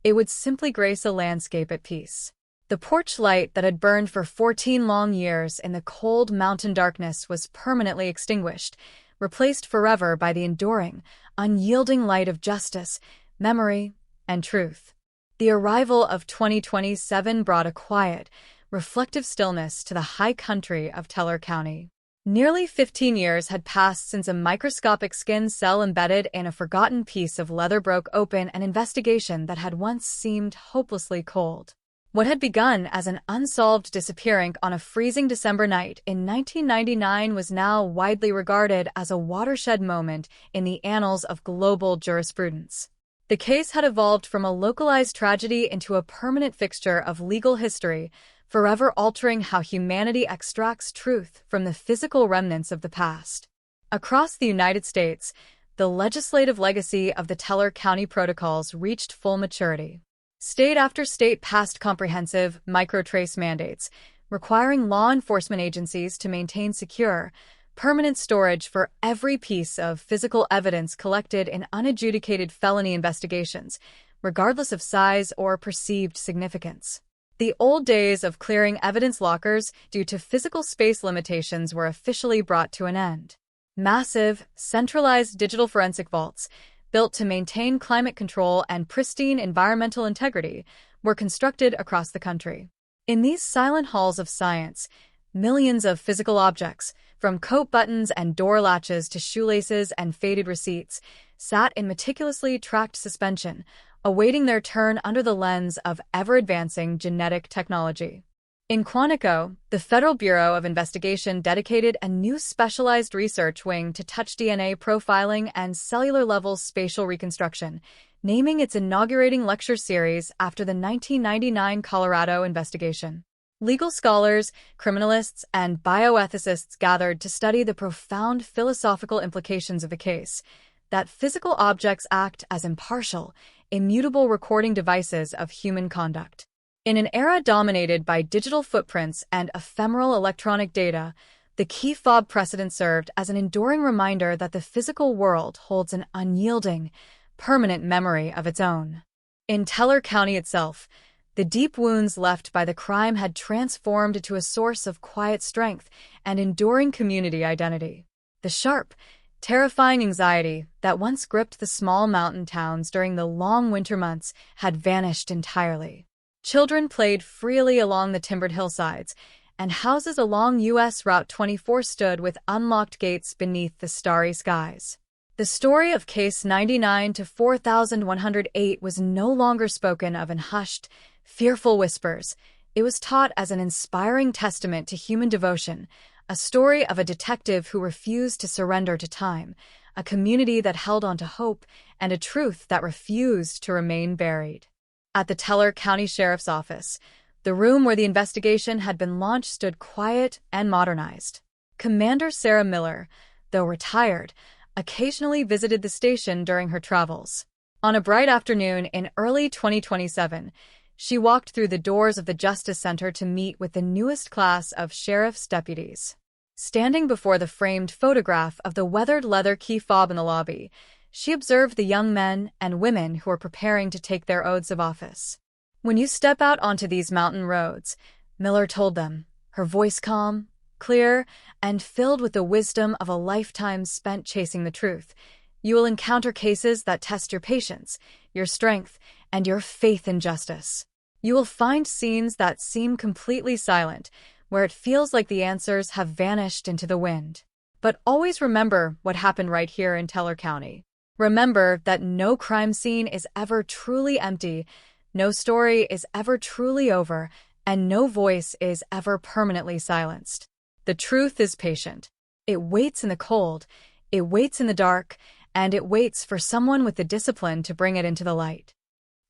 It would simply grace a landscape at peace. The porch light that had burned for 14 long years in the cold mountain darkness was permanently extinguished, replaced forever by the enduring, unyielding light of justice, memory, and truth. The arrival of 2027 brought a quiet, reflective stillness to the high country of Teller County. Nearly 15 years had passed since a microscopic skin cell embedded in a forgotten piece of leather broke open an investigation that had once seemed hopelessly cold. What had begun as an unsolved disappearance on a freezing December night in 1999 was now widely regarded as a watershed moment in the annals of global jurisprudence. The case had evolved from a localized tragedy into a permanent fixture of legal history, forever altering how humanity extracts truth from the physical remnants of the past. Across the United States, the legislative legacy of the Teller County Protocols reached full maturity. State after state passed comprehensive microtrace mandates, requiring law enforcement agencies to maintain secure, permanent storage for every piece of physical evidence collected in unadjudicated felony investigations, regardless of size or perceived significance. The old days of clearing evidence lockers due to physical space limitations were officially brought to an end. Massive, centralized digital forensic vaults, built to maintain climate control and pristine environmental integrity, were constructed across the country. In these silent halls of science, millions of physical objects, from coat buttons and door latches to shoelaces and faded receipts, sat in meticulously tracked suspension, awaiting their turn under the lens of ever-advancing genetic technology. In Quantico, the Federal Bureau of Investigation dedicated a new specialized research wing to touch DNA profiling and cellular-level spatial reconstruction, naming its inaugurating lecture series after the 1999 Colorado investigation. Legal scholars, criminalists, and bioethicists gathered to study the profound philosophical implications of the case, that physical objects act as impartial, immutable recording devices of human conduct. In an era dominated by digital footprints and ephemeral electronic data, the key fob precedent served as an enduring reminder that the physical world holds an unyielding, permanent memory of its own. In Teller County itself, the deep wounds left by the crime had transformed into a source of quiet strength and enduring community identity. The sharp, terrifying anxiety that once gripped the small mountain towns during the long winter months had vanished entirely. Children played freely along the timbered hillsides, and houses along U.S. Route 24 stood with unlocked gates beneath the starry skies. The story of Case 99 to 4108 was no longer spoken of in hushed, fearful whispers. It was taught as an inspiring testament to human devotion, a story of a detective who refused to surrender to time, a community that held on to hope, and a truth that refused to remain buried. At the Teller County Sheriff's Office, the room where the investigation had been launched stood quiet and modernized. Commander Sarah Miller, though retired, occasionally visited the station during her travels. On a bright afternoon in early 2027, she walked through the doors of the Justice Center to meet with the newest class of sheriff's deputies. Standing before the framed photograph of the weathered leather key fob in the lobby, she observed the young men and women who were preparing to take their oaths of office. "When you step out onto these mountain roads," Miller told them, her voice calm, clear, and filled with the wisdom of a lifetime spent chasing the truth, "you will encounter cases that test your patience, your strength, and your faith in justice. You will find scenes that seem completely silent, where it feels like the answers have vanished into the wind. But always remember what happened right here in Teller County. Remember that no crime scene is ever truly empty, no story is ever truly over, and no voice is ever permanently silenced. The truth is patient. It waits in the cold, it waits in the dark, and it waits for someone with the discipline to bring it into the light."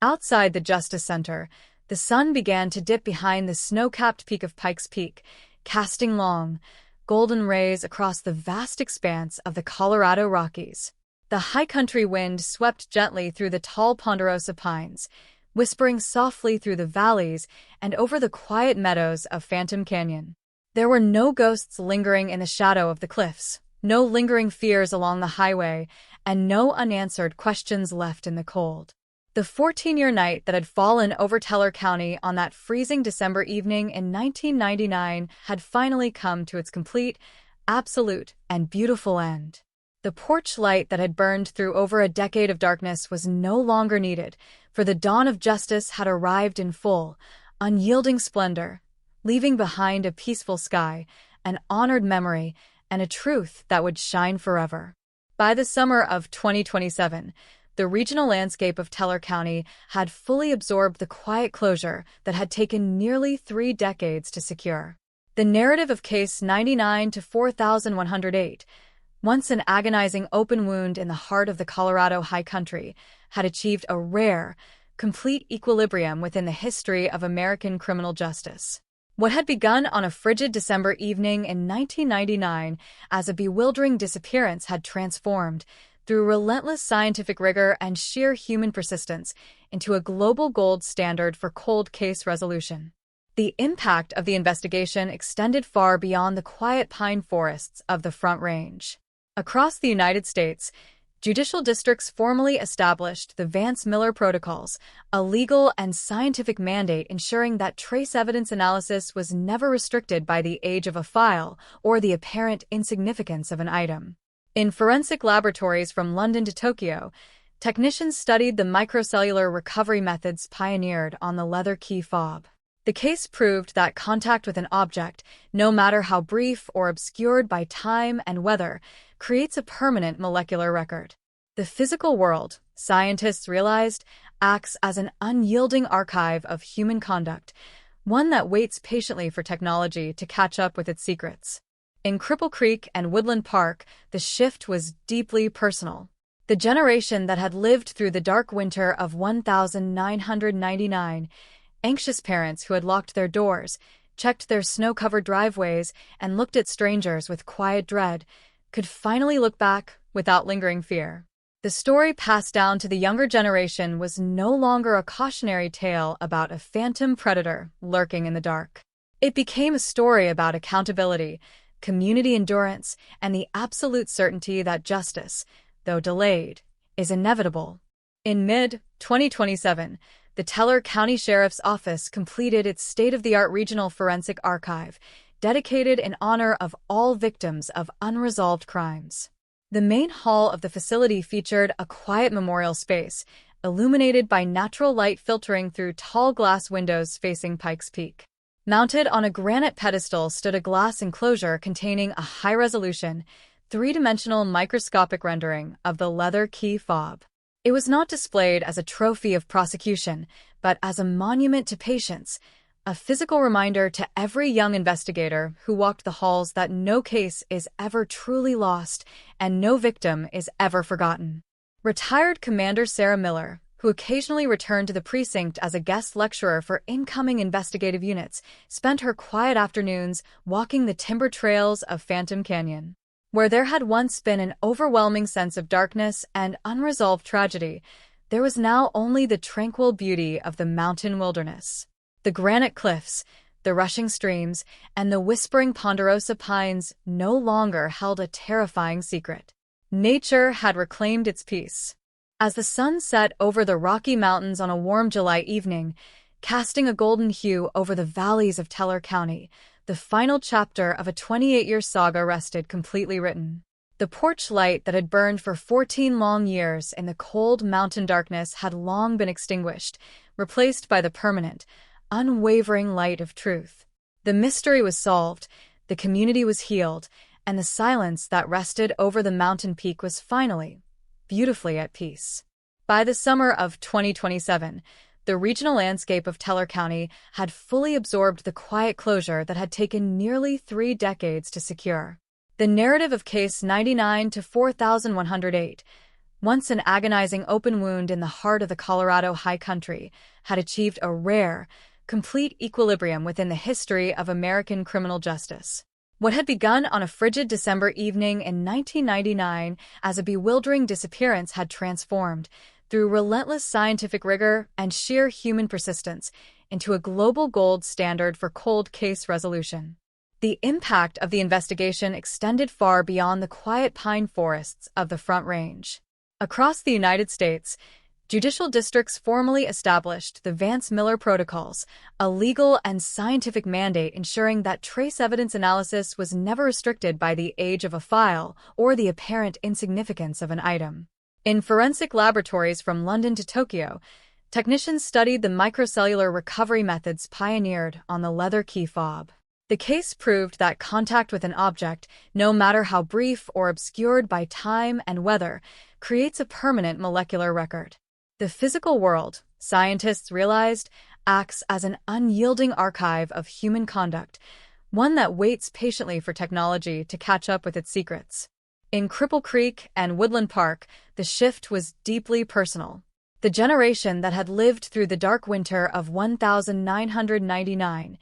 Outside the Justice Center, the sun began to dip behind the snow-capped peak of Pikes Peak, casting long, golden rays across the vast expanse of the Colorado Rockies. The high country wind swept gently through the tall ponderosa pines, whispering softly through the valleys and over the quiet meadows of Phantom Canyon. There were no ghosts lingering in the shadow of the cliffs, no lingering fears along the highway, and no unanswered questions left in the cold. The 14-year night that had fallen over Teller County on that freezing December evening in 1999 had finally come to its complete, absolute, and beautiful end. The porch light that had burned through over a decade of darkness was no longer needed, for the dawn of justice had arrived in full, unyielding splendor, leaving behind a peaceful sky, an honored memory, and a truth that would shine forever. By the summer of 2027, the regional landscape of Teller County had fully absorbed the quiet closure that had taken nearly 3 decades to secure. The narrative of Case 99 to 4108, once an agonizing open wound in the heart of the Colorado high country, had achieved a rare, complete equilibrium within the history of American criminal justice. What had begun on a frigid December evening in 1999 as a bewildering disappearance had transformed, through relentless scientific rigor and sheer human persistence, into a global gold standard for cold case resolution. The impact of the investigation extended far beyond the quiet pine forests of the Front Range. Across the United States, judicial districts formally established the Vance-Miller Protocols, a legal and scientific mandate ensuring that trace evidence analysis was never restricted by the age of a file or the apparent insignificance of an item. In forensic laboratories from London to Tokyo, Technicians studied the microcellular recovery methods pioneered on the leather key fob. The case proved that contact with an object, no matter how brief or obscured by time and weather, creates a permanent molecular record. The physical world, scientists realized, acts as an unyielding archive of human conduct, one that waits patiently for technology to catch up with its secrets. In Cripple Creek and Woodland Park, the shift was deeply personal. The generation that had lived through the dark winter of 1999, anxious parents who had locked their doors, checked their snow-covered driveways, and looked at strangers with quiet dread, could finally look back without lingering fear. The story passed down to the younger generation was no longer a cautionary tale about a phantom predator lurking in the dark. It became a story about accountability, community endurance, and the absolute certainty that justice, though delayed, is inevitable. In mid-2027, the Teller County Sheriff's Office completed its state-of-the-art regional forensic archive, dedicated in honor of all victims of unresolved crimes. The main hall of the facility featured a quiet memorial space, illuminated by natural light filtering through tall glass windows facing Pikes Peak. Mounted on a granite pedestal stood a glass enclosure containing a high-resolution, three-dimensional microscopic rendering of the leather key fob. It was not displayed as a trophy of prosecution, but as a monument to patience, a physical reminder to every young investigator who walked the halls that no case is ever truly lost and no victim is ever forgotten. Retired Commander Sarah Miller, who occasionally returned to the precinct as a guest lecturer for incoming investigative units, spent her quiet afternoons walking the timber trails of Phantom Canyon. Where there had once been an overwhelming sense of darkness and unresolved tragedy, there was now only the tranquil beauty of the mountain wilderness. The granite cliffs, the rushing streams, and the whispering ponderosa pines no longer held a terrifying secret. Nature had reclaimed its peace. As the sun set over the Rocky Mountains on a warm July evening, casting a golden hue over the valleys of Teller County, the final chapter of a 28-year saga rested completely written. The porch light that had burned for 14 long years in the cold mountain darkness had long been extinguished, replaced by the permanent, unwavering light of truth. The mystery was solved, the community was healed, and the silence that rested over the mountain peak was finally, beautifully at peace. By the summer of 2027, the regional landscape of Teller County had fully absorbed the quiet closure that had taken nearly 3 decades to secure. The narrative of Case 99 to 4108, once an agonizing open wound in the heart of the Colorado high country, had achieved a rare, complete equilibrium within the history of American criminal justice. What had begun on a frigid December evening in 1999 as a bewildering disappearance had transformed, through relentless scientific rigor and sheer human persistence, into a global gold standard for cold case resolution. The impact of the investigation extended far beyond the quiet pine forests of the Front Range. Across the United States, judicial districts formally established the Vance-Miller Protocols, a legal and scientific mandate ensuring that trace evidence analysis was never restricted by the age of a file or the apparent insignificance of an item. In forensic laboratories from London to Tokyo, technicians studied the microcellular recovery methods pioneered on the leather key fob. The case proved that contact with an object, no matter how brief or obscured by time and weather, creates a permanent molecular record. The physical world, scientists realized, acts as an unyielding archive of human conduct, one that waits patiently for technology to catch up with its secrets. In Cripple Creek and Woodland Park, the shift was deeply personal. The generation that had lived through the dark winter of 1999,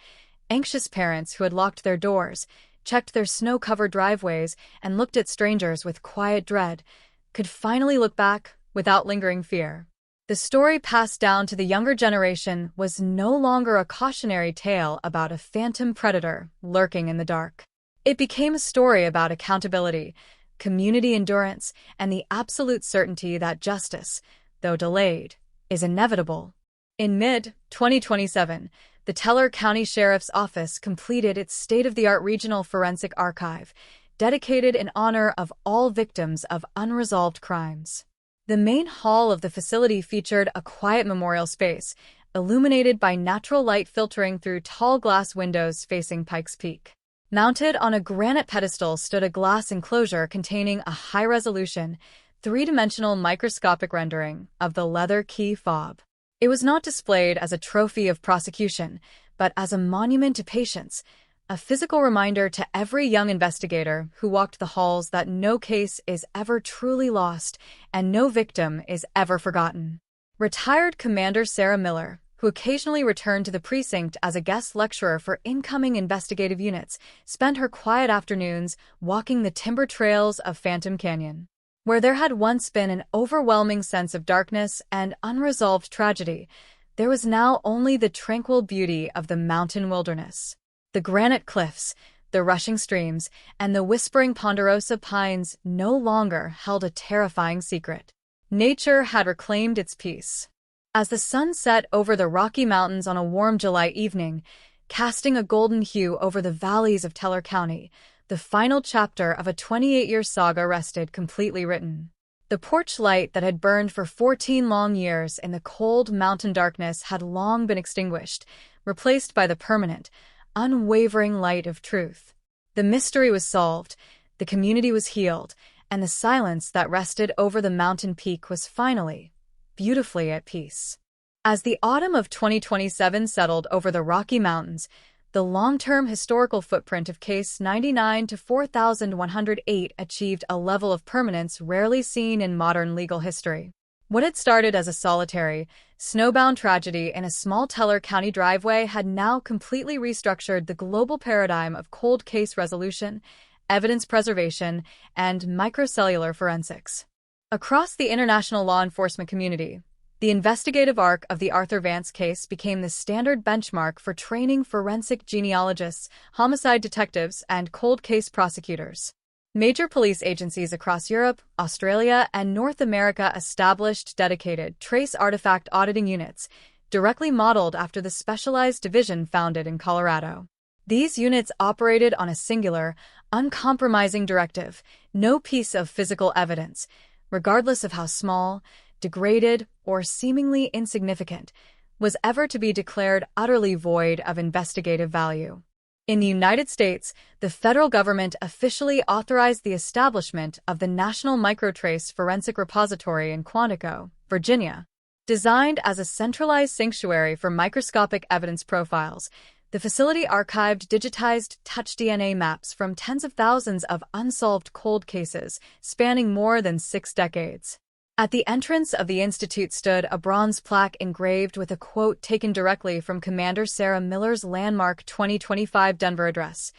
anxious parents who had locked their doors, checked their snow-covered driveways, and looked at strangers with quiet dread, could finally look back without lingering fear. The story passed down to the younger generation was no longer a cautionary tale about a phantom predator lurking in the dark. It became a story about accountability, community endurance, and the absolute certainty that justice, though delayed, is inevitable. In mid-2027, the Teller County Sheriff's Office completed its state-of-the-art regional forensic archive, dedicated in honor of all victims of unresolved crimes. The main hall of the facility featured a quiet memorial space, illuminated by natural light filtering through tall glass windows facing Pikes Peak. Mounted on a granite pedestal stood a glass enclosure containing a high-resolution, three-dimensional microscopic rendering of the leather key fob. It was not displayed as a trophy of prosecution, but as a monument to patience, a physical reminder to every young investigator who walked the halls that no case is ever truly lost and no victim is ever forgotten. Retired Commander Sarah Miller, who occasionally returned to the precinct as a guest lecturer for incoming investigative units, spent her quiet afternoons walking the timber trails of Phantom Canyon. Where there had once been an overwhelming sense of darkness and unresolved tragedy, there was now only the tranquil beauty of the mountain wilderness. The granite cliffs, the rushing streams, and the whispering ponderosa pines no longer held a terrifying secret. Nature had reclaimed its peace. As the sun set over the Rocky Mountains on a warm July evening, casting a golden hue over the valleys of Teller County, the final chapter of a 28-year saga rested completely written. The porch light that had burned for 14 long years in the cold mountain darkness had long been extinguished, replaced by the permanent, unwavering light of truth. The mystery was solved, the community was healed, and the silence that rested over the mountain peak was finally, beautifully at peace. As the autumn of 2027 settled over the Rocky Mountains, the long-term historical footprint of Case 99 to 4108 achieved a level of permanence rarely seen in modern legal history. What had started as a solitary, snowbound tragedy in a small Teller County driveway had now completely restructured the global paradigm of cold case resolution, evidence preservation, and microcellular forensics. Across the international law enforcement community, the investigative arc of the Arthur Vance case became the standard benchmark for training forensic genealogists, homicide detectives, and cold case prosecutors. Major police agencies across Europe, Australia, and North America established dedicated trace artifact auditing units, directly modeled after the specialized division founded in Colorado. These units operated on a singular, uncompromising directive: no piece of physical evidence, regardless of how small, degraded, or seemingly insignificant, was ever to be declared utterly void of investigative value. In the United States, the federal government officially authorized the establishment of the National Microtrace Forensic Repository in Quantico, Virginia. Designed as a centralized sanctuary for microscopic evidence profiles, the facility archived digitized touch DNA maps from tens of thousands of unsolved cold cases spanning more than 6 decades. At the entrance of the institute stood a bronze plaque engraved with a quote taken directly from Commander Sarah Miller's landmark 2025 Denver address: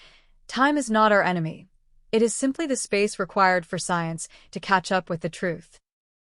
"Time is not our enemy. It is simply the space required for science to catch up with the truth."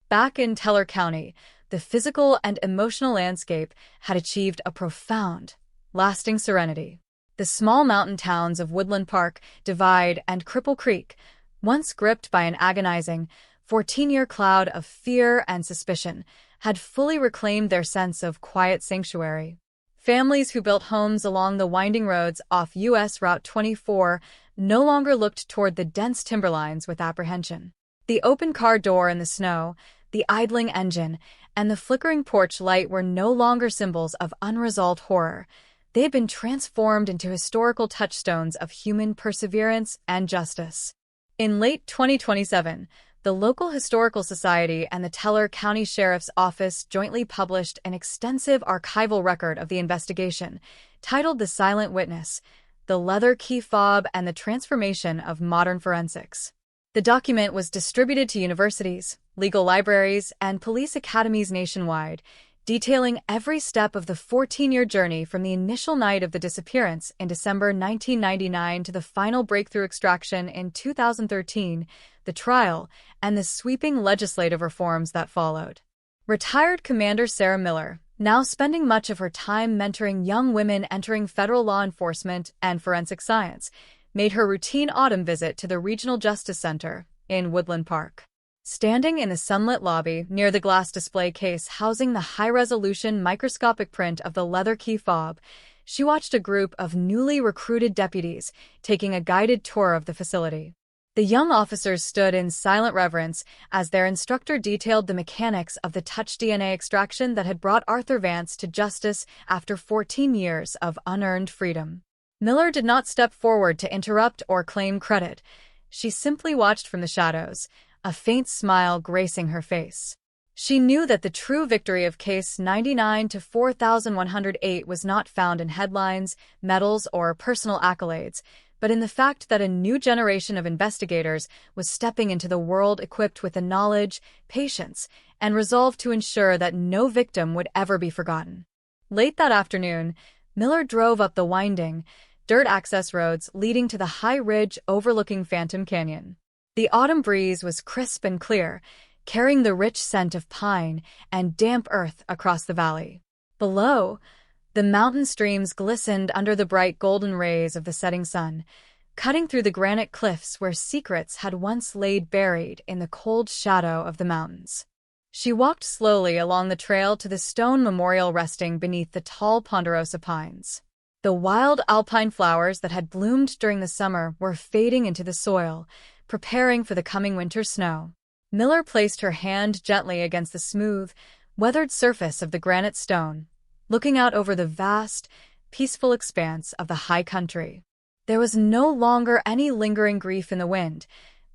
Back in Teller County, the physical and emotional landscape had achieved a profound, lasting serenity. The small mountain towns of Woodland Park, Divide, and Cripple Creek, once gripped by an agonizing 14-year cloud of fear and suspicion, had fully reclaimed their sense of quiet sanctuary. Families who built homes along the winding roads off U.S. Route 24 no longer looked toward the dense timberlines with apprehension. The open car door in the snow, the idling engine, and the flickering porch light were no longer symbols of unresolved horror. They had been transformed into historical touchstones of human perseverance and justice. In late 2027, the local Historical Society and the Teller County Sheriff's Office jointly published an extensive archival record of the investigation, titled The Silent Witness: The Leather Key Fob and the Transformation of Modern Forensics. The document was distributed to universities, legal libraries, and police academies nationwide, detailing every step of the 14-year journey from the initial night of the disappearance in December 1999 to the final breakthrough extraction in 2013, the trial, and the sweeping legislative reforms that followed. Retired Commander Sarah Miller, now spending much of her time mentoring young women entering federal law enforcement and forensic science, made her routine autumn visit to the Regional Justice Center in Woodland Park. Standing in the sunlit lobby near the glass display case housing the high-resolution microscopic print of the leather key fob, she watched a group of newly recruited deputies taking a guided tour of the facility. The young officers stood in silent reverence as their instructor detailed the mechanics of the touch DNA extraction that had brought Arthur Vance to justice after 14 years of unearned freedom. Miller did not step forward to interrupt or claim credit. She simply watched from the shadows, a faint smile gracing her face. She knew that the true victory of Case 99 to 4108 was not found in headlines, medals, or personal accolades, but in the fact that a new generation of investigators was stepping into the world equipped with the knowledge, patience, and resolve to ensure that no victim would ever be forgotten. Late that afternoon, Miller drove up the winding, dirt access roads leading to the high ridge overlooking Phantom Canyon. The autumn breeze was crisp and clear, carrying the rich scent of pine and damp earth across the valley. Below, the mountain streams glistened under the bright golden rays of the setting sun, cutting through the granite cliffs where secrets had once laid buried in the cold shadow of the mountains. She walked slowly along the trail to the stone memorial resting beneath the tall ponderosa pines. The wild alpine flowers that had bloomed during the summer were fading into the soil, preparing for the coming winter snow. Miller placed her hand gently against the smooth, weathered surface of the granite stone, looking out over the vast, peaceful expanse of the high country. There was no longer any lingering grief in the wind,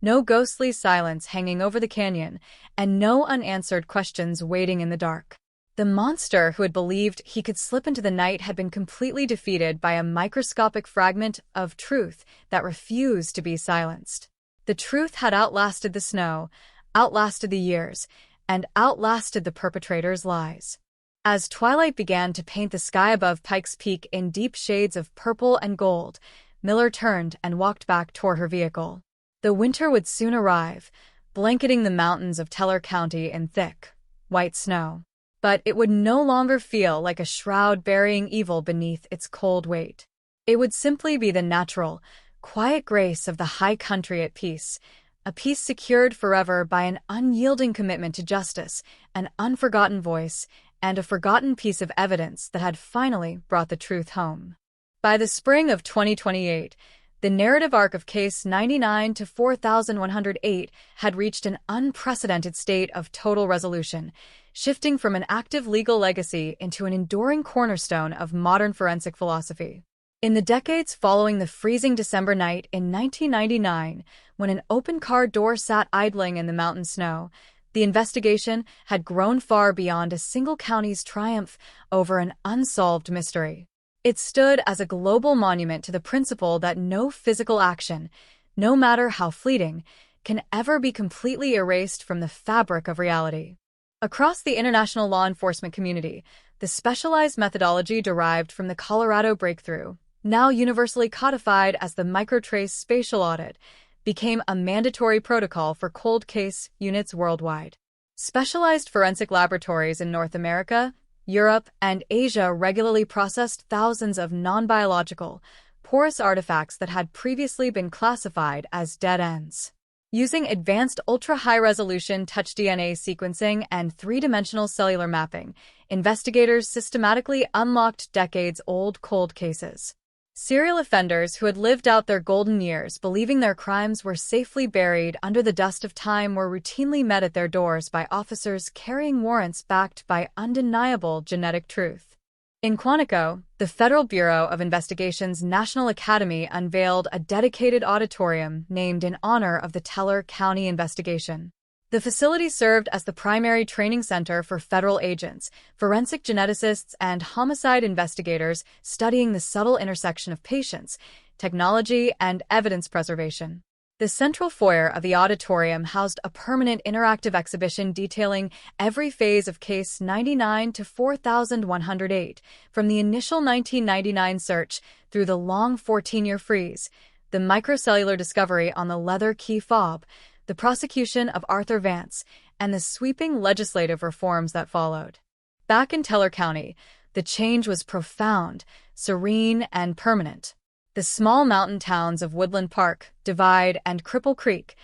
no ghostly silence hanging over the canyon, and no unanswered questions waiting in the dark. The monster who had believed he could slip into the night had been completely defeated by a microscopic fragment of truth that refused to be silenced. The truth had outlasted the snow, outlasted the years, and outlasted the perpetrator's lies. As twilight began to paint the sky above Pikes Peak in deep shades of purple and gold, Miller turned and walked back toward her vehicle. The winter would soon arrive, blanketing the mountains of Teller County in thick, white snow. But it would no longer feel like a shroud burying evil beneath its cold weight. It would simply be the natural, quiet grace of the high country at peace, a peace secured forever by an unyielding commitment to justice, an unforgotten voice, and a forgotten piece of evidence that had finally brought the truth home. By the spring of 2028, the narrative arc of Case 99 to 4108 had reached an unprecedented state of total resolution, shifting from an active legal legacy into an enduring cornerstone of modern forensic philosophy. In the decades following the freezing December night in 1999, when an open car door sat idling in the mountain snow, the investigation had grown far beyond a single county's triumph over an unsolved mystery. It stood as a global monument to the principle that no physical action, no matter how fleeting, can ever be completely erased from the fabric of reality. Across the international law enforcement community, the specialized methodology derived from the Colorado breakthrough, now universally codified as the microtrace spatial audit, became a mandatory protocol for cold case units worldwide. Specialized forensic laboratories in North America, Europe, and Asia regularly processed thousands of non-biological, porous artifacts that had previously been classified as dead ends. Using advanced ultra-high-resolution touch DNA sequencing and three-dimensional cellular mapping, investigators systematically unlocked decades-old cold cases. Serial offenders who had lived out their golden years believing their crimes were safely buried under the dust of time were routinely met at their doors by officers carrying warrants backed by undeniable genetic truth. In Quantico, the Federal Bureau of Investigation's National Academy unveiled a dedicated auditorium named in honor of the Teller County investigation. The facility served as the primary training center for federal agents, forensic geneticists, and homicide investigators studying the subtle intersection of patience, technology, and evidence preservation. The central foyer of the auditorium housed a permanent interactive exhibition detailing every phase of Case 99 to 4108, from the initial 1999 search through the long 14-year freeze, the microcellular discovery on the leather key fob, the prosecution of Arthur Vance, and the sweeping legislative reforms that followed. Back in Teller County, the change was profound, serene, and permanent. The small mountain towns of Woodland Park, Divide, and Cripple Creek,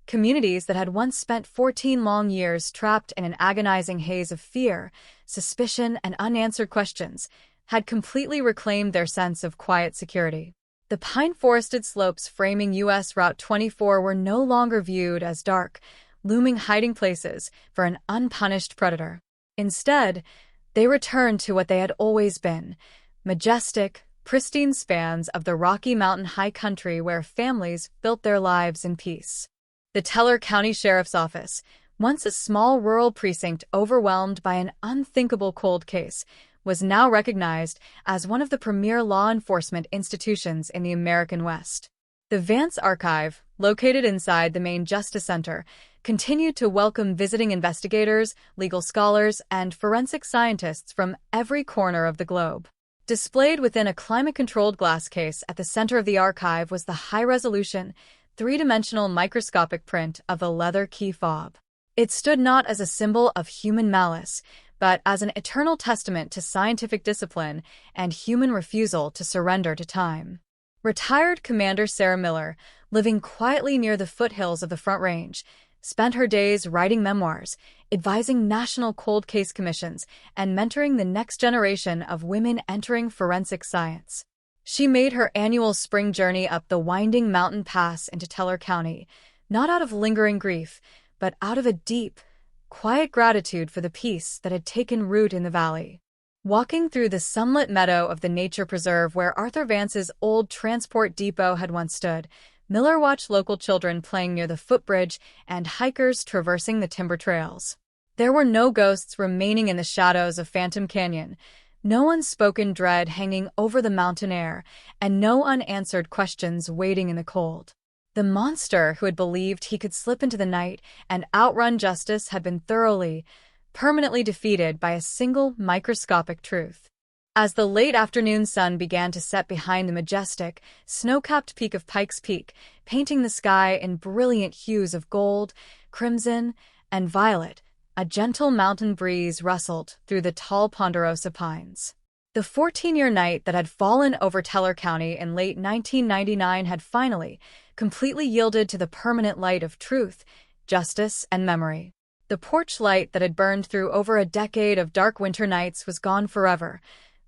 communities that had once spent 14 long years trapped in an agonizing haze of fear, suspicion, and unanswered questions, had completely reclaimed their sense of quiet security. The pine-forested slopes framing U.S. Route 24 were no longer viewed as dark, looming hiding places for an unpunished predator. Instead, they returned to what they had always been: majestic, pristine spans of the Rocky Mountain high country where families built their lives in peace. The Teller County Sheriff's Office, once a small rural precinct overwhelmed by an unthinkable cold case, was now recognized as one of the premier law enforcement institutions in the American West. The Vance Archive, located inside the main Justice Center, continued to welcome visiting investigators, legal scholars, and forensic scientists from every corner of the globe. Displayed within a climate-controlled glass case at the center of the archive was the high-resolution, three-dimensional microscopic print of the leather key fob. It stood not as a symbol of human malice, but as an eternal testament to scientific discipline and human refusal to surrender to time. Retired Commander Sarah Miller, living quietly near the foothills of the Front Range, spent her days writing memoirs, advising national cold case commissions, and mentoring the next generation of women entering forensic science. She made her annual spring journey up the winding mountain pass into Teller County, not out of lingering grief, but out of a deep, quiet gratitude for the peace that had taken root in the valley. Walking through the sunlit meadow of the nature preserve where Arthur Vance's old transport depot had once stood, Miller watched local children playing near the footbridge and hikers traversing the timber trails. There were no ghosts remaining in the shadows of Phantom Canyon, no unspoken dread hanging over the mountain air, and no unanswered questions waiting in the cold. The monster who had believed he could slip into the night and outrun justice had been thoroughly, permanently defeated by a single microscopic truth. As the late afternoon sun began to set behind the majestic, snow-capped peak of Pikes Peak, painting the sky in brilliant hues of gold, crimson, and violet, a gentle mountain breeze rustled through the tall ponderosa pines. The 14-year night that had fallen over Teller County in late 1999 had finally, completely yielded to the permanent light of truth, justice, and memory. The porch light that had burned through over a decade of dark winter nights was gone forever,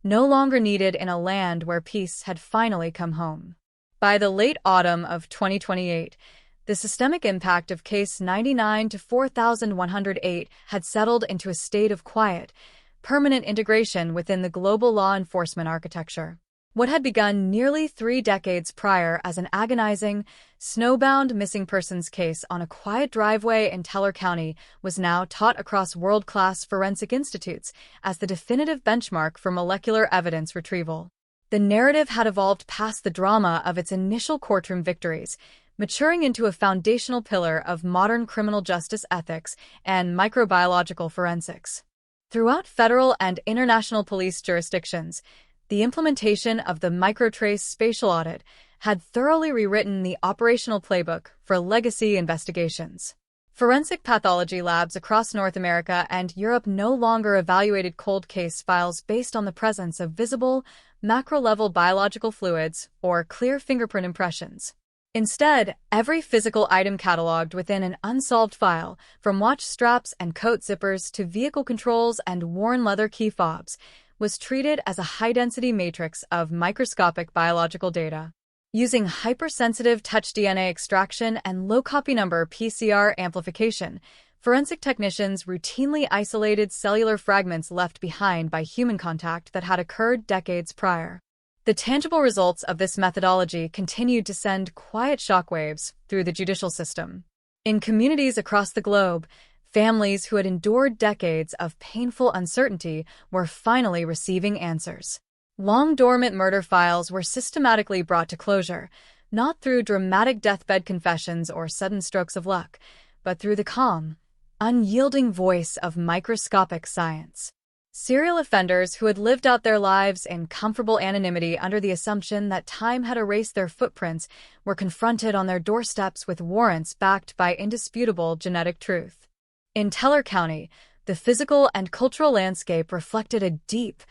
no longer needed in a land where peace had finally come home. By the late autumn of 2028, the systemic impact of Case 99-4108 had settled into a state of quiet, permanent integration within the global law enforcement architecture. What had begun nearly 3 decades prior as an agonizing, snowbound missing persons case on a quiet driveway in Teller County was now taught across world-class forensic institutes as the definitive benchmark for molecular evidence retrieval. The narrative had evolved past the drama of its initial courtroom victories, maturing into a foundational pillar of modern criminal justice ethics and microbiological forensics. Throughout federal and international police jurisdictions, the implementation of the microtrace spatial audit had thoroughly rewritten the operational playbook for legacy investigations. Forensic pathology labs across North America and Europe no longer evaluated cold case files based on the presence of visible, macro-level biological fluids or clear fingerprint impressions. Instead, every physical item cataloged within an unsolved file, from watch straps and coat zippers to vehicle controls and worn leather key fobs, was treated as a high-density matrix of microscopic biological data. Using hypersensitive touch DNA extraction and low-copy number PCR amplification, forensic technicians routinely isolated cellular fragments left behind by human contact that had occurred decades prior. The tangible results of this methodology continued to send quiet shockwaves through the judicial system. In communities across the globe, families who had endured decades of painful uncertainty were finally receiving answers. Long-dormant murder files were systematically brought to closure, not through dramatic deathbed confessions or sudden strokes of luck, but through the calm, unyielding voice of microscopic science. Serial offenders who had lived out their lives in comfortable anonymity under the assumption that time had erased their footprints were confronted on their doorsteps with warrants backed by indisputable genetic truth. In Teller County, the physical and cultural landscape reflected a deep,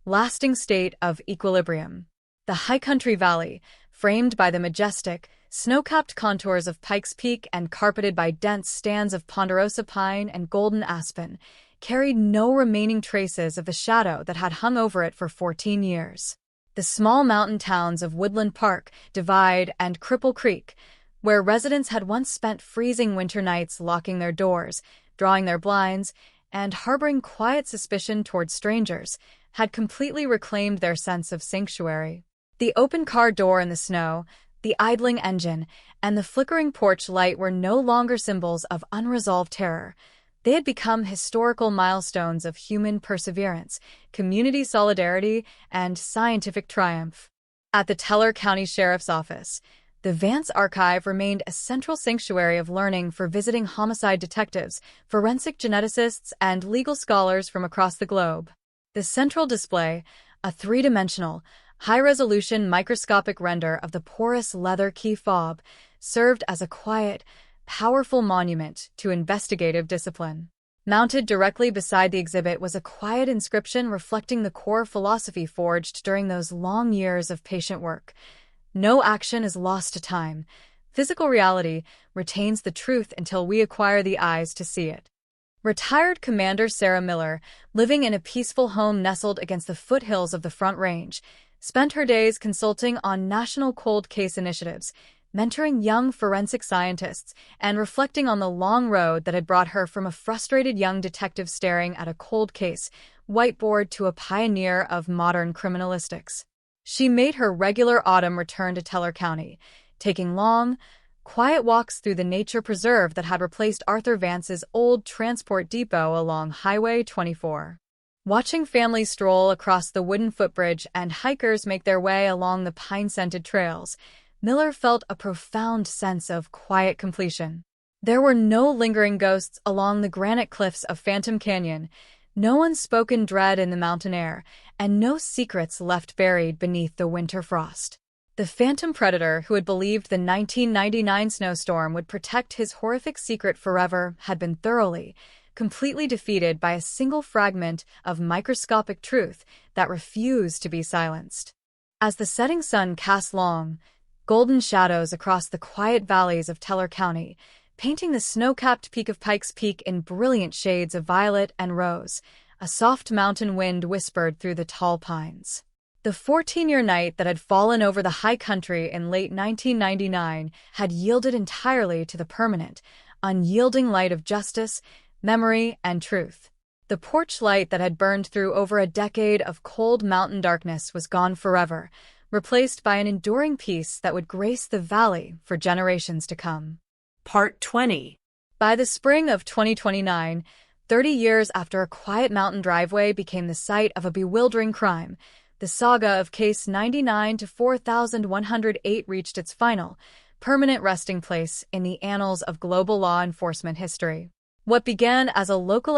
lasting state of equilibrium. The high country valley, framed by the majestic, snow-capped contours of Pikes Peak and carpeted by dense stands of ponderosa pine and golden aspen, carried no remaining traces of the shadow that had hung over it for 14 years. the small mountain towns of Woodland Park, Divide, and Cripple Creek, where residents had once spent freezing winter nights locking their doors, drawing their blinds, and harboring quiet suspicion towards strangers, had completely reclaimed their sense of sanctuary. The open car door in the snow, the idling engine, and the flickering porch light were no longer symbols of unresolved terror. They had become historical milestones of human perseverance, community solidarity, and scientific triumph. At the Teller County Sheriff's Office, the Vance Archive remained a central sanctuary of learning for visiting homicide detectives, forensic geneticists, and legal scholars from across the globe. The central display, a three-dimensional, high-resolution microscopic render of the porous leather key fob, served as a quiet, powerful monument to investigative discipline. Mounted directly beside the exhibit was a quiet inscription reflecting the core philosophy forged during those long years of patient work. No action is lost to time. Physical reality retains the truth until we acquire the eyes to see it. Retired Commander Sarah Miller, living in a peaceful home nestled against the foothills of the Front Range, spent her days consulting on national cold case initiatives, mentoring young forensic scientists, and reflecting on the long road that had brought her from a frustrated young detective staring at a cold case whiteboard to a pioneer of modern criminalistics. She made her regular autumn return to Teller County, taking long, quiet walks through the nature preserve that had replaced Arthur Vance's old transport depot along Highway 24. Watching families stroll across the wooden footbridge and hikers make their way along the pine-scented trails, Miller felt a profound sense of quiet completion. There were no lingering ghosts along the granite cliffs of Phantom Canyon, no unspoken dread in the mountain air, and no secrets left buried beneath the winter frost. The phantom predator who had believed the 1999 snowstorm would protect his horrific secret forever had been thoroughly, completely defeated by a single fragment of microscopic truth that refused to be silenced. As the setting sun cast long, golden shadows across the quiet valleys of Teller County, painting the snow-capped peak of Pikes Peak in brilliant shades of violet and rose, a soft mountain wind whispered through the tall pines. The 14-year night that had fallen over the high country in late 1999 had yielded entirely to the permanent, unyielding light of justice, memory, and truth. The porch light that had burned through over a decade of cold mountain darkness was gone forever, replaced by an enduring peace that would grace the valley for generations to come. Part 20. By the spring of 2029, 30 years after a quiet mountain driveway became the site of a bewildering crime, the saga of Case 99-4108 reached its final, permanent resting place in the annals of global law enforcement history. What began as a local